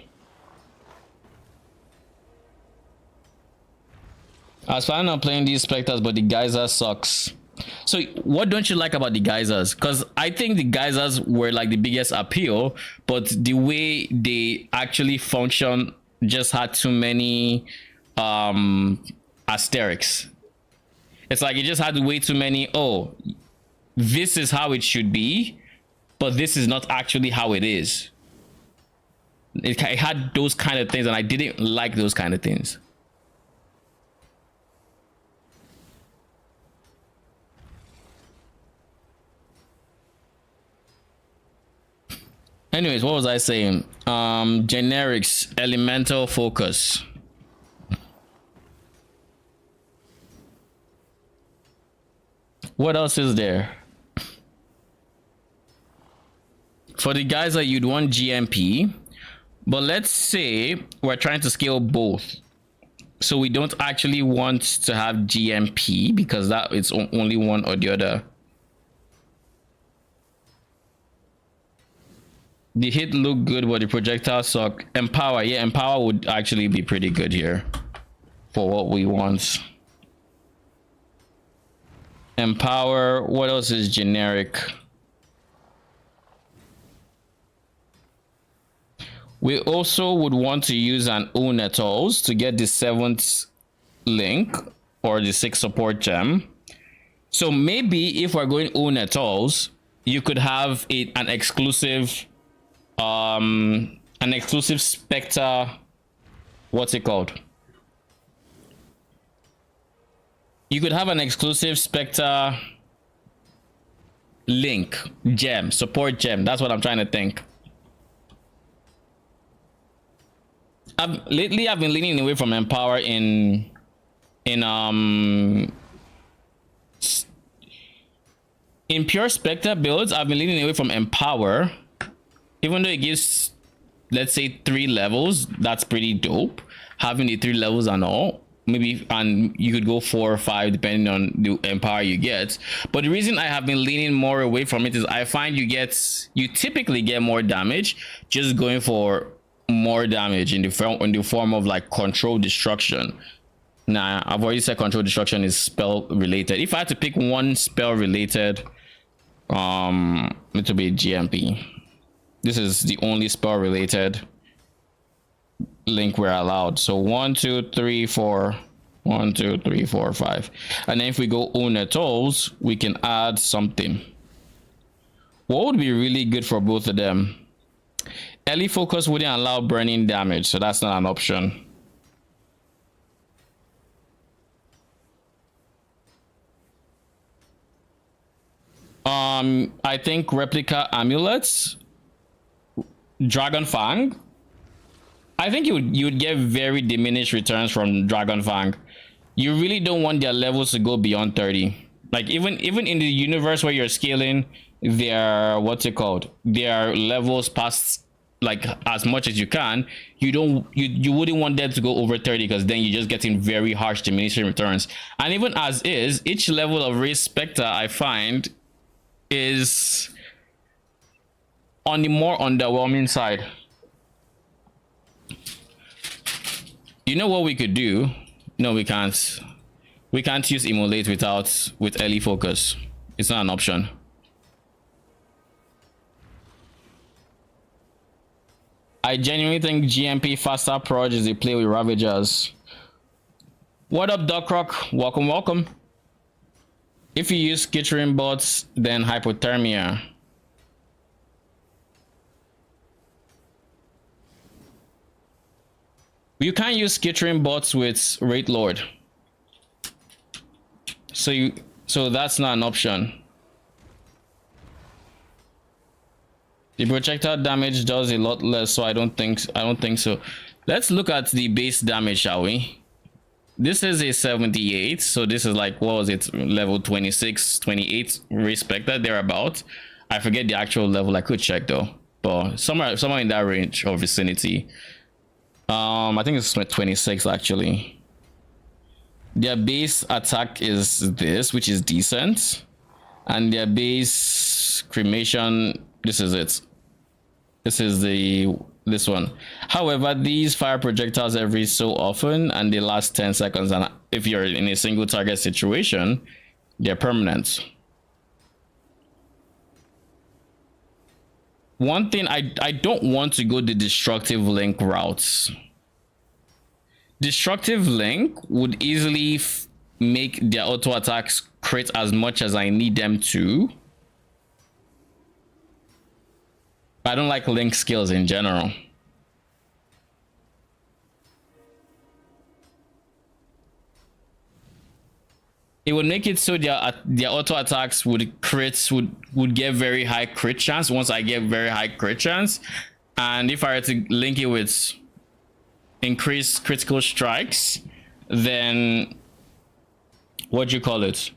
I was planning on playing these Specters, but the Geyser sucks. So what don't you like about the Geysers? Because I think the Geysers were like the biggest appeal, but the way they actually function just had too many asterisks. It's like it just had way too many, oh, this is how it should be, but this is not actually how it is. It had those kind of things, and I didn't like those kind of things. Anyways, what was I saying? Generics, elemental focus. What else is there? For the guys that you'd want GMP, but let's say we're trying to scale both. So we don't actually want to have GMP because that it's only one or the other. The hit look good, but the projectiles suck. Empower, yeah, Empower would actually be pretty good here for what we want. Empower, what else is generic? We also would want to use an Unetals to get the 7th link or the 6th support gem. So maybe if we're going Unetals, you could have an exclusive Specter, what's it called? You could have an exclusive Specter link gem, support gem. That's what I'm trying to think. Lately I've been leaning away from Empower in pure Specter builds. I've been leaning away from Empower. Even though it gives, let's say, 3 levels, that's pretty dope. Having the 3 levels and all, maybe, and you could go 4 or 5 depending on the Empower you get. But the reason I have been leaning more away from it is I find you typically get more damage just going for more damage in the form of like control destruction. Nah, I've already said control destruction is spell related. If I had to pick one spell related, it would be GMP. This is the only spell related link we're allowed. So 1 2 3 4, 1 2 3 4 5, and then if we go Unetals, we can add something. What would be really good for both of them? Early focus wouldn't allow burning damage, so that's not an option. I think replica amulets, Dragon Fang. I think you would get very diminished returns from Dragon Fang. You really don't want their levels to go beyond 30. Like even in the universe where you're scaling, their their levels past like as much as you can. You wouldn't want them to go over 30 because then you're just getting very harsh diminishing returns. And even as is, each level of race Spectre I find is on the more underwhelming side. You know what we could do? No, we can't. We can't use immolate with early focus. It's not an option. I genuinely think GMP faster proj is a play with Ravagers. What up, Duck Rock? Welcome, welcome. If you use skittering bots, then hypothermia. You can't use skittering bots with Wraith Lord. So that's not an option. The projectile damage does a lot less, so I don't think so. Let's look at the base damage, shall we? This is a 78, so this is like, what was it, level 26, 28 Specter thereabout. I forget the actual level, I could check though, but somewhere in that range or vicinity. I think it's 26 actually. Their base attack is this, which is decent, and their base cremation, this is it. This is this one. However, these fire projectiles every so often, and they last 10 seconds, and if you're in a single target situation, they're permanent. One thing, I don't want to go the destructive link routes. Destructive link would easily make their auto attacks crit as much as I need them to. I don't like link skills in general. It would make it so their auto attacks would get very high crit chance once I get very high crit chance, and if I were to link it with increased critical strikes, then what do you call it?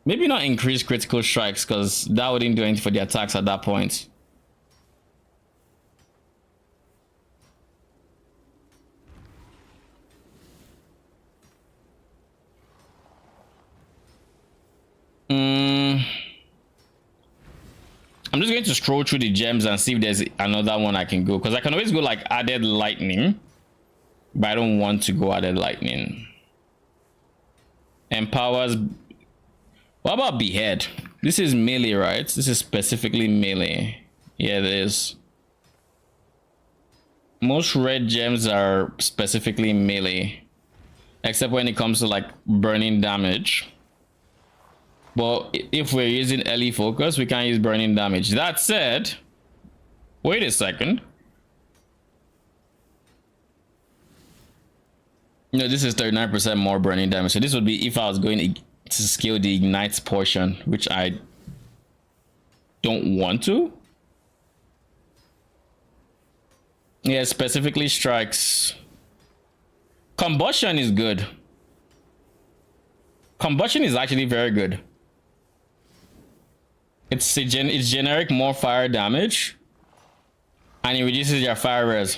Maybe not increased critical strikes, because that wouldn't do anything for the attacks at that point. I'm just going to scroll through the gems and see if there's another one I can go, because I can always go like added lightning, but I don't want to go added lightning. Empowers. What about behead? This is melee, right? This is specifically melee. Yeah, it is. Most red gems are specifically melee, except when it comes to like burning damage. But if we're using early focus, we can't use burning damage. That said, wait a second. No, this is 39% more burning damage. So this would be if I was going to scale the ignite portion, which I don't want to. Yeah, specifically strikes. Combustion is good. Combustion is actually very good. It's generic more fire damage, and it reduces your fire res.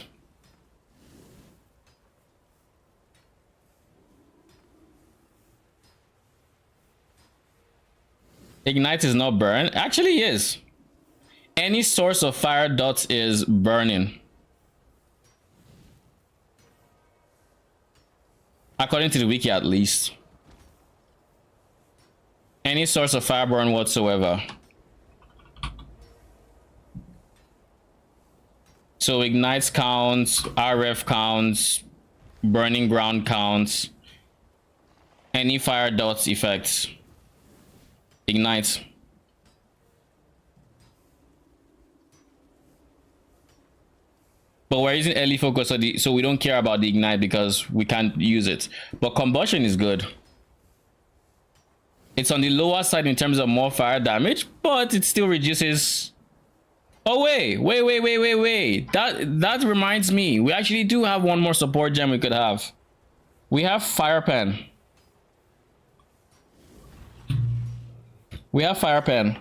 Ignite is not burn. Actually is. Any source of fire dots is burning, according to the wiki at least. Any source of fire burn whatsoever. So ignites counts, RF counts, burning ground counts, any fire dots effects. Ignites. But we're using early focus, so we don't care about the ignite because we can't use it. But combustion is good. It's on the lower side in terms of more fire damage, but it still reduces. Oh wait. That reminds me, we actually do have one more support gem we could have. We have Fire Pen. We have Fire Pen.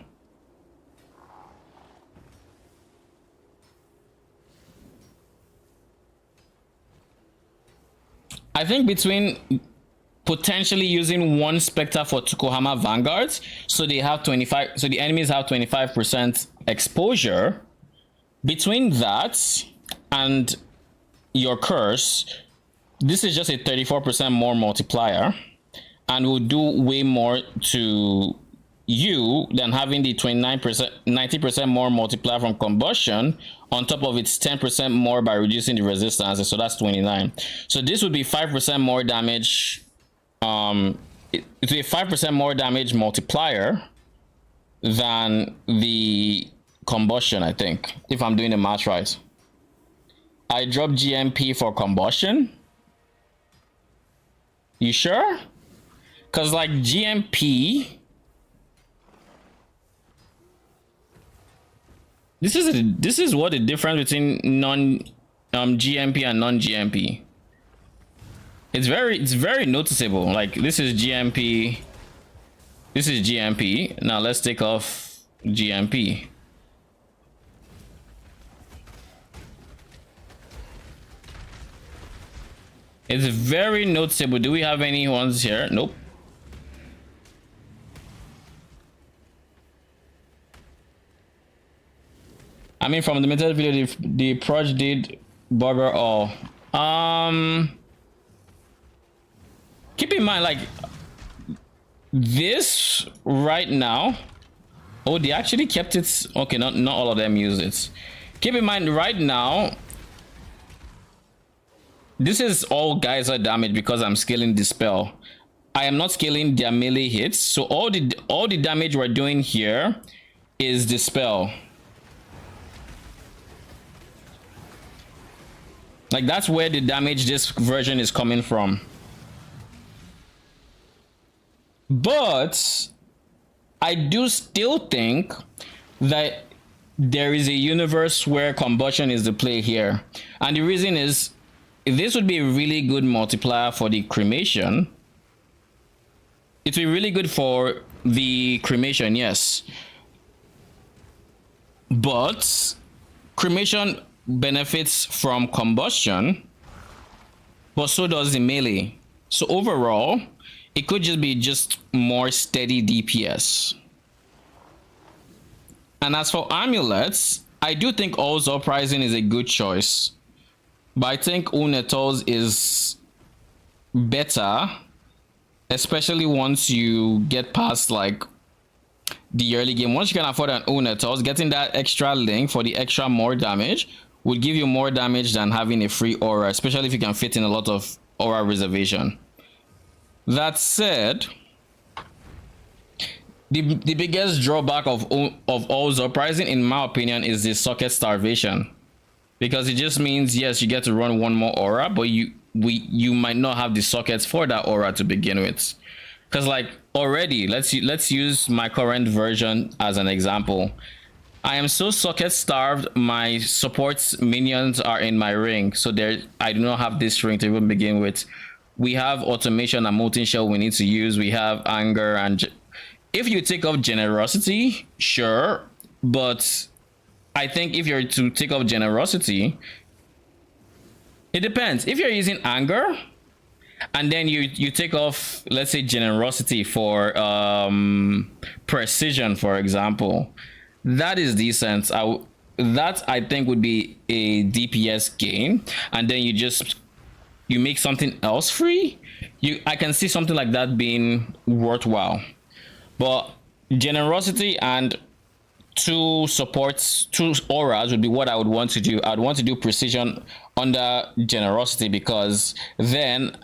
I think between potentially using one Specter for Tukohama Vanguards, so they have 25, so the enemies have 25% exposure. Between that and your curse, this is just a 34% more multiplier and will do way more to you than having the 29%, 90% more multiplier from combustion. On top of its 10% more by reducing the resistance, so that's 29. So this would be 5% more damage. It's a 5% more damage multiplier than the combustion, I think, if I'm doing the math right. I dropped GMP for combustion. You sure? Because like GMP, this is what the difference between non GMP and non GMP. It's very noticeable. Like this is GMP, this is GMP. Now let's take off GMP. It's very noticeable. Do we have any ones here? Nope. I mean, from the method video, the proj did bugger all. Keep in mind, like this right now. Oh, they actually kept it. Okay, not all of them use it. Keep in mind, right now, this is all geyser damage because I'm scaling the spell. I am not scaling their melee hits, so all the damage we're doing here is the spell. Like that's where the damage this version is coming from. But I do still think that there is a universe where combustion is the play here, and the reason is this would be a really good multiplier for the cremation. It would be really good for the cremation, yes, but cremation benefits from combustion, but so does the melee. So overall, it could just be more steady DPS. And as for amulets, I do think All's Uprising is a good choice, but I think Unetol's is better, especially once you get past like the early game. Once you can afford an Unetol's, getting that extra link for the extra more damage would give you more damage than having a free aura, especially if you can fit in a lot of aura reservation. That said, the biggest drawback of All's Uprising, in my opinion, is the socket starvation, because it just means, yes, you get to run one more aura, but you might not have the sockets for that aura to begin with. Because like already, let's use my current version as an example. I am so socket starved, my supports minions are in my ring, so I do not have this ring to even begin with. We have automation and molten shell we need to use. We have anger, and if you take off generosity, sure, but I think if you're to take off generosity, it depends. If you're using anger and then you take off, let's say, generosity for precision, for example, that is decent. That I think would be a DPS gain, and then you make something else free. I can see something like that being worthwhile. But generosity and two auras would be what I would want to do. I'd want to do precision under generosity, because then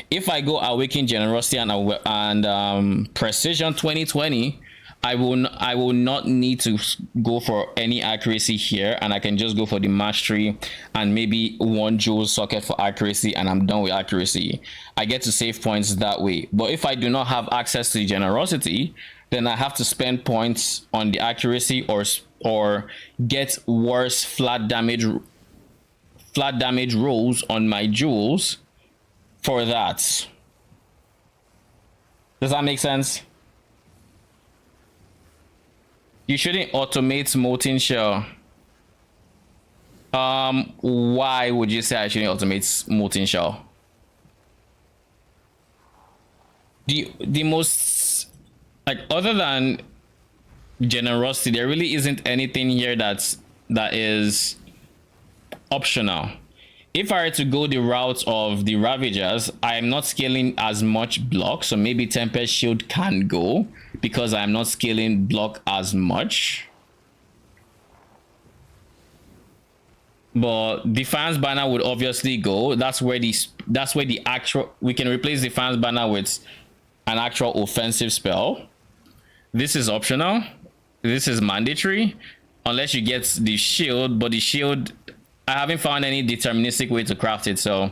if I go awaken generosity and precision 2020, I will not need to go for any accuracy here, and I can just go for the mastery and maybe one jewel socket for accuracy, and I'm done with accuracy. I get to save points that way. But if I do not have access to generosity, then I have to spend points on the accuracy or get worse flat damage rolls on my jewels for that. Does that make sense? You shouldn't automate molten shell. Why would you say I shouldn't automate molten shell? The most, like, other than generosity, there really isn't anything here that is optional. if I were to go the route of the Ravagers, I am not scaling as much block, so maybe Tempest Shield can go because I'm not scaling block as much. But Defiance Banner would obviously go. That's where the actual, we can replace Defiance Banner with an actual offensive spell. This is optional. This is mandatory unless you get the shield, but the shield, I haven't found any deterministic way to craft it, so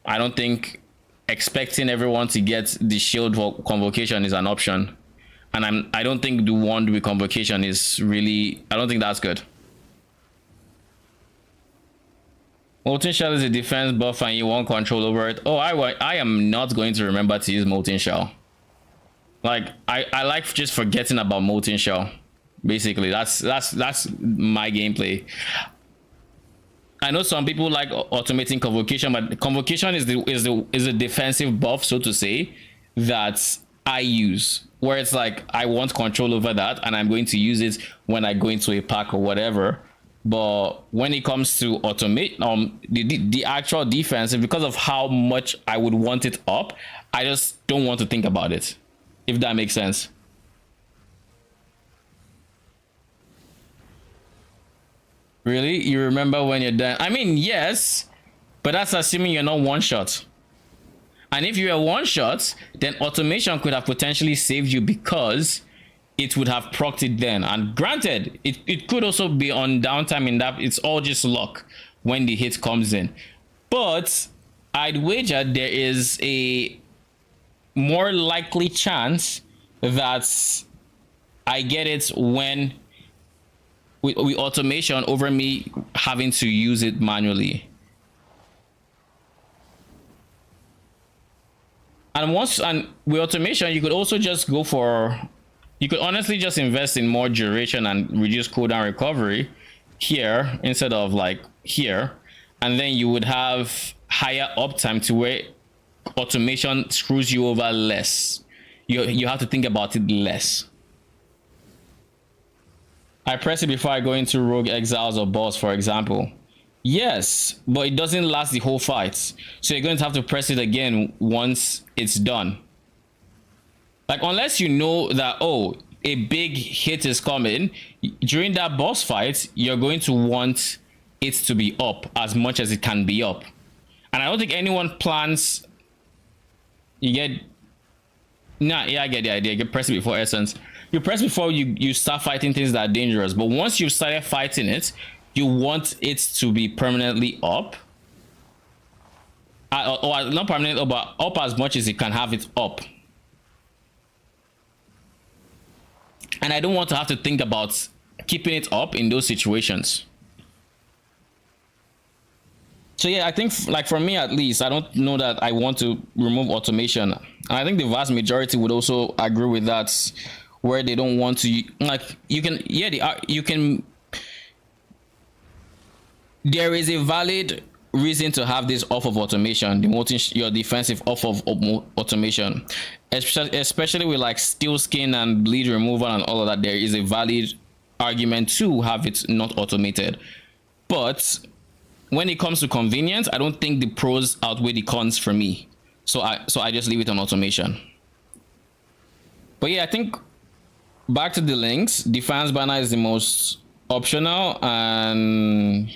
I don't think expecting everyone to get the shield for Convocation is an option. And I don't think the wand with Convocation is really, I don't think that's good. Molten Shell is a defense buff and you want control over it. Oh, I am not going to remember to use Molten Shell. Like, I like just forgetting about Molten Shell. Basically, that's my gameplay. I know some people like automating Convocation, but Convocation is a defensive buff, so to say, that I use. Where it's like, I want control over that, and I'm going to use it when I go into a pack or whatever. But when it comes to automate the actual defense, because of how much I would want it up, I just don't want to think about it, if that makes sense. Really? You remember when you're done? I mean, yes, but that's assuming you're not one shot. And if you're one shot, then automation could have potentially saved you because it would have procced it then. And granted, it could also be on downtime in that it's all just luck when the hit comes in. But I'd wager there is a more likely chance that I get it when with automation over me having to use it manually. And with automation, you could also just go for, you could honestly just invest in more duration and reduce cooldown recovery here instead of like here. And then you would have higher uptime to where automation screws you over less. You have to think about it less. I press it before I go into rogue, exiles, or boss, for example. Yes, but it doesn't last the whole fight. So you're going to have to press it again once it's done. Like, unless you know that, oh, a big hit is coming, during that boss fight, you're going to want it to be up as much as it can be up. And I don't think anyone plans... You get... Nah, yeah, I get the idea. You press it before essence. You press before you start fighting things that are dangerous, but once you've started fighting it, you want it to be permanently up, or not permanently, but up as much as you can have it up. And I don't want to have to think about keeping it up in those situations. So yeah, I think like for me at least, I don't know that I want to remove automation, and I think the vast majority would also agree with that. Where they don't want to, like, you can, yeah, you can, there is a valid reason to have this off of automation, your defensive off of automation, especially with like steel skin and bleed removal and all of that. There is a valid argument to have it not automated. But when it comes to convenience, I don't think the pros outweigh the cons for me. So I just leave it on automation. But yeah, I think back to the links, Defiance Banner is the most optional, and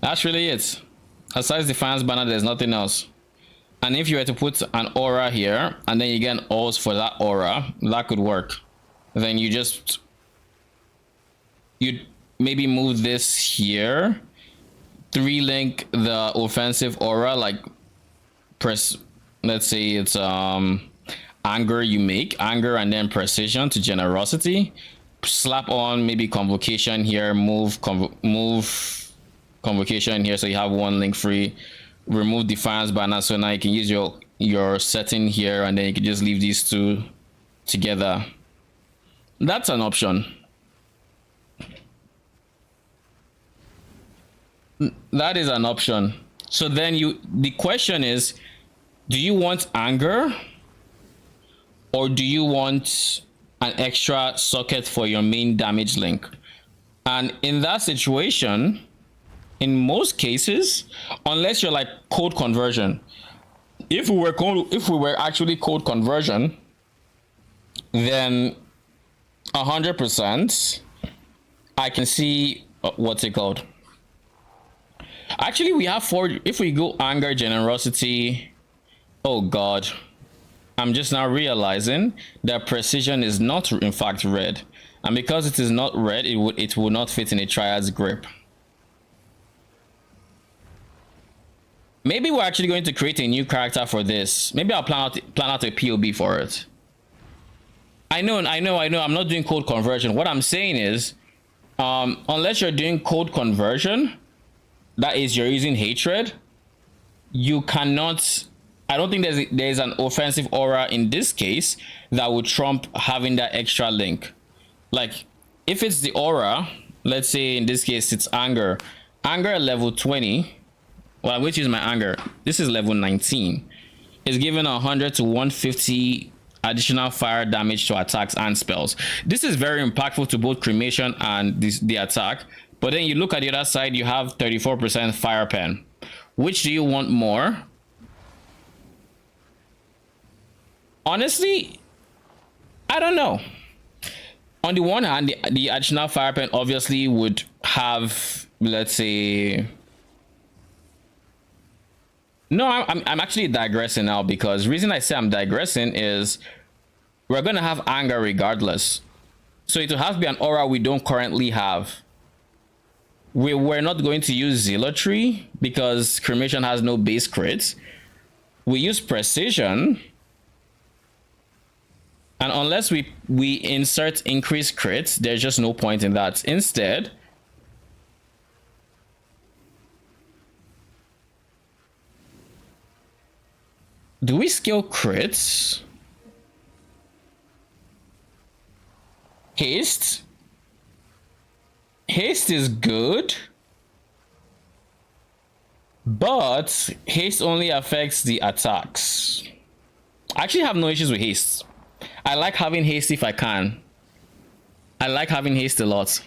that's really it. Besides Defiance Banner, there's nothing else. And if you were to put an aura here, and then you get an ores for that aura, that could work. Then you'd maybe move this here, 3-link the offensive aura, like press, let's say it's anger, you make anger and then precision to generosity, slap on maybe convocation here, move convocation here, so you have one link free, remove Defiance Banner, so now you can use your setting here, and then you can just leave these two together. That's an option. That is an option. So then the question is, do you want anger, or do you want an extra socket for your main damage link? And in that situation, in most cases, unless you're like code conversion. If we were actually code conversion, then 100% I can see what's it called. Actually, we have 4. If we go anger, generosity, oh god, I'm just now realizing that precision is not in fact red, and because it is not red, it will not fit in a triad's grip. Maybe we're actually going to create a new character for this. Maybe I'll plan out a POB for it. I know. I'm not doing code conversion. What I'm saying is, unless you're doing code conversion, that is, you're using hatred, you cannot. I don't think there's an offensive aura in this case that would trump having that extra link. Like, if it's the aura, let's say in this case it's anger at level 20. Well, I'm going to use my anger. This is level 19. It's given 100 to 150 additional fire damage to attacks and spells. This is very impactful to both cremation and the attack. But then you look at the other side, you have 34% fire pen. Which do you want more? Honestly, I don't know. On the one hand, the additional fire pen obviously would have, let's say... No, I'm actually digressing now, because the reason I say I'm digressing is we're going to have anger regardless. So it will have to be an aura we don't currently have. We're not going to use zealotry because cremation has no base crits. We use precision. And unless we insert increased crits, there's just no point in that. Instead, do we scale crits? Haste? Haste is good, but haste only affects the attacks. I actually have no issues with haste. I like having haste if I can. I like having haste a lot.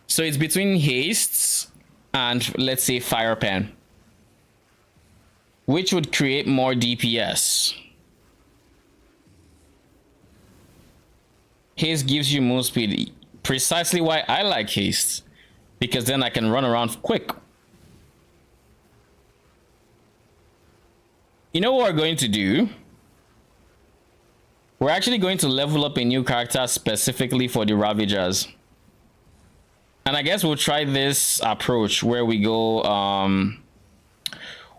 So it's between haste and, let's say, fire pen, which would create more DPS. Haste gives you move speed. Precisely why I like haste, because then I can run around quick. You know what we're going to do? We're actually going to level up a new character specifically for the Ravagers. And I guess we'll try this approach where we go,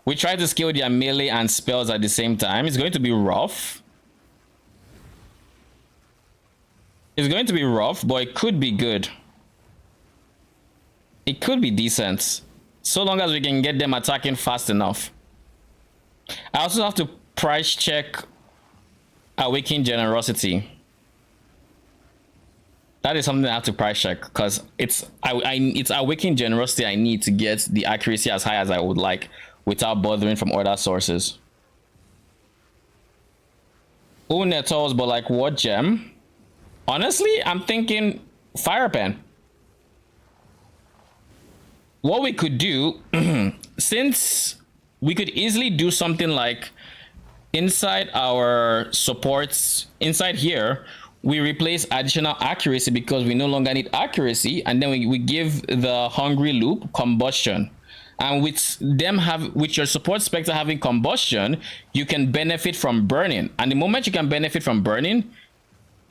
we try to scale their melee and spells at the same time. It's going to be rough. It's going to be rough, but it could be good. It could be decent, so long as we can get them attacking fast enough. I also have to price check Awaken Generosity. That is something I have to price check, because it's Awaken Generosity I need to get the accuracy as high as I would like without bothering from other sources. Oh, Netals, but like what gem? Honestly, I'm thinking fire pen. What we could do, since we could easily do something like inside our supports, inside here, we replace additional accuracy because we no longer need accuracy, and then we give the hungry loop combustion. And with your support specter having combustion, you can benefit from burning. And the moment you can benefit from burning,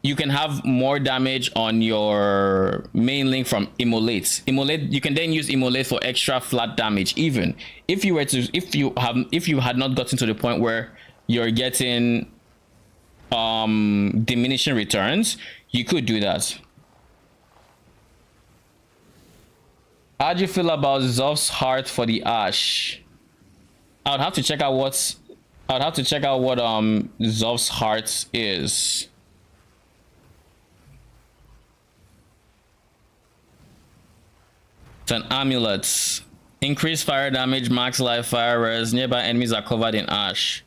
you can have more damage on your main link from Immolate. You can then use Immolate for extra flat damage. Even if you had not gotten to the point where you're getting diminishing returns, you could do that. How do you feel about Zov's heart for the Ash? I would have to check out what Zov's heart is. It's an amulet. Increase fire damage, max life, fire res. Nearby enemies are covered in ash.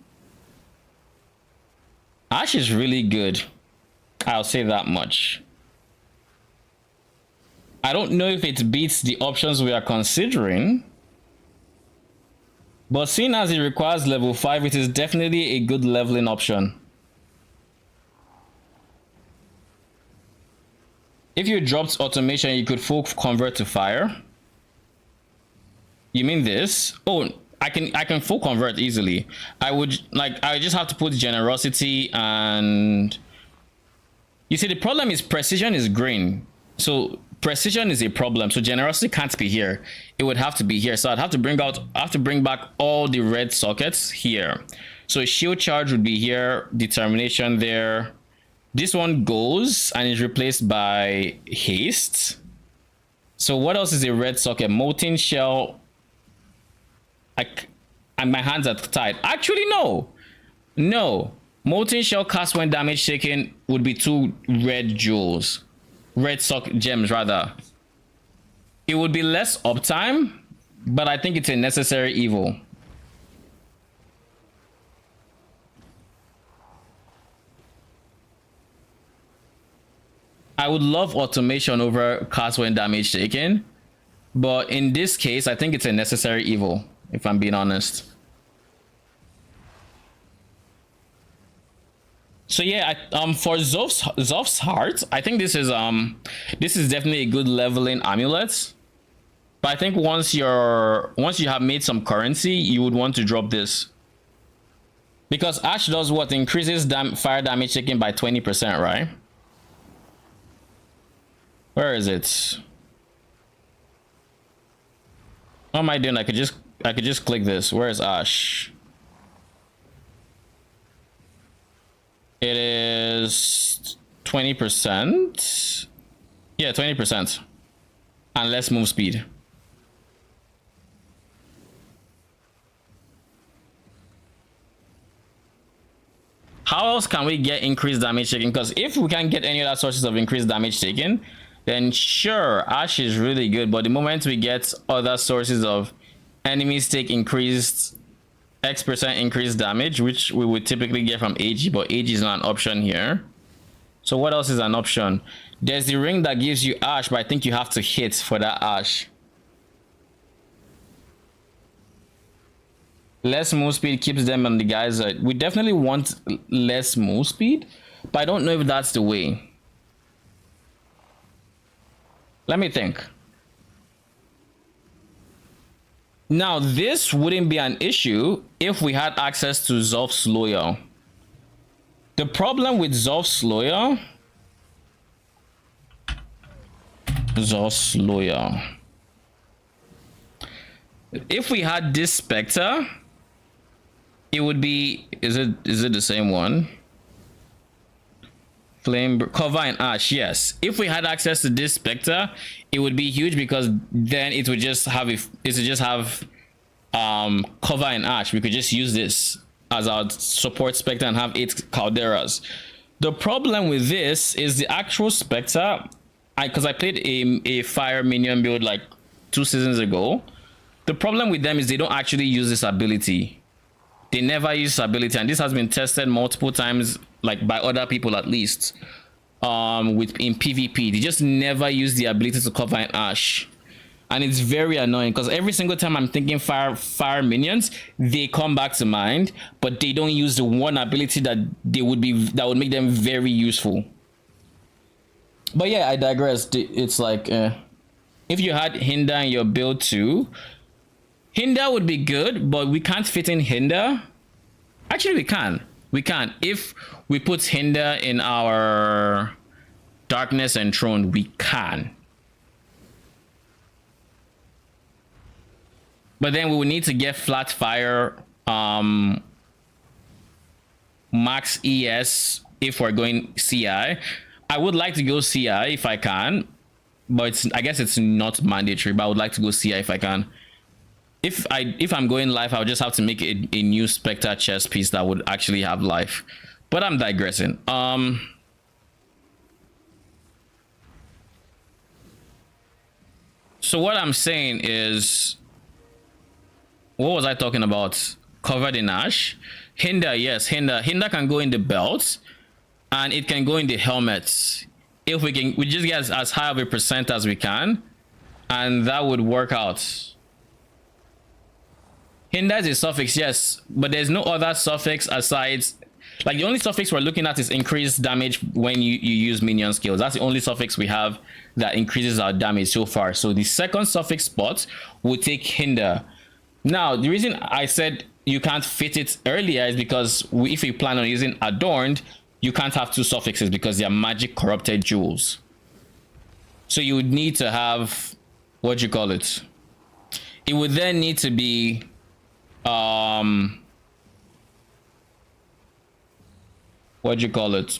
Ash is really good. I'll say that much. I don't know if it beats the options we are considering, but seeing as it requires level 5, it is definitely a good leveling option. If you dropped automation, you could full convert to fire. You mean this? Oh, I can full convert easily. I just have to put generosity, and you see the problem is precision is green. So precision is a problem. So generosity can't be here. It would have to be here. So I'd have to bring back all the red sockets here. So shield charge would be here, determination there. This one goes and is replaced by haste. So what else is a red socket? Molten shell. And my hands are tied. Actually, no. Molten shell cast when damage taken would be 2 red jewels. Red gems rather. It would be less uptime, but I think it's a necessary evil. I would love automation over cast when damage taken, but in this case, I think it's a necessary evil, if I'm being honest. So yeah, for Zoph's Heart, I think this is definitely a good leveling amulet. But I think once you have made some currency, you would want to drop this. Because Ash does what? Increases fire damage taken by 20%, right? Where is it? What am I doing? I could just click this. Where is Ash? It is 20%. Yeah, 20%. And less move speed. How else can we get increased damage taken? Because if we can't get any other sources of increased damage taken, then sure, Ash is really good. But the moment we get other sources of enemies take increased X% increased damage, which we would typically get from AG, but AG is not an option here. So what else is an option? There's the ring that gives you Ash, but I think you have to hit for that Ash. Less move speed keeps them on the guys. We definitely want less move speed, but I don't know if that's the way. Let me think. Now, this wouldn't be an issue if we had access to Zoph's Loyal. The problem with Zoph's Loyal... If we had this Specter, it would be... Is it the same one? Flame cover and Ash, yes. If we had access to this Specter, it would be huge because then it would just have cover and Ash. We could just use this as our support Specter and have 8 calderas. The problem with this is the actual Specter, because I played a fire minion build like 2 seasons ago. The problem with them is they don't actually use this ability. They never use this ability, and this has been tested multiple times, like by other people at least, in PvP. They just never use the ability to cover an Ash, and it's very annoying because every single time I'm thinking fire minions, they come back to mind, but they don't use the one ability that would make them very useful. But yeah, I digress. It's like if you had Hinder in your build too, Hinder would be good, but we can't fit in Hinder. Actually, we can. We can. If we put Hinder in our Darkness and Throne, we can. But then we would need to get flat fire, max ES if we're going CI. I would like to go CI if I can, but I guess it's not mandatory, but I would like to go CI if I can. If I'm going live, I'll just have to make a new Spectre chess piece that would actually have life. But I'm digressing. So what I'm saying is, what was I talking about? Covered in Ash. Hinder, yes, Hinder can go in the belt, and it can go in the helmets. if we just get as high of a percent as we can, and that would work out. Hinder is a suffix, yes, but there's no other suffix aside. Like the only suffix we're looking at is increased damage when you use minion skills. That's the only suffix we have that increases our damage so far. So the second suffix spot will take hinder. Now, the reason I said you can't fit it earlier is because if you plan on using adorned, you can't have two suffixes because they are magic corrupted jewels. So you would need to have, what do you call it? It would then need to be what do you call it?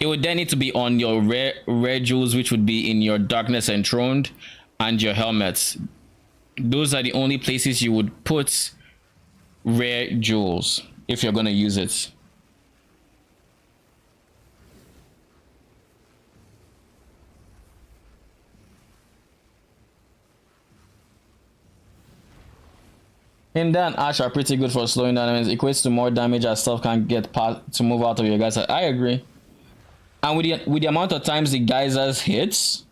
It would then need to be on your rare jewels, which would be in your darkness enthroned and your helmets. Those are the only places you would put rare jewels if you're going to use it. Hinder and Ash are pretty good for slowing down enemies. Equates to more damage as stuff can't get past to move out of your guys. I agree. And with the amount of times the geysers hits,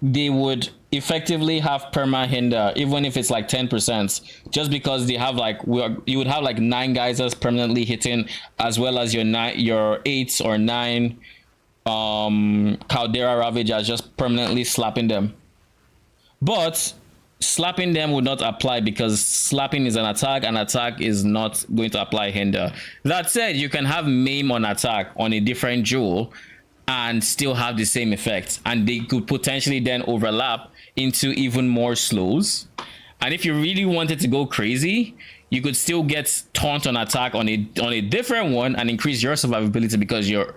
they would effectively have perma hinder, even if it's like 10%, just because they have like you would have like 9 geysers permanently hitting, as well as your 8 or 9 Caldera Ravagers just permanently slapping them. But slapping them would not apply because slapping is an attack, and attack is not going to apply hinder. That said, you can have maim on attack on a different jewel and still have the same effect, and they could potentially then overlap into even more slows. And if you really wanted to go crazy, you could still get taunt on attack on a different one and increase your survivability because your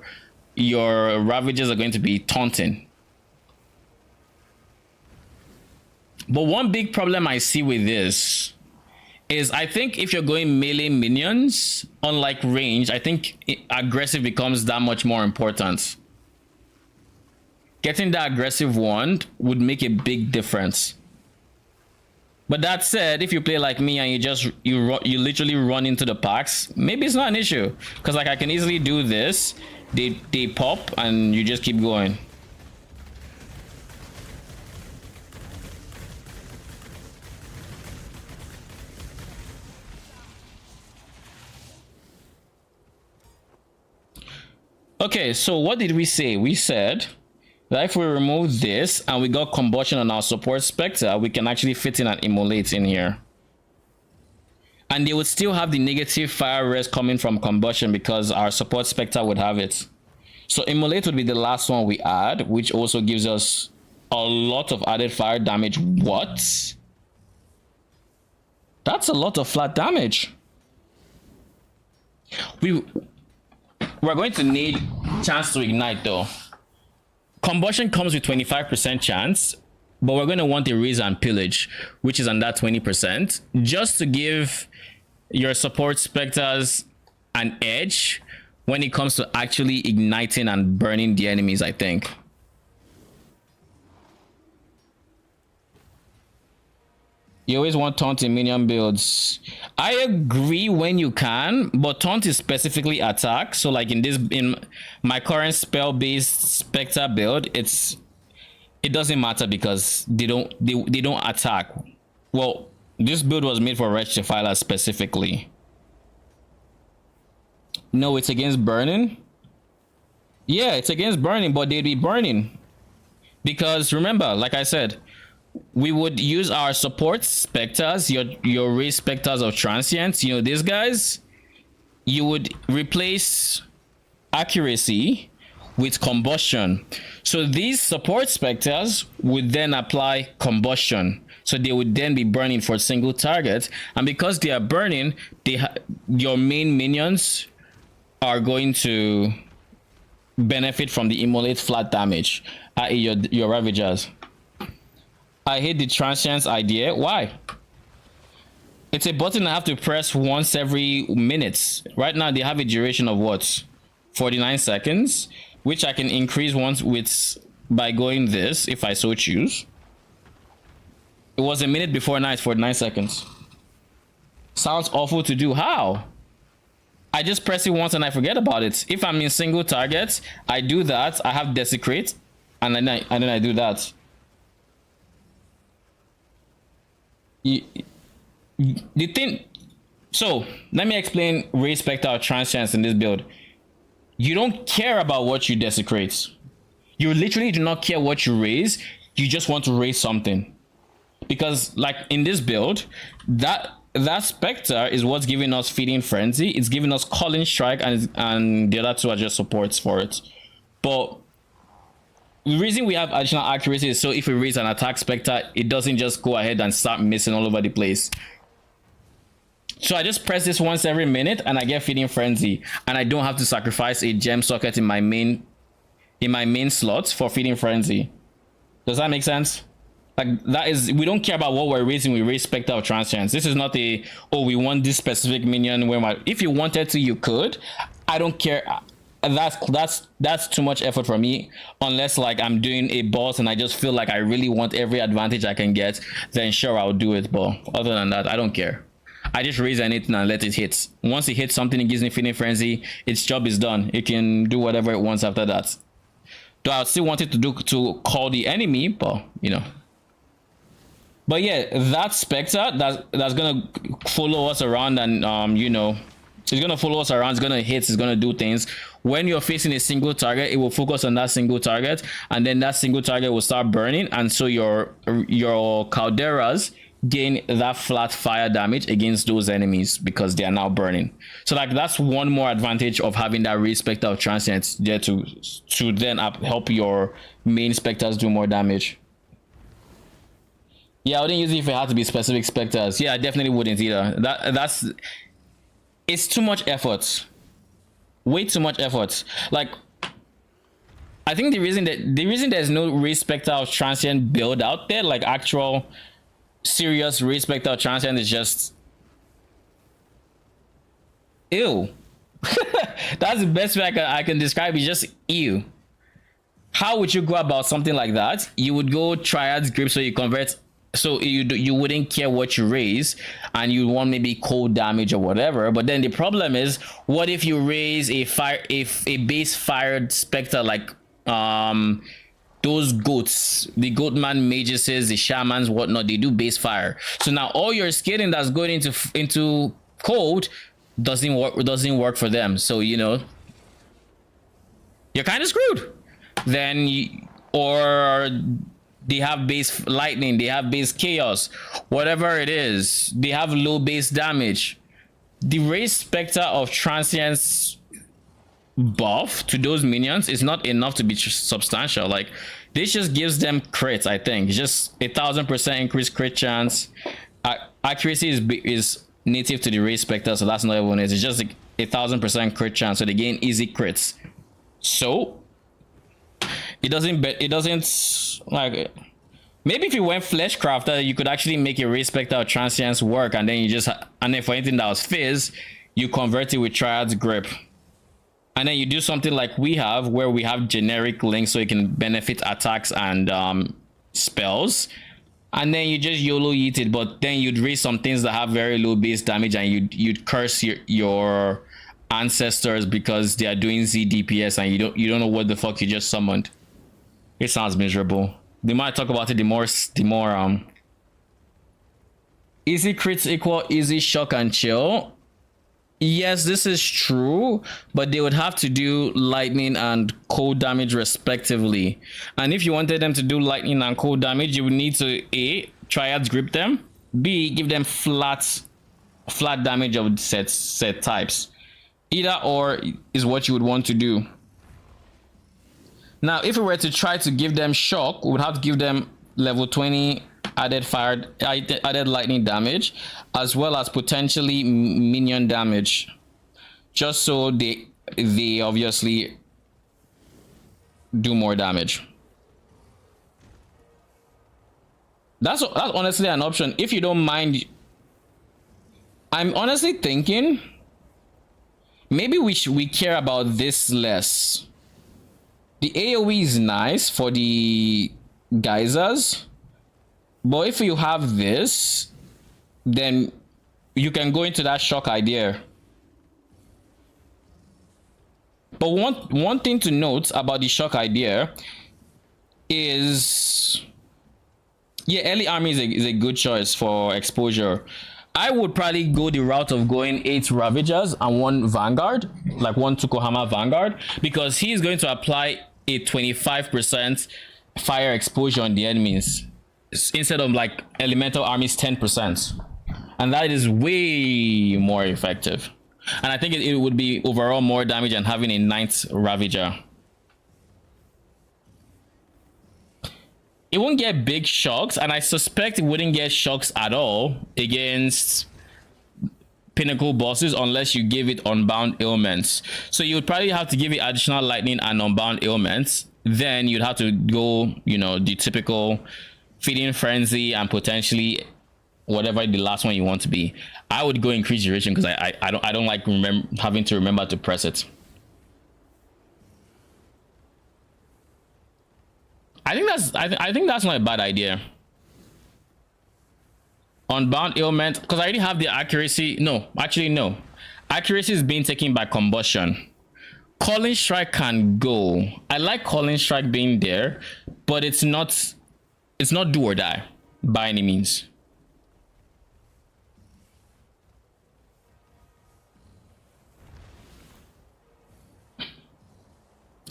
Ravagers are going to be taunting. But one big problem I see with this is I think if you're going melee minions, unlike range, I think aggressive becomes that much more important. Getting that aggressive wand would make a big difference. But that said, if you play like me and you literally run into the packs, maybe it's not an issue. Because like I can easily do this, they pop and you just keep going. Okay, so what did we say? We said that if we remove this and we got combustion on our support Specter, we can actually fit in an immolate in here. And they would still have the negative fire rest coming from combustion because our support Specter would have it. So immolate would be the last one we add, which also gives us a lot of added fire damage. What? That's a lot of flat damage. We're going to need chance to ignite though. Combustion comes with 25% chance, but we're going to want erase and pillage, which is on that 20%, just to give your support Specters an edge when it comes to actually igniting and burning the enemies, I think. You always want taunt in minion builds. I agree when you can, but taunt is specifically attack. So like in my current spell-based Specter build, it doesn't matter because they don't attack. Well, this build was made for Wretch Defiler specifically. No, it's against burning. Yeah, it's against burning, but they'd be burning. Because remember, like I said, we would use our support Specters, your raised Specters of Transients, you know, these guys. You would replace accuracy with combustion. So these support Specters would then apply combustion. So they would then be burning for a single target. And because they are burning, your main minions are going to benefit from the immolate flat damage, i.e. your Ravagers. I hate the transients idea. Why? It's a button I have to press once every minute. Right now they have a duration of what? 49 seconds, which I can increase once by going this if I so choose. It was a minute before, now it's 49 seconds. Sounds awful to do. How? I just press it once and I forget about it. If I'm in single targets, I do that. I have desecrate, and then I do that. The thing. So let me explain raise Specter or Transience in this build. You don't care about what you desecrate. You literally do not care what you raise. You just want to raise something. Because like in this build, that Specter is what's giving us Feeding Frenzy. It's giving us Calling Strike, and the other two are just supports for it. But the reason we have additional accuracy is so if we raise an attack Specter, it doesn't just go ahead and start missing all over the place. So I just press this once every minute and I get Feeding Frenzy, and I don't have to sacrifice a gem socket in my main slots for Feeding Frenzy. Does that make sense? Like that is, we don't care about what we're raising. We raise Specter or Transience. This is not a, oh, we want this specific minion. If you wanted to, you could. I don't care. That's too much effort for me. Unless like I'm doing a boss and I just feel like I really want every advantage I can get, then sure, I'll do it. But other than that, I don't care. I just raise anything and let it hit. Once it hits something, it gives me Feeding Frenzy. Its job is done. It can do whatever it wants after that. Though I still want it to call the enemy, but you know. But yeah, that Specter that's gonna follow us around, and you know, it's gonna follow us around. It's gonna hit. It's gonna do things. When you're facing a single target, it will focus on that single target, and then that single target will start burning, and so your calderas gain that flat fire damage against those enemies because they are now burning. So like that's one more advantage of having that raise Specter of Transience there to then help your main Specters do more damage. Yeah, I wouldn't use it if it had to be specific Specters. Yeah, I definitely wouldn't either. It's too much effort. Way too much effort. Like, I think the reason there's no raise Specter of Transient build out there, like actual serious raise Specter of Transient, is just ew. That's the best way I can describe it. Just ew. How would you go about something like that? You would go Triad's Grip, so you convert. So you wouldn't care what you raise, and you want maybe cold damage or whatever. But then the problem is, what if you raise a base fired Specter like those goats, the Goatman Mages, the shamans, whatnot? They do base fire. So now all your scaling that's going into cold doesn't work for them. So you know you're kind of screwed. Then or they have base lightning, they have base chaos, whatever it is, they have low base damage. The raise Specter of Transience buff to those minions is not enough to be substantial. Like this just gives them crits. I think just 1000% increased crit chance. Accuracy is native to the raise Specter, so that's not everyone is. It's just like 1000% crit chance, so they gain easy crits. So it doesn't like, maybe if you went Fleshcrafter, you could actually make your raise Specter of Transience work, and then and then for anything that was Fizz, you convert it with Triad's Grip, and then you do something like we have, where we have generic links so you can benefit attacks and spells, and then you just YOLO eat it. But then you'd raise some things that have very low base damage, and you'd curse your ancestors because they are doing Z DPS, and you don't know what the fuck you just summoned. It sounds miserable. The more I talk about it, the more easy crits equal easy shock and chill. Yes, this is true, but they would have to do lightning and cold damage respectively. And if you wanted them to do lightning and cold damage, you would need to A, Triads Grip them, B, give them flat damage of set types. Either or is what you would want to do. Now, if we were to try to give them shock, we would have to give them level 20 added lightning damage, as well as potentially minion damage, just so they obviously do more damage. That's honestly an option if you don't mind. I'm honestly thinking maybe we care about this less. The AoE is nice for the geysers, but if you have this, then you can go into that shock idea. But one thing to note about the shock idea is, yeah, early army is a good choice for exposure. I would probably go the route of going 8 Ravagers and 1 Vanguard, like 1 Tukohama Vanguard, because he's going to apply a 25% fire exposure on the enemies instead of like elemental army's 10%. And that is way more effective. And I think it would be overall more damage than having a 9th Ravager. It won't get big shocks, and I suspect it wouldn't get shocks at all against pinnacle bosses unless you give it unbound ailments. So you would probably have to give it additional lightning and unbound ailments. Then you'd have to go, you know, the typical feeding frenzy and potentially whatever the last one you want to be. I would go increase duration because I don't like having to remember to press it. I think that's not a bad idea. Unbound ailment, because I already have the accuracy. No, actually no. Accuracy is being taken by combustion. Calling strike can go. I like calling strike being there, but it's not do or die by any means.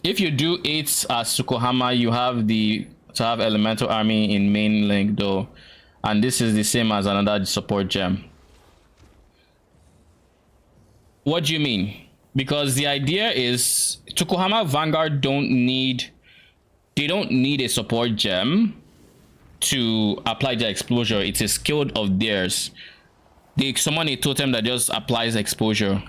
If you do 8 Tsukuhama, you have to have elemental army in main link though, and this is the same as another support gem. What do you mean? Because the idea is Tsukuhama Vanguard don't need a support gem to apply the exposure. It's a skill of theirs. They summon a totem that just applies exposure.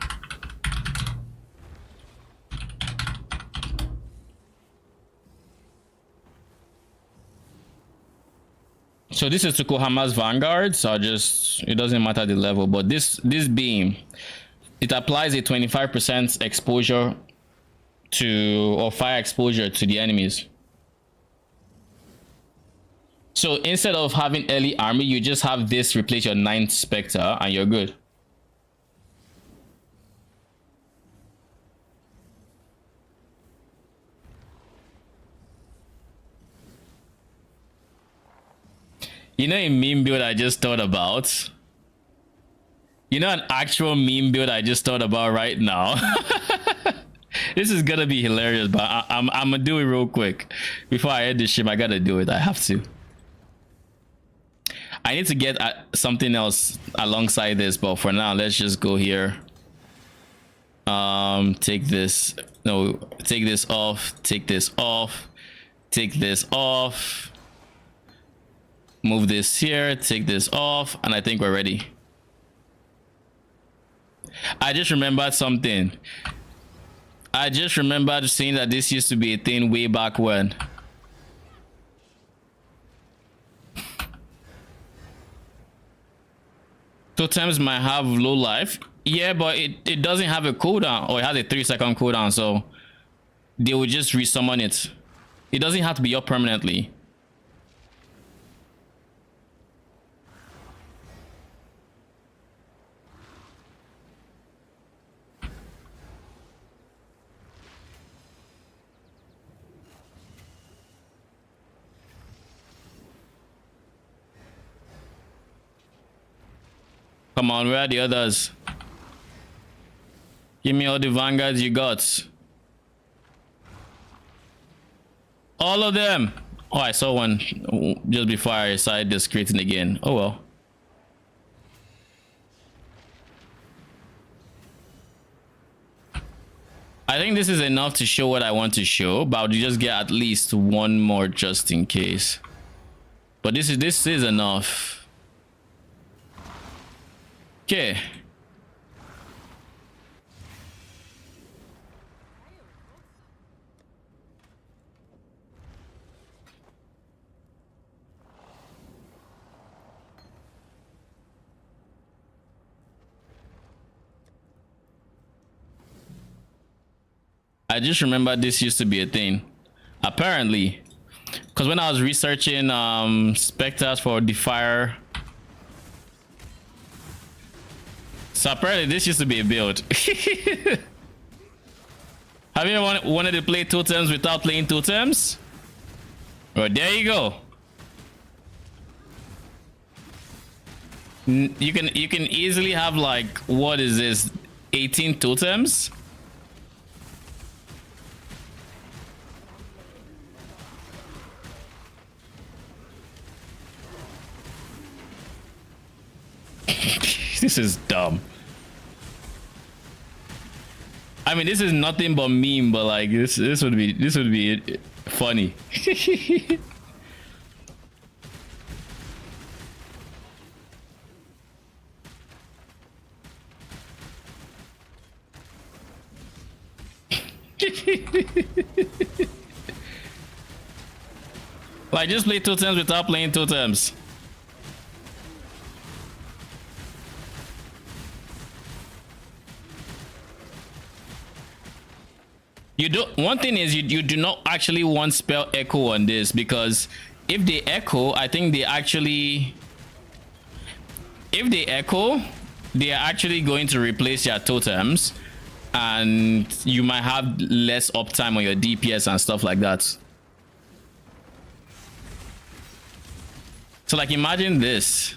So this is Tsukuhama's Vanguard, so it doesn't matter the level, but this beam, it applies a 25% exposure or fire exposure to the enemies. So instead of having early army, you just have this replace your 9th Specter and you're good. You know a meme build I just thought about? You know an actual meme build I just thought about right now? This is gonna be hilarious, but I'm gonna do it real quick. Before I end this stream, I gotta do it. I have to. I need to get something else alongside this, but for now, let's just go here. Take this. No, take this off. Take this off. Take this off. Move this here, take this off, and I think we're ready. I just remembered something. I just remembered seeing that this used to be a thing way back when. Totems might have low life. Yeah, but it doesn't have a cooldown, or it has a 3-second cooldown, so they will just resummon it. It doesn't have to be up permanently. Come on, where are the others? Give me all the vanguards you got. All of them. Oh, I saw one just before I started this creating again. Oh well. I think this is enough to show what I want to show, but I'll just get at least one more just in case. But this is enough. Okay. I just remember this used to be a thing, apparently, because when I was researching specters for the fire, so apparently this used to be a build. Have you ever wanted to play totems without playing totems? Well, there you go. You can easily have like, what is this, 18 totems? This is dumb. I mean, this is nothing but meme, but like this would be funny. Like, just play totems without playing totems. You do. One thing is you do not actually want spell echo on this, because if they echo, I think they actually, if they echo, they are actually going to replace your totems, and you might have less uptime on your DPS and stuff like that. So like, imagine this.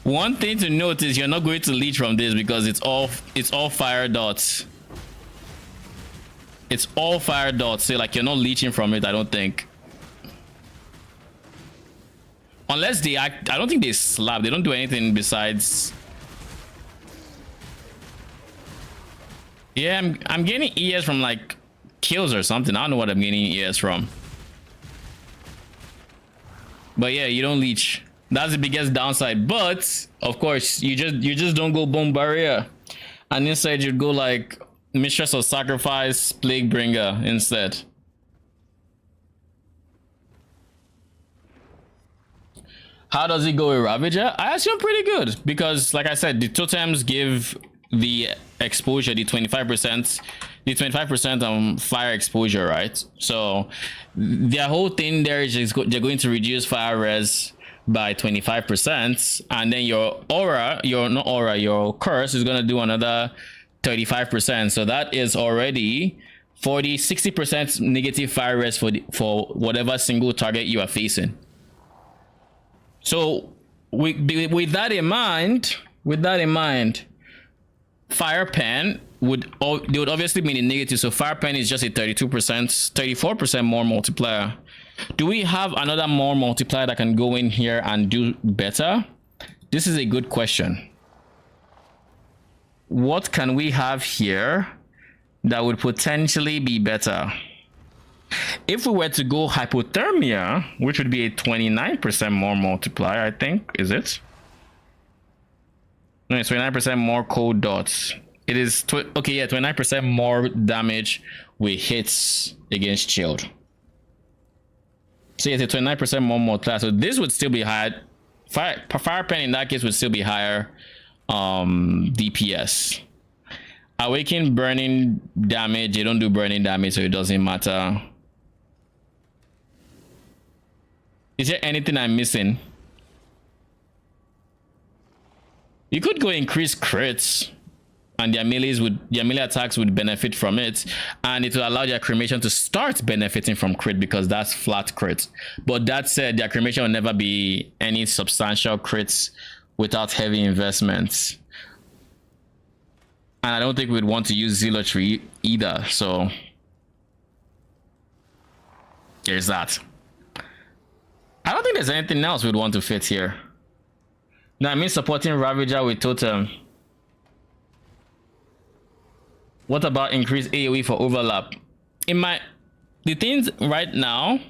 One thing to note is you're not going to leech from this, because it's all fire dots. It's all fire dots. So like, you're not leeching from it, I don't think. Unless they act, I don't think they slap. They don't do anything besides. Yeah, I'm getting ES from like kills or something. I don't know what I'm getting ES from. But yeah, you don't leech. That's the biggest downside. But of course, you just don't go bone barrier, and instead you'd go like Mistress of Sacrifice, Plague Bringer instead. How does it go with Ravager? I assume pretty good, because like I said, the totems give the exposure, the 25% fire exposure, right? So their whole thing there is just they're going to reduce fire res by 25%, and then your aura, your curse is going to do another 35%. So that is already 60% negative fire res for whatever single target you are facing. So with that in mind, Fire Pen would obviously be in the negative. So Fire Pen is just a 32%, 34% more multiplier. Do we have another more multiplier that can go in here and do better? This is a good question. What can we have here that would potentially be better? If we were to go Hypothermia, which would be a 29% more multiplier, I think, is it? No, it's 29% more cold dots. It is, okay, yeah, 29% more damage with hits against shield. So it's a 29% more multiplier. So this would still be higher. Fire Pen in that case would still be higher DPS. Awaken burning damage. They don't do burning damage, so it doesn't matter. Is there anything I'm missing? You could go increase crits, and their melee attacks would benefit from it, and it will allow their cremation to start benefiting from crit, because that's flat crit. But that said, their cremation will never be any substantial crits without heavy investments, and I don't think we'd want to use Zealotry either. So there's that. I don't think there's anything else we'd want to fit here. Now, I mean supporting Ravager with Totem. What about increased AoE for overlap? The things right now,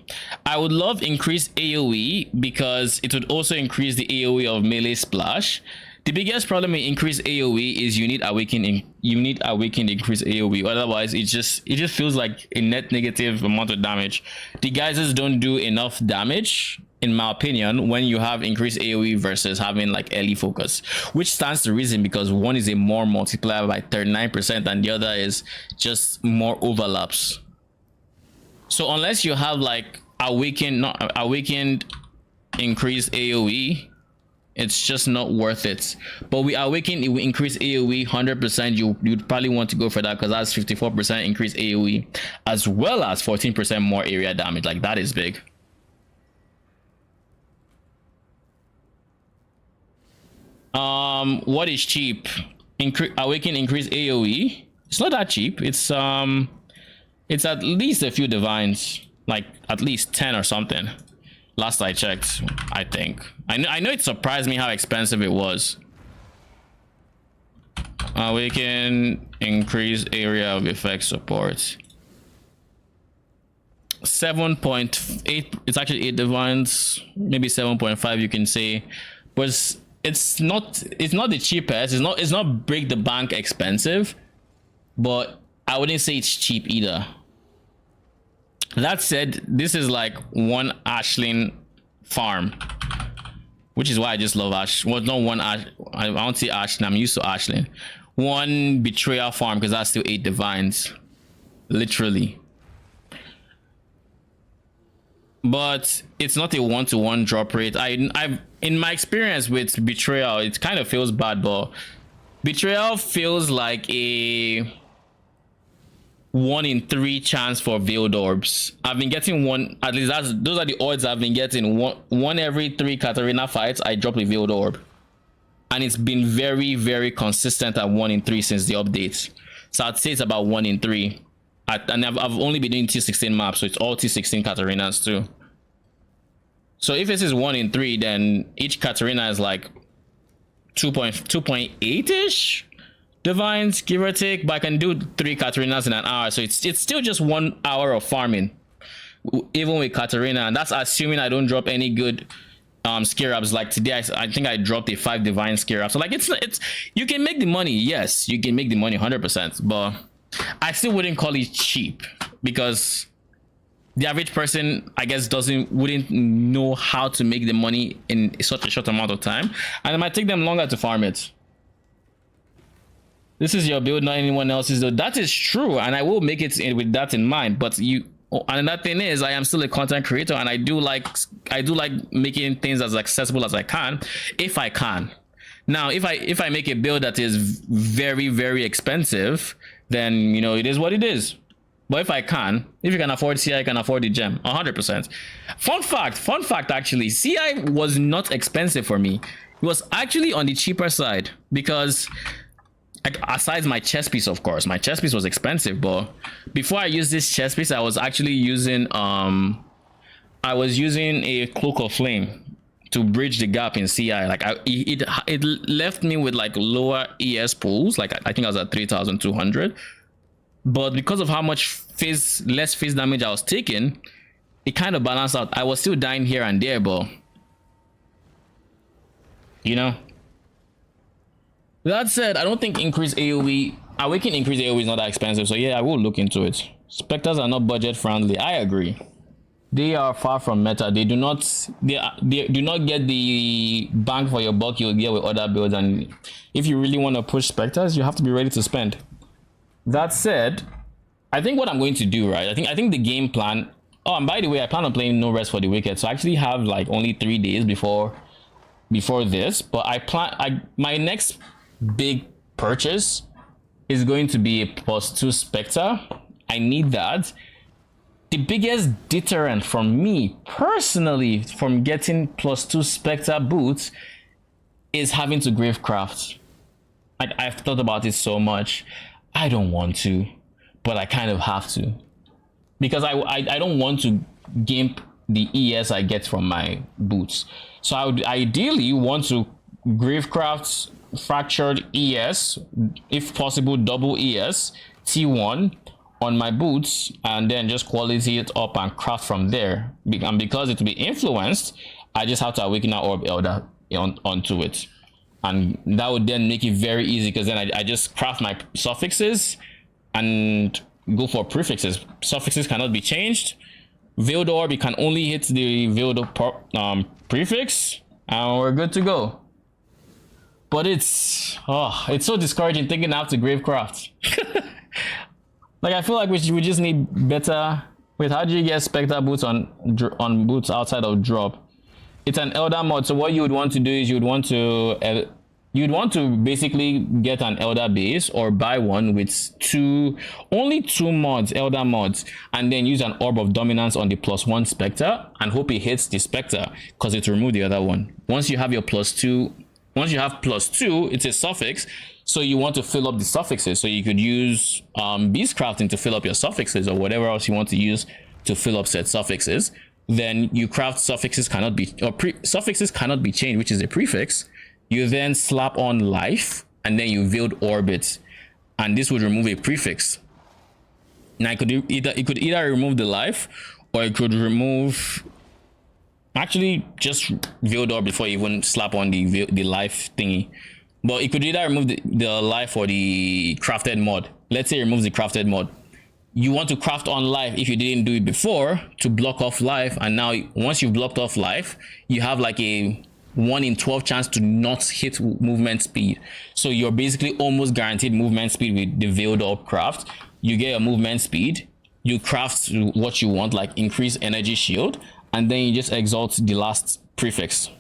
I would love increased AoE, because it would also increase the AoE of melee splash. The biggest problem with increased AoE is you need awakened increased AoE. Otherwise, it just feels like a net negative amount of damage. The geysers don't do enough damage, in my opinion, when you have increased AoE versus having like early focus, which stands to reason, because one is a more multiplier by 39% and the other is just more overlaps. So unless you have like awakened increased AoE It's just not worth it. But we awaken, it will increase AoE 100%. You'd probably want to go for that because that's 54% increase AoE as well as 14% more area damage. Like, that is big. What is cheap? Awaken increase AoE. It's not that cheap. It's at least a few divines, like at least 10 or something. Last I checked, I think. I know it surprised me how expensive it was. We can increase area of effect support. 7.8. It's actually 8 divines, maybe 7.5 you can say, but it's not the cheapest. It's not break the bank expensive, but I wouldn't say it's cheap either. That said, this is like one Ashling farm, which is why I just love Ash. Well, not one Ash. I won't say Ashling. I'm used to Ashling. One Betrayal farm because that's still 8 divines, literally. But it's not a one-to-one drop rate. I've in my experience with Betrayal, it kind of feels bad, but Betrayal feels like a 1 in 3 chance for veiled orbs. I've been getting one, at least those are the odds I've been getting. One every 3 Katarina fights, I drop a veiled orb, and it's been very, very consistent at 1 in 3 since the update. So I'd say it's about 1 in 3. And I've only been doing T16 maps, so it's all T16 Katarinas too. So if this is 1 in 3, then each Katarina is like 2.8-ish divines, give or take. But I can do 3 Katarinas in an hour, so it's still just 1 hour of farming, even with Katarina. And that's assuming I don't drop any good scarabs. Like today, I think I dropped a 5 divine scarab. So like it's you can make the money. Yes, you can make the money 100%, but I still wouldn't call it cheap because the average person, I guess, wouldn't know how to make the money in such a short amount of time, and it might take them longer to farm it. This is your build, not anyone else's, though. That is true, and I will make it with that in mind. But another thing is, I am still a content creator, and I do like making things as accessible as I can, if I can. Now, if I make a build that is very, very expensive, then you know it is what it is. But if you can afford CI, I can afford the gem 100%. Fun fact actually, CI was not expensive for me. It was actually on the cheaper side because, aside my chest piece, of course, my chest piece was expensive. But before I used this chest piece, I was actually using a Cloak of Flame to bridge the gap in CI. Like it left me with like lower ES pools. Like I think I was at 3,200. But because of how much less phase damage I was taking, it kind of balanced out. I was still dying here and there, but you know. That said, I don't think increased AoE, Awaken increased AoE is not that expensive. So yeah, I will look into it. Specters are not budget friendly. I agree. They are far from meta. They do not get the bang for your buck you'll get with other builds. And if you really want to push Specters, you have to be ready to spend. That said, I think what I'm going to do, right? I think the game plan. Oh, and by the way, I plan on playing No Rest for the Wicked, so I actually have like only 3 days before this. But my next big purchase is going to be a +2 Specter. I need that. The biggest deterrent from me personally from getting +2 Specter boots is having to Gravecraft. I've thought about it so much. I don't want to, but I kind of have to, because I don't want to gimp the ES I get from my boots. So I would ideally want to Gravecraft fractured ES, if possible double ES T1 on my boots, and then just quality it up and craft from there. And because it will be influenced, I just have to awaken our Orb Elder onto it. And that would then make it very easy, because then I just craft my suffixes and go for prefixes. Suffixes cannot be changed. Veiled Orb, you can only hit the Veiled prefix, and we're good to go. But it's so discouraging thinking I have to Gravecraft. Like, I feel like we just need better. Wait, how do you get Specter boots on boots outside of drop? it's an elder mod. So what you would want to do is you'd want to basically get an elder base or buy one with only two mods, elder mods, and then use an orb of dominance on the +1 specter and hope it hits the specter because it removed the other one. Once you have your +2, once you have +2, it's a suffix. So you want to fill up the suffixes. So you could use beast crafting to fill up your suffixes or whatever else you want to use to fill up said suffixes. Then you craft suffixes suffixes cannot be changed, which is a prefix. You then slap on life and then you veiled orbit, and this would remove a prefix. Now it could either remove the life or it could remove actually just veiled orb before you even slap on the life thingy. But it could either remove the life or the crafted mod. Let's say it removes the crafted mod. You want to craft on life if you didn't do it before to block off life, and now once you've blocked off life, you have like a 1 in 12 chance to not hit movement speed. So you're basically almost guaranteed movement speed with the veiled orb craft. You get a movement speed, you craft what you want, like increase energy shield, and then you just exalt the last prefix.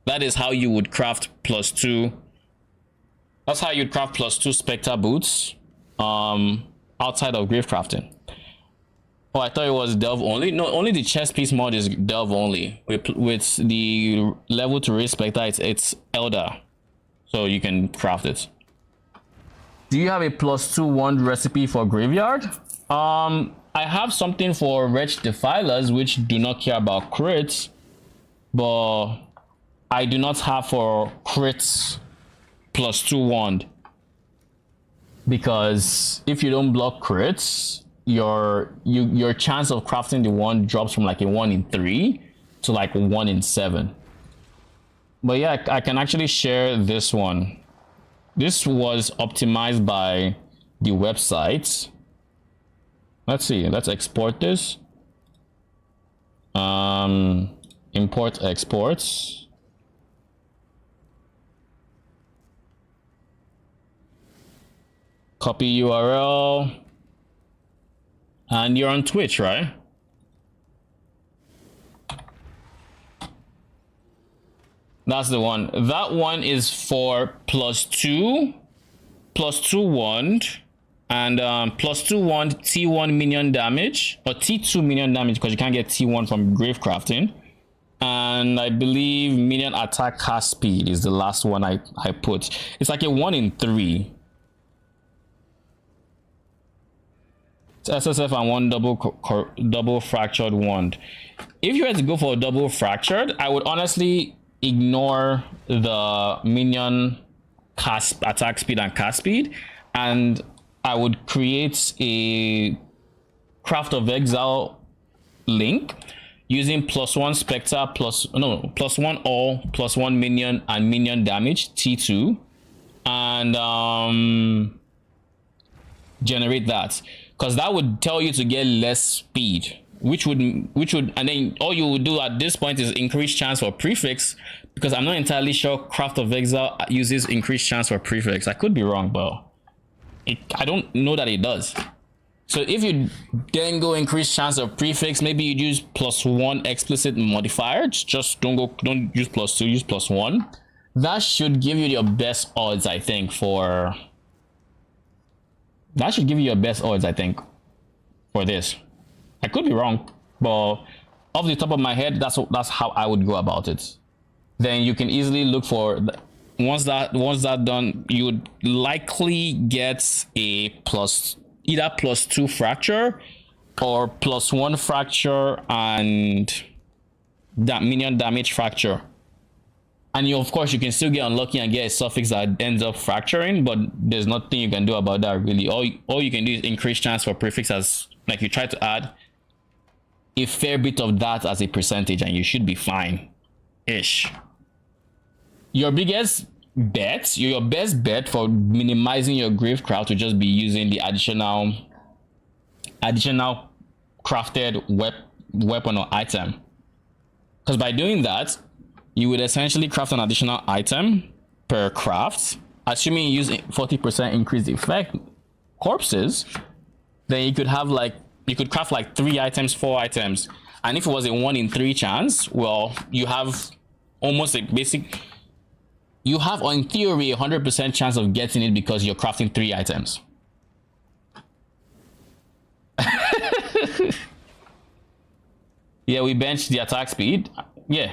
That is how you would craft +2. That's how you'd craft +2 Spectre boots outside of grave crafting. Oh, I thought it was delve only. No, only the chest piece mod is delve only. With the level to raise Spectre, it's elder, so you can craft it. Do you have a +2 wand recipe for graveyard? I have something for wretched defilers, which do not care about crits, but I do not have for crits +2 wand, because if you don't block crits, your chance of crafting the wand drops from like a 1 in 3 to like 1 in 7. But yeah, I can actually share this one. This was optimized by the website. Let's see, let's export this. Import exports. Copy URL. And you're on Twitch, right? That's the one. That one is for +2 wand and +2 wand T1 minion damage, or T2 minion damage, because you can't get T1 from grave crafting. And I believe minion attack cast speed is the last one I put. It's like a 1 in 3. It's SSF and one double fractured wand. If you were to go for a double fractured, I would honestly ignore the minion cast attack speed and cast speed, and I would create a Craft of Exile link using +1 Spectre +1 all +1 minion and minion damage T2, and generate that, because that would tell you to get less speed, which would and then all you would do at this point is increase chance for prefix, because I'm not entirely sure Craft of Exile uses increased chance for prefix. I could be wrong, but I don't know that it does. So if you then go increase chance of prefix, maybe you use +1 explicit modifier. Just don't use +2, use +1. That should give you your best odds, I think, for that should give you your best odds, I think, for this. I could be wrong, but off the top of my head, that's how I would go about it. Then you can easily look for once that done, you would likely get a either +2 fracture or +1 fracture and that minion damage fracture. And of course, you can still get unlucky and get a suffix that ends up fracturing, but there's nothing you can do about that, really. All you can do is increase chance for prefix, as like you try to add a fair bit of that as a percentage, and you should be fine-ish. Your best bet for minimizing your grave craft would just be using the additional crafted weapon or item, because by doing that, you would essentially craft an additional item per craft, assuming you use 40% increased effect corpses. Then you could have you could craft like 3 items, 4 items, And if it was a 1 in 3 chance, well, you have almost a basic, you have in theory 100% chance of getting it because you're crafting 3 items. Yeah, we benched the attack speed. Yeah,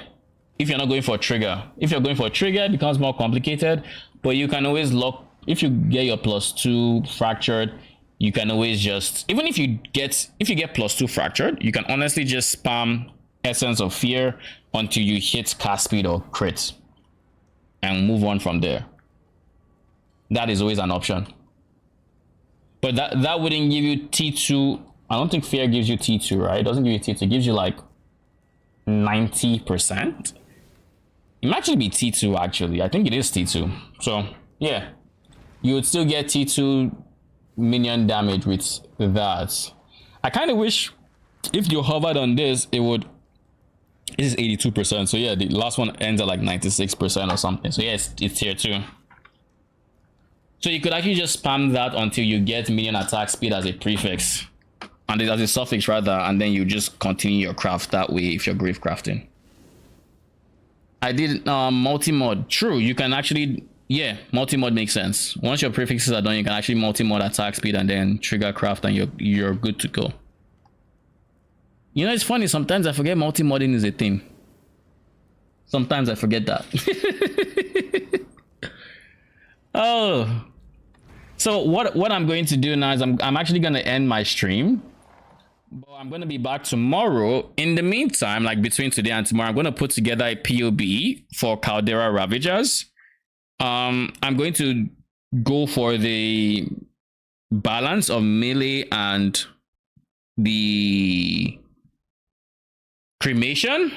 if you're not going for a trigger. If you're going for a trigger, it becomes more complicated, but you can always lock, if you get your +2 fractured, you can always just, even if you get +2 fractured, you can honestly just spam Essence of Fear until you hit cast speed or crit and move on from there. That is always an option, but that wouldn't give you T2. I don't think Fear gives you T2, right? It doesn't give you T2. It gives you like 90%. It might actually be T2 actually. I think it is T2. So yeah, you would still get T2 minion damage with that. I kind of wish if you hovered on this, it would, this is 82%. So yeah, the last one ends at like 96% or something. So yeah, it's tier 2. So you could actually just spam that until you get minion attack speed as a prefix, and as a suffix rather, and then you just continue your craft that way if you're grave crafting. I did multi-mod. True, you can actually, yeah, multi-mod makes sense. Once your prefixes are done, you can actually multi-mod attack speed and then trigger craft, and you're good to go. You know, it's funny, sometimes I forget multi-modding is a thing. Sometimes I forget that. Oh, so what I'm going to do now is I'm actually going to end my stream, but I'm going to be back tomorrow. In the meantime, like between today and tomorrow, I'm going to put together a POB for Caldera Ravagers. I'm going to go for the balance of melee and the cremation.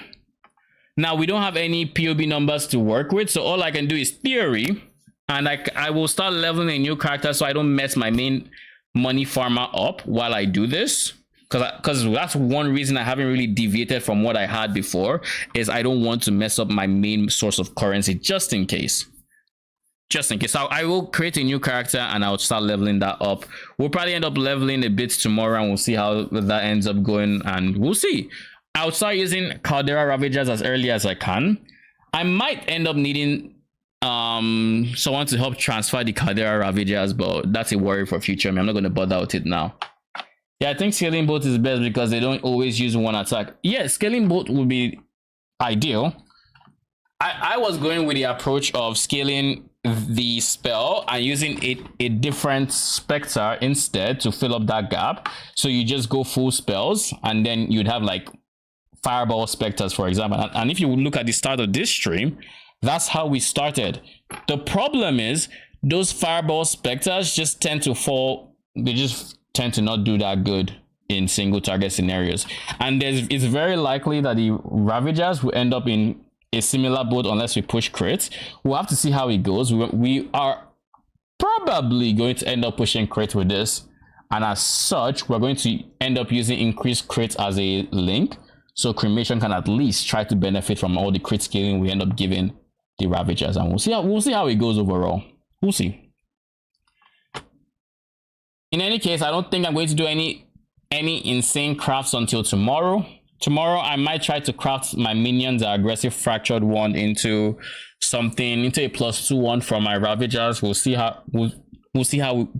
Now we don't have any POB numbers to work with, so all I can do is theory, and I will start leveling a new character so I don't mess my main money farmer up while I do this, because that's one reason I haven't really deviated from what I had before, is I don't want to mess up my main source of currency, just in case. So I will create a new character and I'll start leveling that up. We'll probably end up leveling a bit tomorrow and we'll see how that ends up going, and we'll see. I'll start using Caldera Ravagers as early as I can. I might end up needing someone to help transfer the Caldera Ravagers, but that's a worry for future. I'm not going to bother with it now. Yeah, I think scaling boat is best because they don't always use one attack. Yeah, scaling boat would be ideal. I was going with the approach of scaling the spell and using a different Specter instead to fill up that gap. So you just go full spells and then you'd have like Fireball Specters, for example. And if you look at the start of this stream, that's how we started. The problem is those Fireball Specters just tend to fall. They just tend to not do that good in single target scenarios. And it's very likely that the Ravagers will end up in a similar boat unless we push crits. We'll have to see how it goes. We are probably going to end up pushing crit with this. And as such, we're going to end up using increased crits as a link. So cremation can at least try to benefit from all the crit scaling we end up giving the Ravagers, and we'll see how it goes overall. We'll see. In any case, I don't think I'm going to do any insane crafts until tomorrow. Tomorrow I might try to craft my minions, the aggressive fractured one, into something, into a +2 one from my Ravagers. We'll see how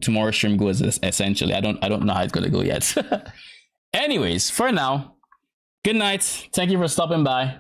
tomorrow's stream goes. Essentially, I don't know how it's gonna go yet. Anyways, for now, good night. Thank you for stopping by.